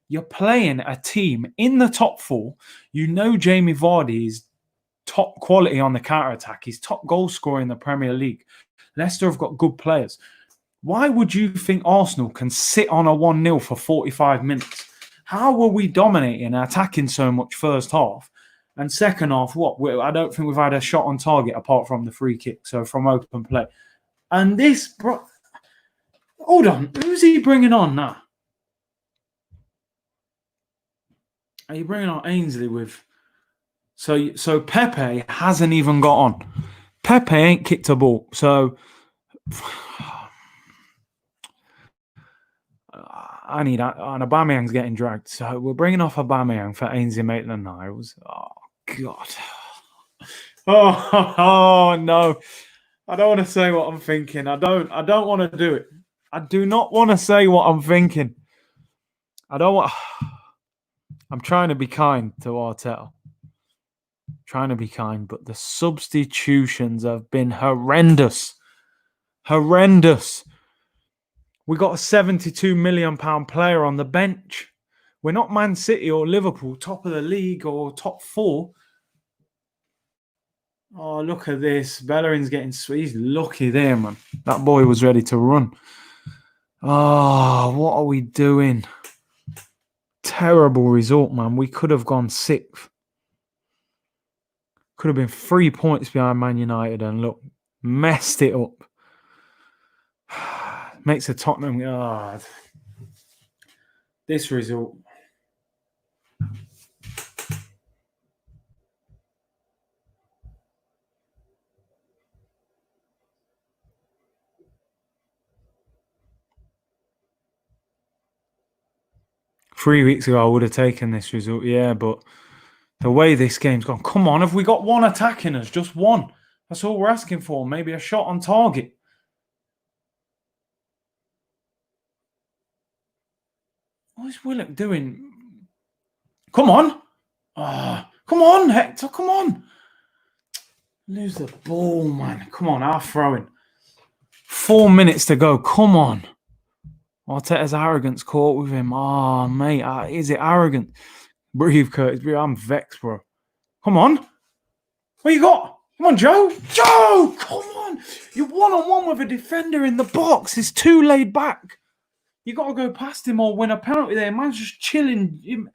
you're playing a team in the top four. You know Jamie Vardy is top quality on the counter-attack. He's top goal scorer in the Premier League. Leicester have got good players. Why would you think Arsenal can sit on a 1-0 for 45 minutes? How were we dominating and attacking so much first half? And second half, I don't think we've had a shot on target apart from the free kick, so from open play. And this, bro, hold on, who's he bringing on now? Are you bringing on Ainsley with? So Pepe hasn't even got on. Pepe ain't kicked a ball. So I need and Aubameyang's getting dragged. So we're bringing off Aubameyang for Ainsley Maitland-Niles. Oh God. Oh no. I don't want to say what I'm thinking. I don't want to do it. I do not want to say what I'm thinking. I'm trying to be kind to Arteta. Trying to be kind, but the substitutions have been horrendous. Horrendous. We got a £72 million player on the bench. We're not Man City or Liverpool, top of the league or top four. Oh, look at this. Bellerin's getting sweet. He's lucky there, man. That boy was ready to run. Oh, what are we doing? Terrible result, man. We could have gone sixth. Could have been 3 points behind Man United and look, messed it up. Makes a Tottenham. Oh, this result. Three weeks ago, I would have taken this result, yeah, but the way this game's gone, come on, have we got one attacking us? Just one. That's all we're asking for. Maybe a shot on target. What is Willock doing? Come on. Come on, Hector. Come on. Lose the ball, man. Come on, our throwing. 4 minutes to go. Come on. Arteta's arrogance caught with him. Oh, mate. Is it arrogant? Breathe, Curtis. I'm vexed, bro. Come on. What you got? Come on, Joe. Joe, come on. You're one-on-one with a defender in the box. It's too laid back. You got to go past him or win a penalty there. Man's just chilling.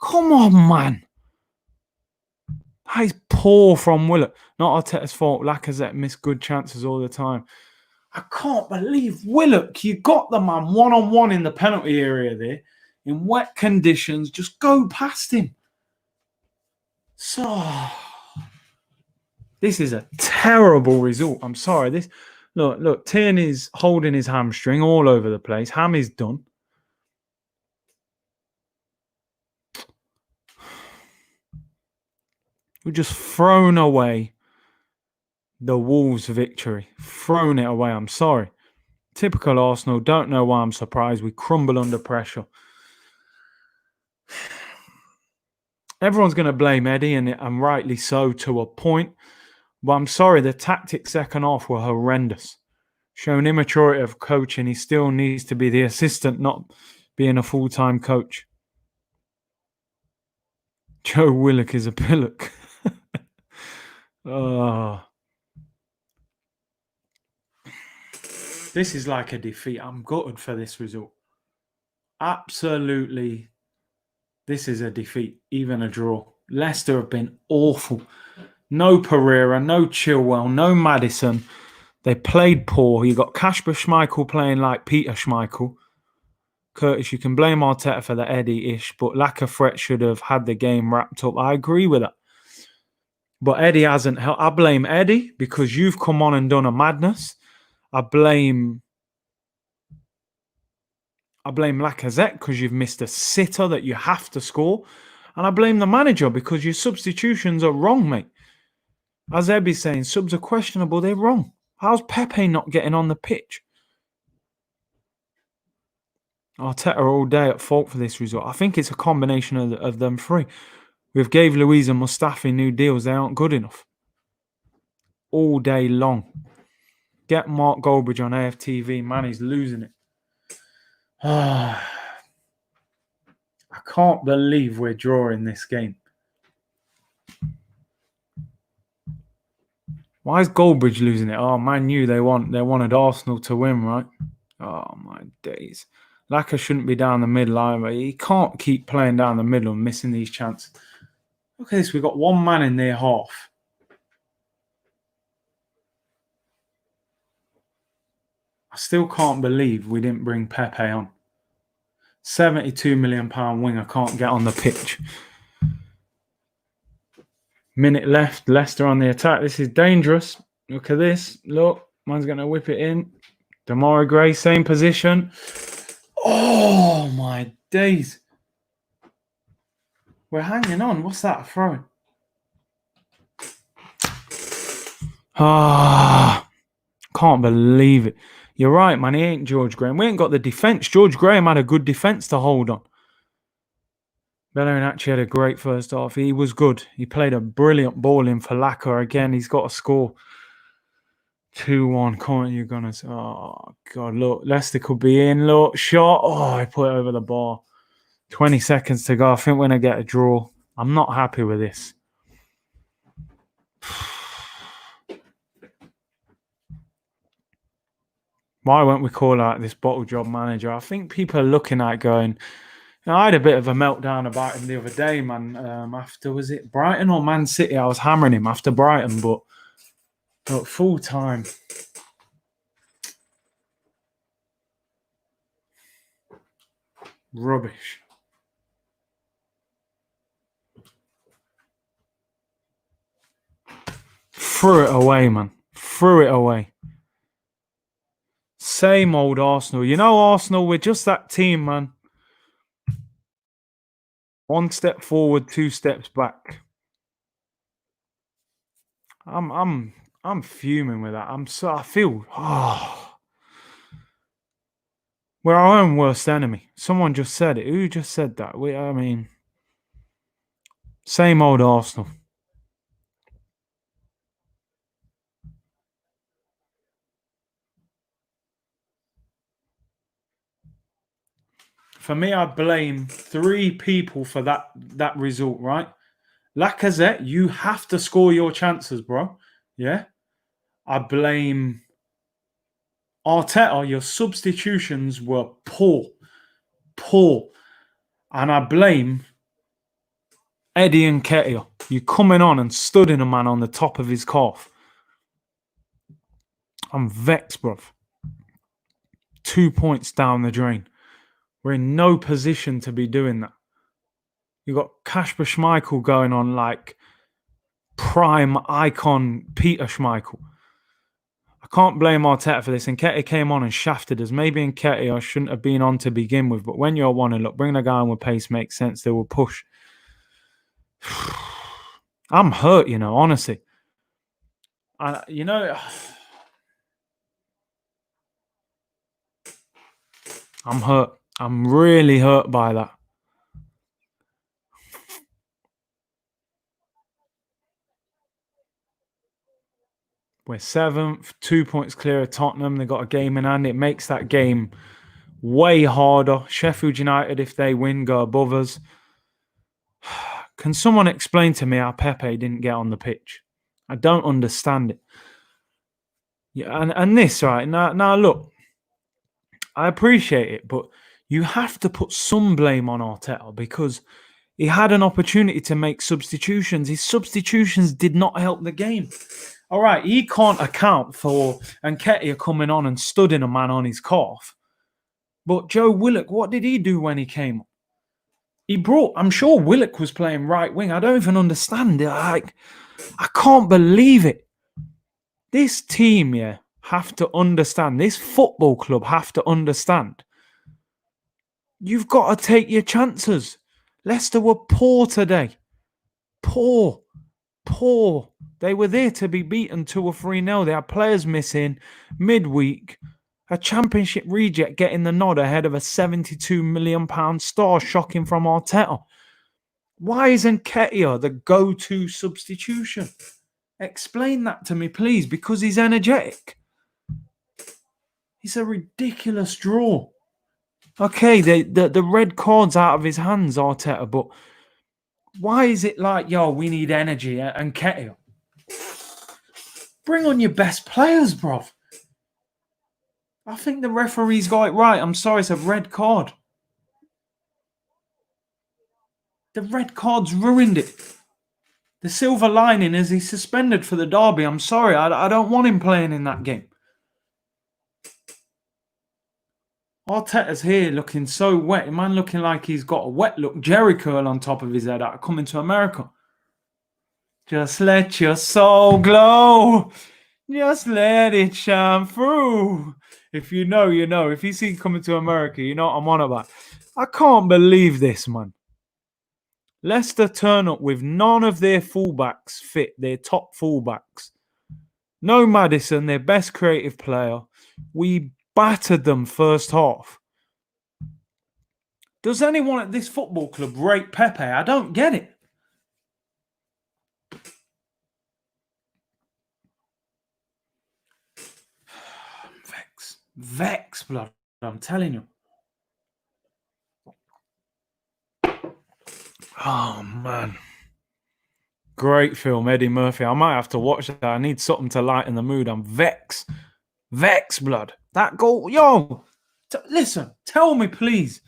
Come on, man. That is poor from Willock. Not Arteta's fault. Lacazette missed good chances all the time. I can't believe Willock. You got the man one-on-one in the penalty area there. In wet conditions. Just go past him. So, this is a terrible result. I'm sorry. Look, Tierney's holding his hamstring all over the place. Hammy's done. We've just thrown away the Wolves victory. Thrown it away. I'm sorry. Typical Arsenal. Don't know why I'm surprised. We crumble under pressure. Everyone's going to blame Eddie, and rightly so to a point. But I'm sorry, the tactics second half were horrendous. Showing immaturity of coaching. He still needs to be the assistant, not being a full-time coach. Joe Willock is a pillock. This is like a defeat. I'm gutted for this result. Absolutely, this is a defeat, even a draw. Leicester have been awful. No Pereira, no Chilwell, no Maddison. They played poor. You got Kasper Schmeichel playing like Peter Schmeichel. Curtis, you can blame Arteta for the Eddie-ish, but Lacazette should have had the game wrapped up. I agree with that. But Eddie hasn't helped. I blame Eddie because you've come on and done a madness. I blame Lacazette because you've missed a sitter that you have to score. And I blame the manager because your substitutions are wrong, mate. As Ebby's saying, subs are questionable. They're wrong. How's Pepe not getting on the pitch? Arteta all day at fault for this result. I think it's a combination of them three. We've gave Luiz and Mustafi new deals. They aren't good enough. All day long. Get Mark Goldbridge on AFTV. Man, he's losing it. I can't believe we're drawing this game. Why is Goldbridge losing it? Oh, man, they wanted Arsenal to win, right? Oh, my days. Laka shouldn't be down the middle either. He can't keep playing down the middle and missing these chances. Look at this. We've got one man in their half. I still can't believe we didn't bring Pepe on. £72 million winger can't get on the pitch. Minute left. Leicester on the attack. This is dangerous. Look at this. Look. Man's going to whip it in. Demarai Gray, same position. Oh, my days. We're hanging on. What's that? Throwing. Can't believe it. You're right, man. He ain't George Graham. We ain't got the defence. George Graham had a good defence to hold on. Bellerin actually had a great first half. He was good. He played a brilliant ball in for Lacazette. Again, he's got to score 2-1. Comment you're going to say, oh, God, look. Leicester could be in. Look, shot. Oh, I put it over the bar. 20 seconds to go. I think we're going to get a draw. I'm not happy with this. Why won't we call out this bottle job manager? I think people are looking at it going, I had a bit of a meltdown about him the other day, man. After, was it Brighton or Man City? I was hammering him after Brighton, but full time. Rubbish. Threw it away, man. Threw it away. Same old Arsenal. You know, Arsenal, we're just that team, man. 1 step forward, 2 steps back. I'm fuming with that. I feel we're our own worst enemy. Someone just said it. Who just said that? Same old Arsenal. For me, I blame 3 people for that result, right? Lacazette, you have to score your chances, bro. Yeah? I blame Arteta. Your substitutions were poor. Poor. And I blame Eddie and Nketiah. You coming on and studying a man on the top of his calf. I'm vexed, bruv. 2 points down the drain. We're in no position to be doing that. You got Kasper Schmeichel going on like prime icon Peter Schmeichel. I can't blame Arteta for this. Nketiah came on and shafted us. Maybe Nketiah shouldn't have been on to begin with, but when you're wanting, look, bring the guy on with pace makes sense. They will push. I'm hurt, honestly. I'm hurt. I'm really hurt by that. We're 7th, 2 points clear of Tottenham. They've got a game in hand. It makes that game way harder. Sheffield United, if they win, go above us. Can someone explain to me how Pepe didn't get on the pitch? I don't understand it. Yeah, and this, right, now look, I appreciate it, but you have to put some blame on Arteta because he had an opportunity to make substitutions. His substitutions did not help the game. All right, he can't account for Nketiah coming on and studding a man on his calf. But Joe Willock, what did he do when he came on? I'm sure Willock was playing right wing. I don't even understand it. I can't believe it. This team, have to understand. This football club have to understand. You've got to take your chances. Leicester were poor today. Poor. They were there to be beaten 2 or 3-0. They had players missing midweek. A championship reject getting the nod ahead of a £72 million star. Shocking from Arteta. Why isn't Nketiah the go-to substitution? Explain that to me, please, because he's energetic. It's a ridiculous draw. Okay, the red card's out of his hands, Arteta, but why is it like, we need energy and Nketiah? Bring on your best players, bruv. I think the referee's got it right. I'm sorry, it's a red card. The red card's ruined it. The silver lining is he's suspended for the derby. I'm sorry, I don't want him playing in that game. Arteta's here looking so wet. Man looking like he's got a wet look Jerry curl on top of his head out coming to America. Just let your soul glow. Just let it shine through. If you know, you know. If you see coming to America, you know what I'm on about. I can't believe this, man. Leicester turn up with none of their fullbacks fit, their top fullbacks. No Maddison, their best creative player. We battered them first half. Does anyone at this football club rate Pepe? I don't get it. Vex, blood. I'm telling you. Oh, man. Great film, Eddie Murphy. I might have to watch that. I need something to lighten the mood. I'm Vex, blood. That goal, listen, tell me, please.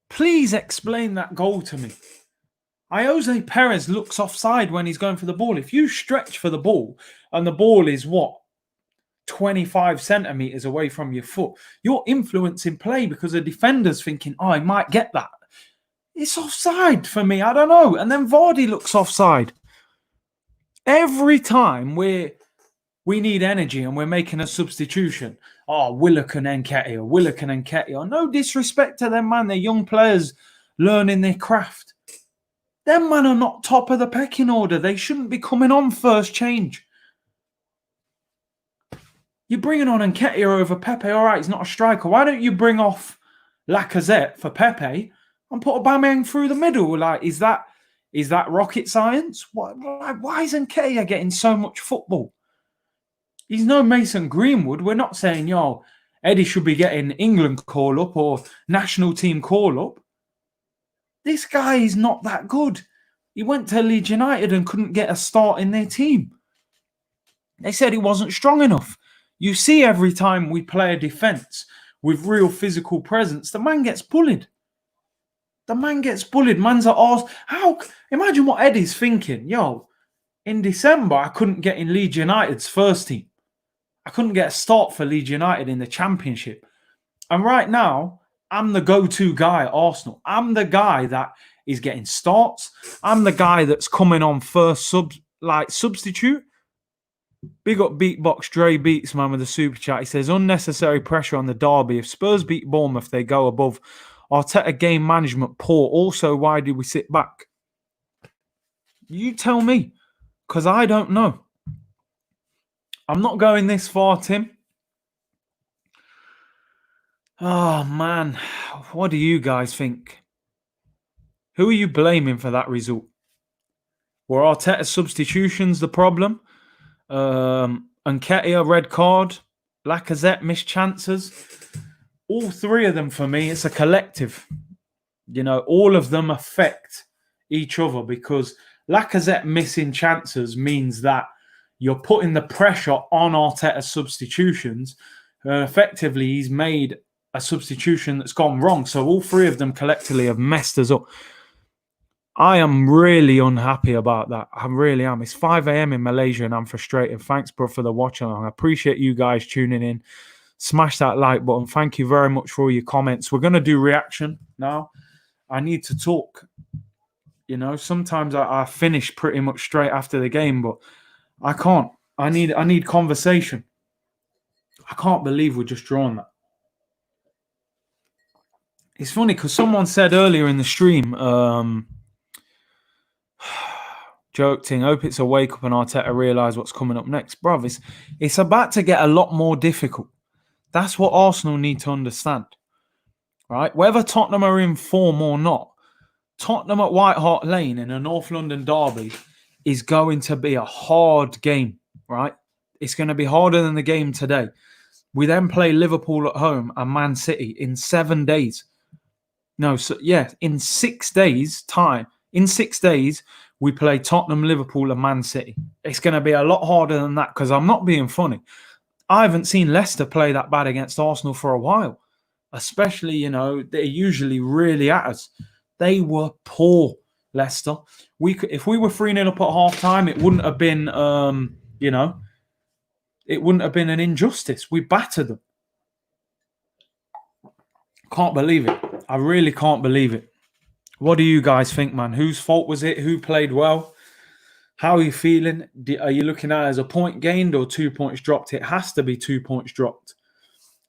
Please explain that goal to me. Jose Perez looks offside when he's going for the ball. If you stretch for the ball and the ball is 25 centimeters away from your foot, you're influencing play because the defender's thinking, I might get that. It's offside for me. I don't know. And then Vardy looks offside. Every time we need energy and we're making a substitution, Willock and Nketiah. No disrespect to them, man. They're young players learning their craft. Them man are not top of the pecking order. They shouldn't be coming on first change. You're bringing on Nketiah over Pepe. All right, he's not a striker. Why don't you bring off Lacazette for Pepe and put Aubameyang through the middle? Like, is that rocket science? Why is Nketiah getting so much football? He's no Mason Greenwood. We're not saying, Eddie should be getting England call-up or national team call-up. This guy is not that good. He went to Leeds United and couldn't get a start in their team. They said he wasn't strong enough. You see every time we play a defence with real physical presence, the man gets bullied. Man's at arse. Imagine what Eddie's thinking. In December, I couldn't get in Leeds United's first team. I couldn't get a start for Leeds United in the Championship. And right now, I'm the go-to guy at Arsenal. I'm the guy that is getting starts. I'm the guy that's coming on first substitute. Big up Beatbox Dre Beats, man, with the super chat. He says, unnecessary pressure on the derby. If Spurs beat Bournemouth, they go above. Arteta game management poor. Also, why did we sit back? You tell me, because I don't know. I'm not going this far, Tim. Oh, man. What do you guys think? Who are you blaming for that result? Were Arteta's substitutions the problem? Nketiah, red card. Lacazette, missed chances. All three of them, for me, it's a collective. All of them affect each other because Lacazette missing chances means that you're putting the pressure on Arteta's substitutions. Effectively, he's made a substitution that's gone wrong. So all three of them collectively have messed us up. I am really unhappy about that. I really am. It's 5 a.m. in Malaysia and I'm frustrated. Thanks, bro, for the watch along. I appreciate you guys tuning in. Smash that like button. Thank you very much for all your comments. We're going to do reaction now. I need to talk. Sometimes I finish pretty much straight after the game, but I can't. I need conversation. I can't believe we're just drawn that. It's funny because someone said earlier in the stream, joke thing, hope it's a wake up and Arteta realise what's coming up next. Bruv, it's about to get a lot more difficult. That's what Arsenal need to understand. Right? Whether Tottenham are in form or not, Tottenham at White Hart Lane in a North London derby is going to be a hard game, right? It's going to be harder than the game today. We then play Liverpool at home and Man City in 7 days. In 6 days' time. In 6 days, we play Tottenham, Liverpool and Man City. It's going to be a lot harder than that because I'm not being funny. I haven't seen Leicester play that bad against Arsenal for a while. Especially, they're usually really at us. They were poor, Leicester. If we were 3-0 up at half-time, it wouldn't have been, it wouldn't have been an injustice. We battered them. Can't believe it. I really can't believe it. What do you guys think, man? Whose fault was it? Who played well? How are you feeling? Are you looking at it as a point gained or 2 points dropped? It has to be 2 points dropped.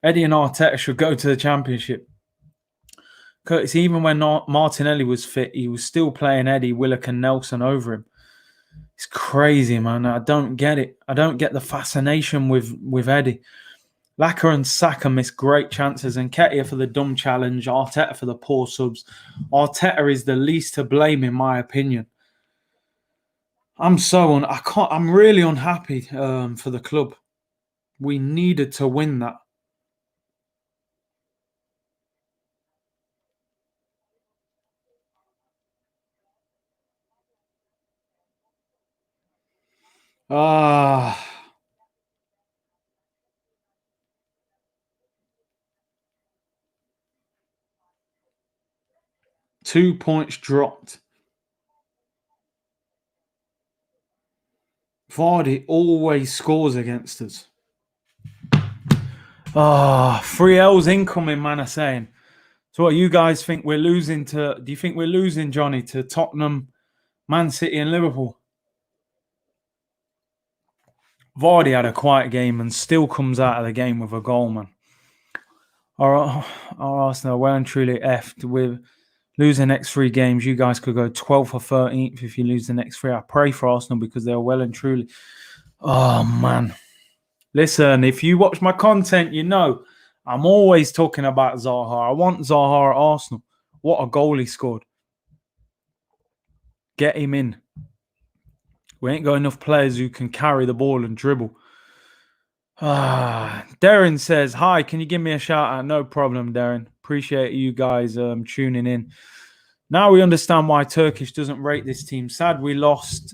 Eddie and Arteta should go to the Championship. Curtis, even when Martinelli was fit, he was still playing Eddie, Willock and Nelson over him. It's crazy, man. I don't get it. I don't get the fascination with Eddie. Laka and Saka missed great chances, and Nketiah for the dumb challenge, Arteta for the poor subs. Arteta is the least to blame, in my opinion. I'm really unhappy for the club. We needed to win that. Ah. 2 points dropped. Vardy always scores against us. 3 L's incoming, man, are saying. So what you guys think we're losing to? Do you think we're losing, Johnny, to Tottenham, Man City and Liverpool? Vardy had a quiet game and still comes out of the game with a goal, man. Our Arsenal well and truly effed with losing the next 3 games. You guys could go 12th or 13th if you lose the next 3. I pray for Arsenal because they're well and truly. Oh, man. Listen, if you watch my content, you know I'm always talking about Zaha. I want Zaha at Arsenal. What a goal he scored. Get him in. We ain't got enough players who can carry the ball and dribble. Darren says, hi, can you give me a shout out? No problem, Darren. Appreciate you guys tuning in. Now we understand why Turkish doesn't rate this team. Sad we lost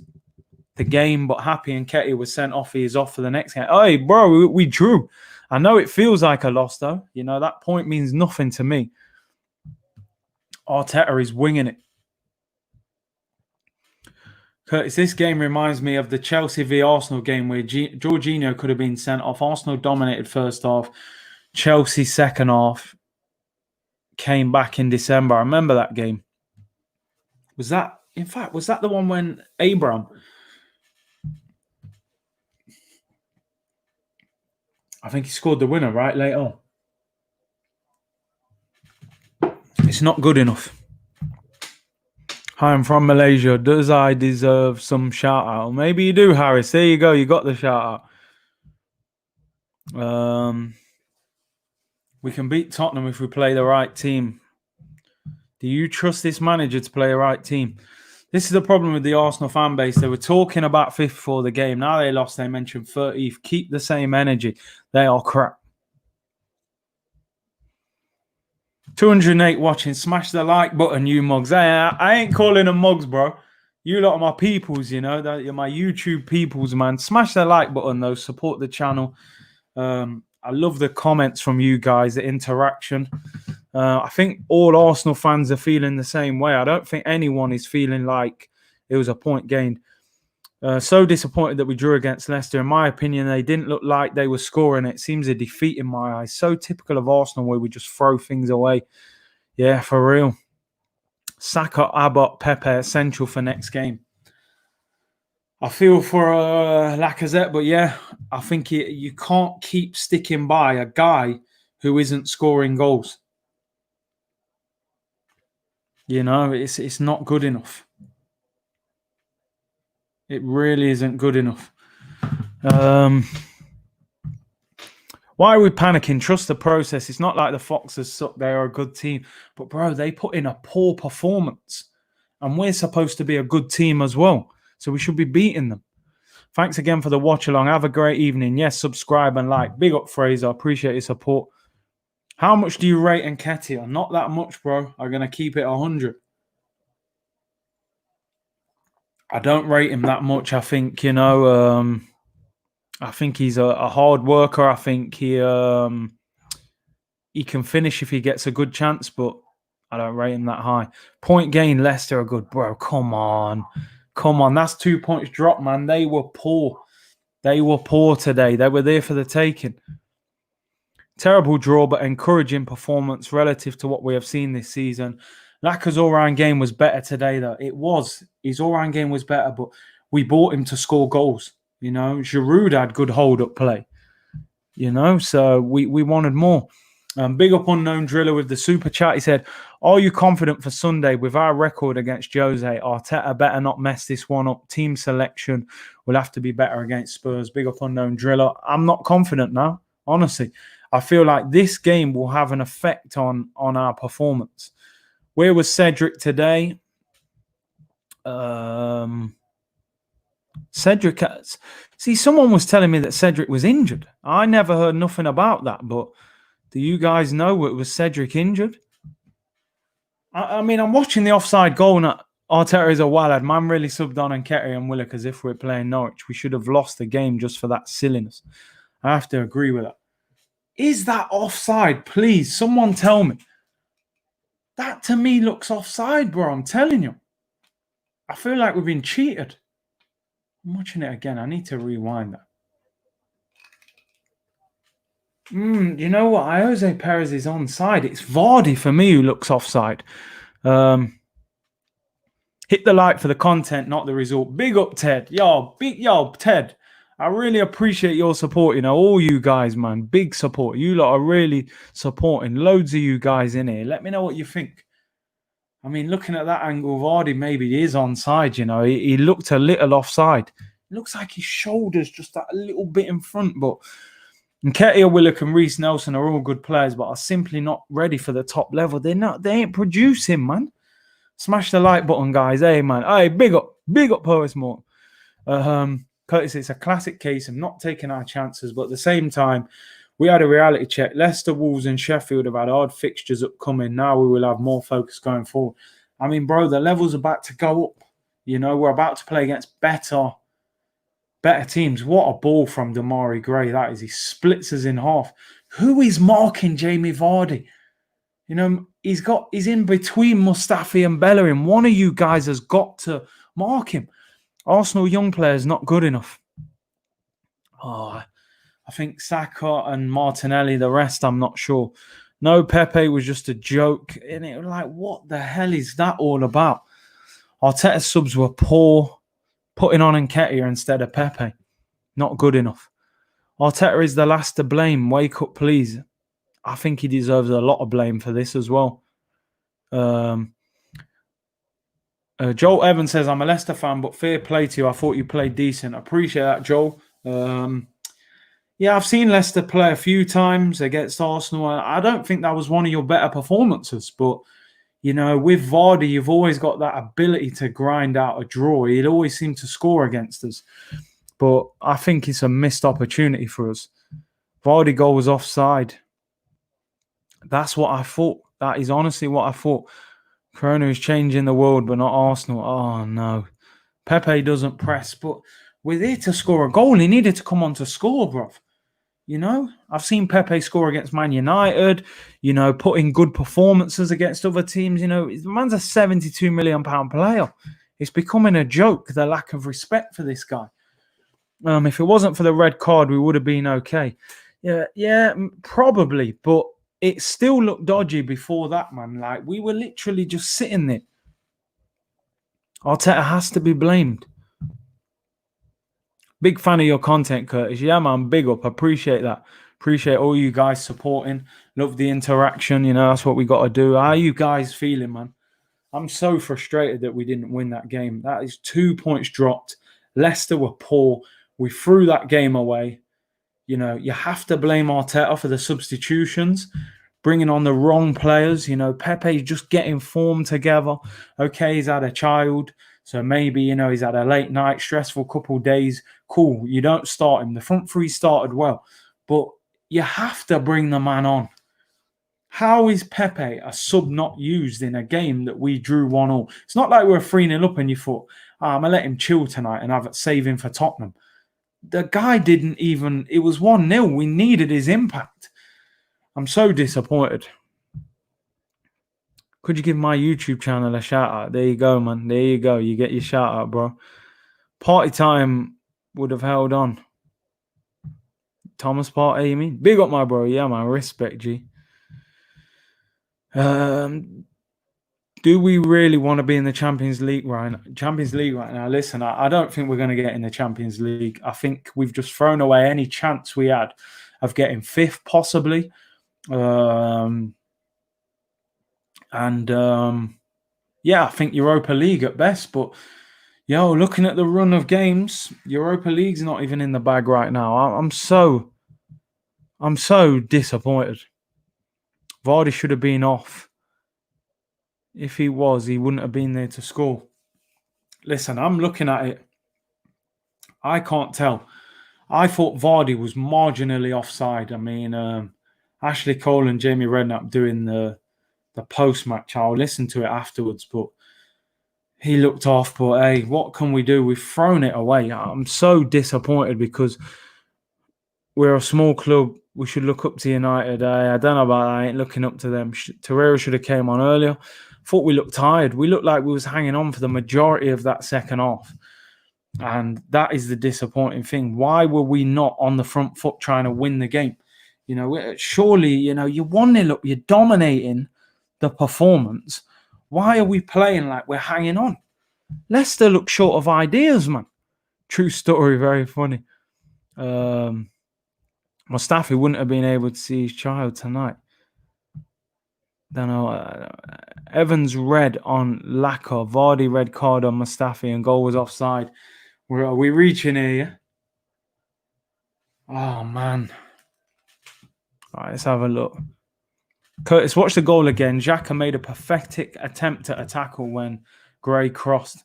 the game, but happy and Nketiah was sent off. He is off for the next game. Hey, bro, we drew. I know it feels like a loss, though. That point means nothing to me. Arteta is winging it. Curtis, this game reminds me of the Chelsea v Arsenal game where Jorginho could have been sent off. Arsenal dominated first half. Chelsea second half came back in December. I remember that game. Was that the one when Abraham? I think he scored the winner, right, later on. It's not good enough. Hi, I'm from Malaysia. Does I deserve some shout out? Maybe you do, Harris. There you go. You got the shout out. We can beat Tottenham if we play the right team. Do you trust this manager to play the right team? This is the problem with the Arsenal fan base. They were talking about fifth before the game. Now they lost. They mentioned 30th. Keep the same energy. They are crap. 208 watching. Smash the like button, you mugs. Hey, I ain't calling them mugs, bro. You lot are my peoples, you know. You're my YouTube peoples, man. Smash the like button, though. Support the channel. I love the comments from you guys, the interaction. I think all Arsenal fans are feeling the same way. I don't think anyone is feeling like it was a point gained. So disappointed that we drew against Leicester. In my opinion, they didn't look like they were scoring. It seems a defeat in my eyes. So typical of Arsenal where we just throw things away. Yeah, for real. Saka, Abbott, Pepe, essential for next game. I feel for Lacazette, but yeah, I think you can't keep sticking by a guy who isn't scoring goals. You know, it's not good enough. It really isn't good enough. Why are we panicking? Trust the process. It's not like the Foxes suck. They are a good team. But, bro, they put in a poor performance. And we're supposed to be a good team as well. So we should be beating them. Thanks again for the watch along. Have a great evening. Yes, subscribe and like. Big up, Fraser. I appreciate your support. How much do you rate Nketiah? Not that much, bro. I'm going to keep it 100. I don't rate him that much. I think, you know, I think he's a hard worker. I think he can finish if he gets a good chance, but I don't rate him that high. Point gain, Leicester are good. Bro, come on. Come on. That's 2 points drop, man. They were poor. They were poor today. They were there for the taking. Terrible draw, but encouraging performance relative to what we have seen this season. Laka's all-round game was better today, though. It was. His all-round game was better, but we bought him to score goals. You know, Giroud had good hold-up play. You know, so we wanted more. Big up Unknown Driller with the super chat. He said, are you confident for Sunday with our record against Jose? Arteta better not mess this one up. Team selection will have to be better against Spurs. Big up Unknown Driller. I'm not confident now, honestly. I feel like this game will have an effect on our performance. Where was Cedric today? Cedric, see, someone was telling me that Cedric was injured. I never heard nothing about that, but do you guys know, was Cedric injured? I mean, I'm watching the offside goal and Arteta is a wild man really subbed on Nketiah and Willock as if we're playing Norwich. We should have lost the game just for that silliness. I have to agree with that. Is that offside? Please, someone tell me. That to me looks offside, bro. I'm telling you. I feel like we've been cheated. I'm watching it again. I need to rewind that. You know what? Jose Perez is onside. It's Vardy for me who looks offside. Hit the like for the content, not the result. Big up, Ted. Yo, Ted. I really appreciate your support. You know, all you guys, man. Big support. You lot are really supporting. Loads of you guys in here. Let me know what you think. I mean, looking at that angle, Vardy maybe is onside, you know. He looked a little offside. It looks like his shoulder's just that a little bit in front, but Nketiah, Willock and Reece Nelson are all good players, but are simply not ready for the top level. They ain't producing, man. Smash the like button, guys. Hey, man. Hey, big up Poets More. Curtis, it's a classic case of not taking our chances, but at the same time, we had a reality check. Leicester, Wolves and Sheffield have had hard fixtures upcoming. Now we will have more focus going forward. I mean, bro, the level's about to go up. You know, we're about to play against better teams. What a ball from Damari Gray that is. He splits us in half. Who is marking Jamie Vardy? You know, he's in between Mustafi and Bellerin. One of you guys has got to mark him. Arsenal young players not good enough. Oh, I think Saka and Martinelli, the rest I'm not sure. No, Pepe was just a joke. And it was like, what the hell is that all about? Arteta's subs were poor. Putting on Nketiah instead of Pepe. Not good enough. Arteta is the last to blame. Wake up, please. I think he deserves a lot of blame for this as well. Joel Evans says, I'm a Leicester fan, but fair play to you. I thought you played decent. I appreciate that, Joel. Yeah, I've seen Leicester play a few times against Arsenal. I don't think that was one of your better performances, but with Vardy, you've always got that ability to grind out a draw. He'd always seem to score against us. But I think it's a missed opportunity for us. Vardy goal was offside. That's what I thought. That is honestly what I thought. Corona is changing the world, but not Arsenal. Oh, no. Pepe doesn't press, but we're there to score a goal. He needed to come on to score, bruv. I've seen Pepe score against Man United, put in good performances against other teams. The man's a £72 million player. It's becoming a joke, the lack of respect for this guy. If it wasn't for the red card, we would have been okay. Yeah, probably, but it still looked dodgy before that, man. Like, we were literally just sitting there. Arteta has to be blamed. Big fan of your content, Curtis. Yeah, man, big up. Appreciate that. Appreciate all you guys supporting. Love the interaction. That's what we got to do. How are you guys feeling, man? I'm so frustrated that we didn't win that game. That is 2 points dropped. Leicester were poor. We threw that game away. You have to blame Arteta for the substitutions, bringing on the wrong players. Pepe just getting form together. Okay, he's had a child. So maybe, he's had a late night, stressful couple of days. Cool, you don't start him. The front three started well. But you have to bring the man on. How is Pepe a sub not used in a game that we drew 1-1? It's not like we're 3-0 up and you thought, I'm going to let him chill tonight and have it saving for Tottenham. The guy didn't even... It was 1-0. We needed his impact. I'm so disappointed. Could you give my YouTube channel a shout out? There you go, man. There you go. You get your shout out, bro. Party time would have held on. Thomas Partey, you mean? Big up, my bro. Yeah, man. Respect, G. Do we really want to be in the Champions League right now? Listen, I don't think we're going to get in the Champions League. I think we've just thrown away any chance we had of getting fifth, possibly. I think Europa League at best. But, looking at the run of games, Europa League's not even in the bag right now. I'm so disappointed. Vardy should have been off. If he was, he wouldn't have been there to score. Listen, I'm looking at it. I can't tell. I thought Vardy was marginally offside. I mean, Ashley Cole and Jamie Redknapp doing the post-match. I'll listen to it afterwards, but he looked off. But, hey, what can we do? We've thrown it away. I'm so disappointed because we're a small club. We should look up to United. I don't know about that. I ain't looking up to them. Torreira should have came on earlier. Thought we looked tired. We looked like we was hanging on for the majority of that second half. And that is the disappointing thing. Why were we not on the front foot trying to win the game? Surely, you're 1-0 up. You're dominating the performance. Why are we playing like we're hanging on? Leicester look short of ideas, man. True story, very funny. Mustafi wouldn't have been able to see his child tonight. Don't know. Evans red on Laka. Vardy red card on Mustafi and goal was offside. Are we reaching here? Oh, man. All right, let's have a look. Curtis, watch the goal again. Xhaka made a pathetic attempt at a tackle when Gray crossed.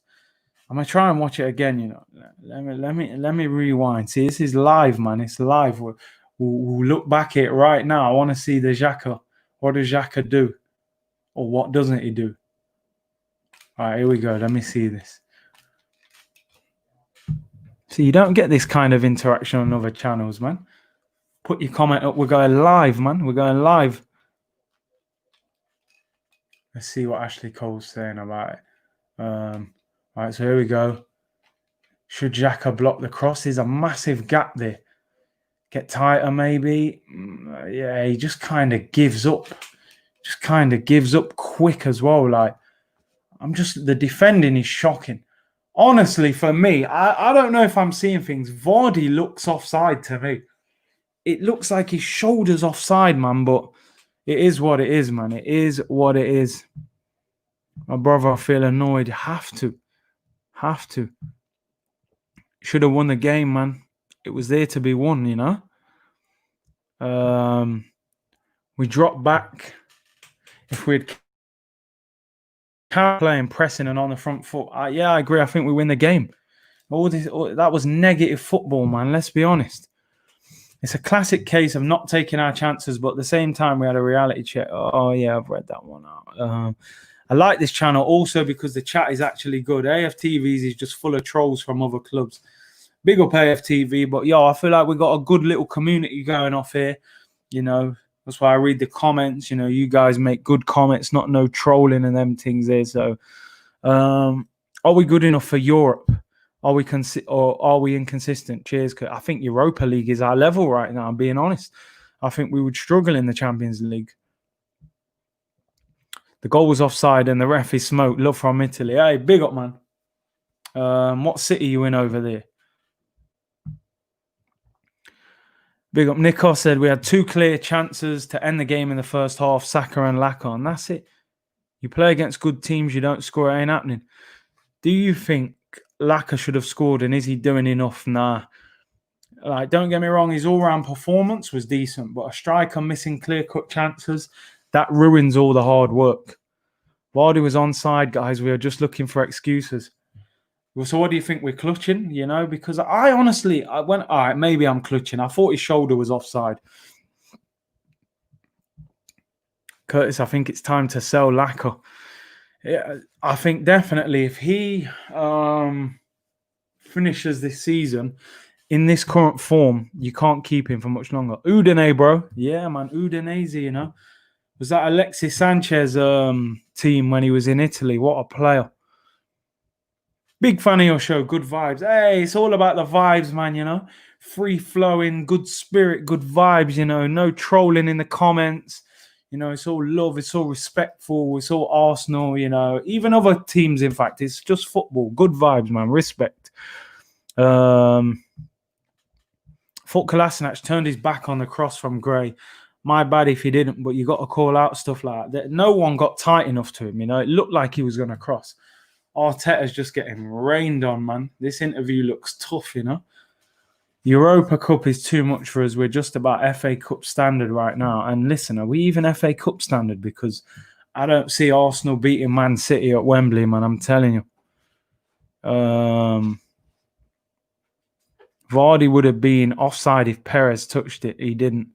I'm gonna try and watch it again. Let me rewind. See, this is live, man. It's live. We'll look back at it right now. I want to see the Xhaka. What does Xhaka do? Or what doesn't he do? All right, here we go. Let me see this. See, you don't get this kind of interaction on other channels, man. Put your comment up. We're going live, man. We're going live. Let's see what Ashley Cole's saying about it. All right, so here we go. Should Xhaka block the cross? There's a massive gap there. Get tighter, maybe. Yeah, he just kind of gives up. Just kind of gives up quick as well. Like, the defending is shocking. Honestly, for me, I don't know if I'm seeing things. Vardy looks offside to me. It looks like his shoulder's offside, man, but it is what it is, man. It is what it is. My brother, I feel annoyed. Have to. Should have won the game, man. It was there to be won, We dropped back. If we'd playing, pressing, and on the front foot. Yeah, I agree. I think we win the game. That was negative football, man. Let's be honest. It's a classic case of not taking our chances, but at the same time, we had a reality check. Oh yeah, I've read that one out. I like this channel also because the chat is actually good. AFTVs is just full of trolls from other clubs. Big up AFTV, but I feel like we got a good little community going off here. That's why I read the comments. You guys make good comments, not no trolling and them things there. So, are we good enough for Europe? Are we inconsistent? Cheers. I think Europa League is our level right now. I'm being honest. I think we would struggle in the Champions League. The goal was offside and the ref is smoked. Love from Italy. Hey, big up, man. What city you in over there? Big up. Nico said we had 2 clear chances to end the game in the first half. Saka and Laka, and that's it. You play against good teams, you don't score, it ain't happening. Do you think Laka should have scored, and is he doing enough? Nah. Like, don't get me wrong, his all-round performance was decent, but a striker missing clear-cut chances, that ruins all the hard work. Vardy was onside, guys. We are just looking for excuses. So what do you think we're clutching? Because I honestly, all right, maybe I'm clutching. I thought his shoulder was offside. Curtis, I think it's time to sell Laka. Yeah, I think definitely if he finishes this season in this current form, you can't keep him for much longer. Udine, bro. Yeah, man. Udinese, Was that Alexis Sanchez team when he was in Italy? What a player. Big fan of your show. Good vibes. Hey, it's all about the vibes, man, Free flowing, good spirit, good vibes, No trolling in the comments. It's all love. It's all respectful. It's all Arsenal, Even other teams, in fact. It's just football. Good vibes, man. Respect. Thought Kolasinac turned his back on the cross from Gray. My bad if he didn't, but you got to call out stuff like that. No one got tight enough to him, It looked like he was going to cross. Arteta's just getting rained on, man. This interview looks tough, Europa Cup is too much for us. We're just about FA Cup standard right now. And listen, are we even FA Cup standard? Because I don't see Arsenal beating Man City at Wembley, man. I'm telling you. Vardy would have been offside if Perez touched it. He didn't.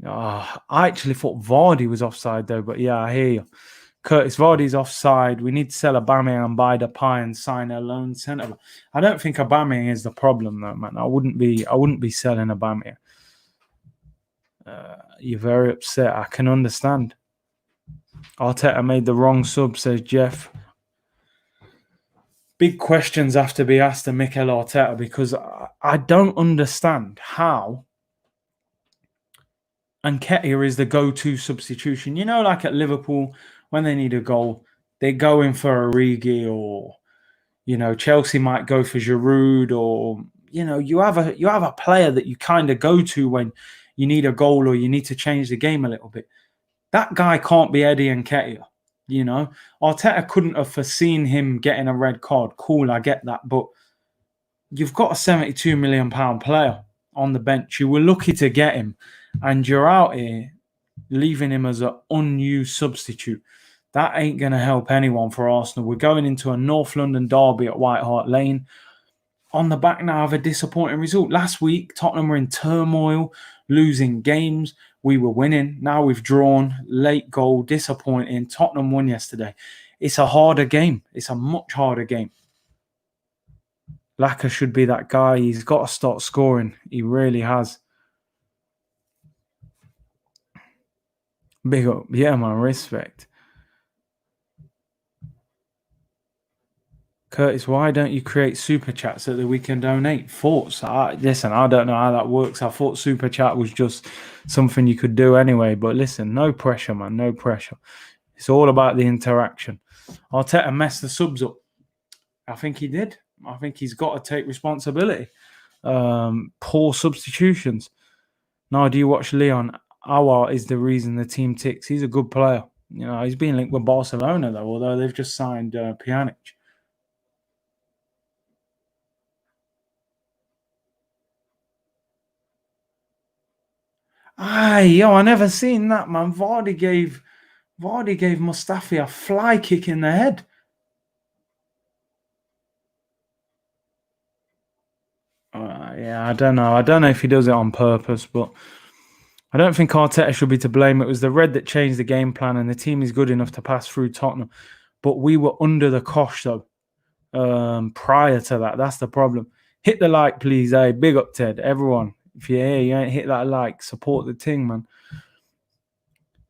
I actually thought Vardy was offside, though. But yeah, I hear you. Curtis, Vardy's offside. We need to sell Aubameyang and buy Depay and sign a lone centre. I don't think Aubameyang is the problem, though, man. I wouldn't be selling Aubameyang. You're very upset. I can understand. Arteta made the wrong sub, says Jeff. Big questions have to be asked of Mikel Arteta because I don't understand how Nketiah is the go-to substitution. Like at Liverpool, when they need a goal, they go in for Origi, or Chelsea might go for Giroud, or you have a player that you kind of go to when you need a goal or you need to change the game a little bit. That guy can't be Eddie Nketiah. Arteta couldn't have foreseen him getting a red card. Cool, I get that, but you've got a £72 million player on the bench. You were lucky to get him, and you're out here leaving him as an unused substitute. That ain't going to help anyone for Arsenal. We're going into a North London derby at White Hart Lane on the back now of a disappointing result. Last week, Tottenham were in turmoil, losing games. We were winning. Now we've drawn. Late goal, disappointing. Tottenham won yesterday. It's a harder game. It's a much harder game. Laka should be that guy. He's got to start scoring. He really has. Big up. Yeah, man. Respect. Curtis, why don't you create super chats so that we can donate? Thoughts? Listen, I don't know how that works. I thought super chat was just something you could do anyway. But listen, no pressure, man. No pressure. It's all about the interaction. Arteta messed the subs up. I think he did. I think he's got to take responsibility. Poor substitutions. Now, do you watch Leon? Awar is the reason the team ticks. He's a good player. He's been linked with Barcelona, though, although they've just signed Pjanic. I never seen that, man. Vardy gave Vardy gave Mustafi a fly kick in the head. Yeah, I don't know. I don't know if he does it on purpose, but I don't think Arteta should be to blame. It was the red that changed the game plan, and the team is good enough to pass through Tottenham. But we were under the cosh, though, prior to that. That's the problem. Hit the like, please. Hey, big up, Ted. Everyone, if you're here, you ain't hit that like. Support the thing, man.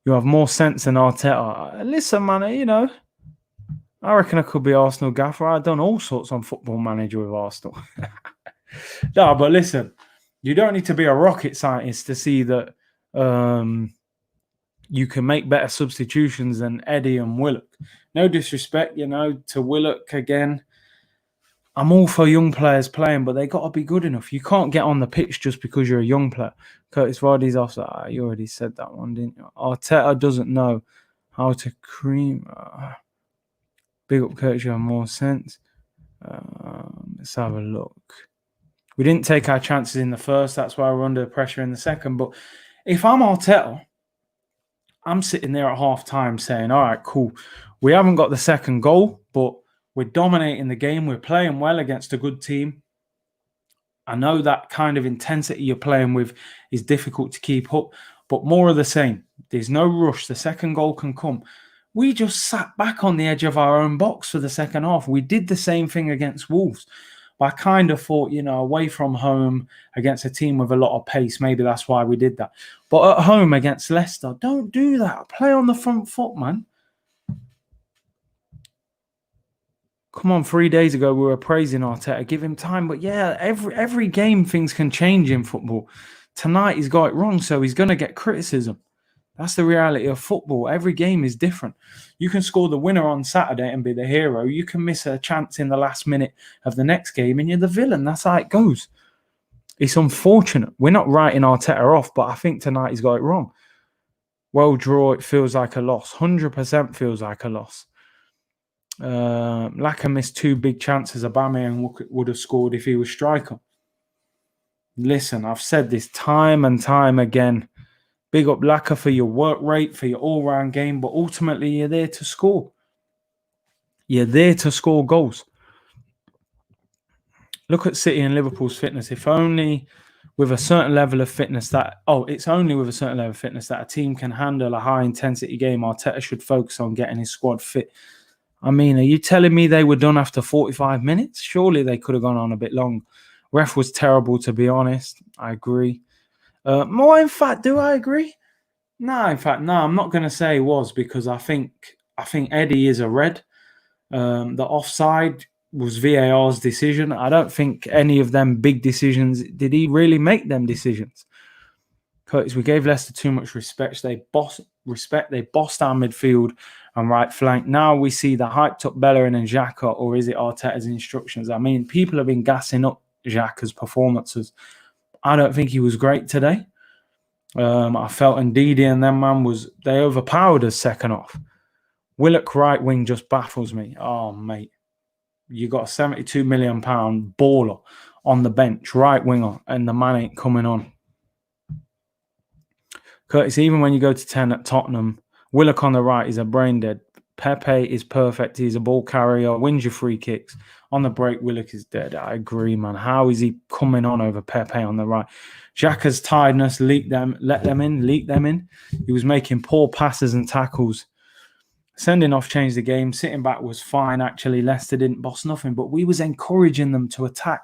You have more sense than Arteta. Listen, man, I reckon I could be Arsenal gaffer. I've done all sorts on Football Manager with Arsenal. No, but listen, you don't need to be a rocket scientist to see that you can make better substitutions than Eddie and Willock. No disrespect, to Willock again. I'm all for young players playing, but they got to be good enough. You can't get on the pitch just because you're a young player. Curtis Vardy's offside. You already said that one, didn't you? Arteta doesn't know how to cream. Big up Curtis, you have more sense. Let's have a look. We didn't take our chances in the first. That's why we're under pressure in the second. But if I'm Arteta, I'm sitting there at half time saying, all right, cool. We haven't got the second goal, but we're dominating the game. We're playing well against a good team. I know that kind of intensity you're playing with is difficult to keep up, but more of the same. There's no rush. The second goal can come. We just sat back on the edge of our own box for the second half. We did the same thing against Wolves. But I kind of thought, away from home against a team with a lot of pace, maybe that's why we did that. But at home against Leicester, don't do that. Play on the front foot, man. Come on, 3 days ago we were praising Arteta. Give him time. But yeah, every game things can change in football. Tonight he's got it wrong, so he's going to get criticism. That's the reality of football. Every game is different. You can score the winner on Saturday and be the hero. You can miss a chance in the last minute of the next game and you're the villain. That's how it goes. It's unfortunate. We're not writing Arteta off, but I think tonight he's got it wrong. Well draw, it feels like a loss. 100% feels like a loss. Laka missed 2 big chances. Aubameyang would have scored if he was striker. Listen, I've said this time and time again. Big up Laka for your work rate, for your all-round game, but ultimately you're there to score. You're there to score goals. Look at City and Liverpool's fitness. If only with a certain level of fitness it's only with a certain level of fitness that a team can handle a high-intensity game. Arteta should focus on getting his squad fit. I mean, are you telling me they were done after 45 minutes? Surely they could have gone on a bit long. Ref was terrible, to be honest. I agree. More, in fact, do I agree? No, in fact, no. I'm not going to say it was because I think Eddie is a red. The offside was VAR's decision. I don't think any of them big decisions. Did he really make them decisions? Curtis, we gave Leicester too much respect. They bossed our midfield and right flank. Now we see the hyped up Bellerin and Xhaka, or is it Arteta's instructions? I mean, people have been gassing up Xhaka's performances. I don't think he was great today. I felt Ndidi and them, man, they overpowered us second half. Willock right wing just baffles me. Oh, mate. You got a £72 million baller on the bench, right winger, and the man ain't coming on. Curtis, even when you go to 10 at Tottenham, Willock on the right is a brain dead. Pepe is perfect. He's a ball carrier, wins your free kicks. On the break, Willock is dead. I agree, man. How is he coming on over Pepe on the right? Xhaka's tiredness, leak them in. He was making poor passes and tackles. Sending off changed the game. Sitting back was fine, actually. Leicester didn't boss nothing, but we was encouraging them to attack.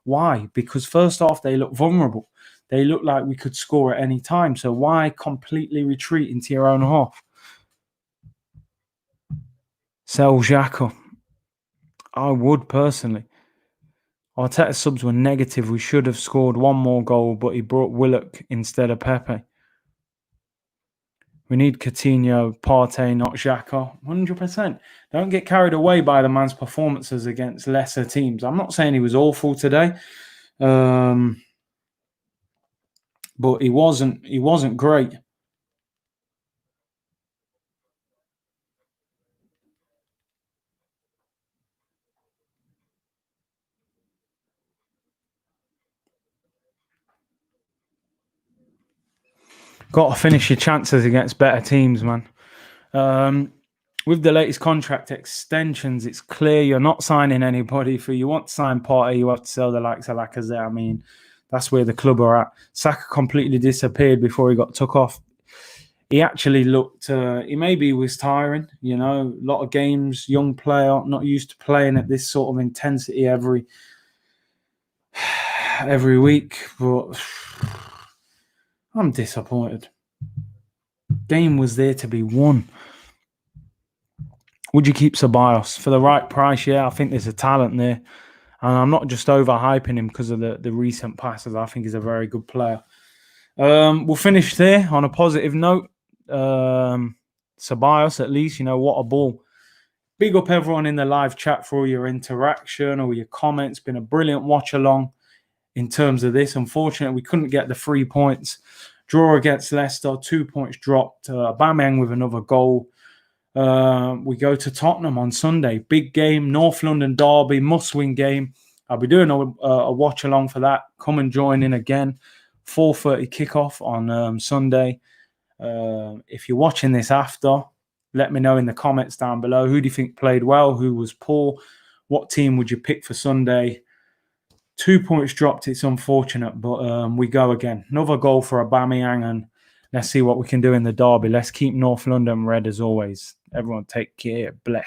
Why? Because first off, they looked vulnerable. They looked like we could score at any time. So why completely retreat into your own half? Sell Xhaka. I would personally. Arteta's subs were negative. We should have scored one more goal, but he brought Willock instead of Pepe. We need Coutinho, Partey, not Xhaka. 100%. Don't get carried away by the man's performances against lesser teams. I'm not saying he was awful today, but he wasn't great. Got to finish your chances against better teams, man. With the latest contract extensions, it's clear you're not signing anybody. For you want to sign Partey, you have to sell the likes of Lacazette. I mean, that's where the club are at. Saka completely disappeared before he got took off. He actually looked, he maybe was tiring, you know, a lot of games, young player, not used to playing at this sort of intensity every week. But I'm disappointed. Game was there to be won. Would you keep Ceballos for the right price? Yeah, I think there's a talent there. And I'm not just overhyping him because of the recent passes. I think he's a very good player. We'll finish there on a positive note. Ceballos, at least, you know, what a ball. Big up everyone in the live chat for all your interaction or your comments. Been a brilliant watch along in terms of this. Unfortunately, we couldn't get the 3 points. Draw against Leicester, 2 points dropped. Aubameyang with another goal. We go to Tottenham on Sunday. Big game, North London derby, must-win game. I'll be doing a watch-along for that. Come and join in again. 4:30 kickoff on Sunday. If you're watching this after, let me know in the comments down below. Who do you think played well? Who was poor? What team would you pick for Sunday? 2 points dropped. It's unfortunate, but we go again. Another goal for Aubameyang, and let's see what we can do in the derby. Let's keep North London red as always. Everyone take care. Bless.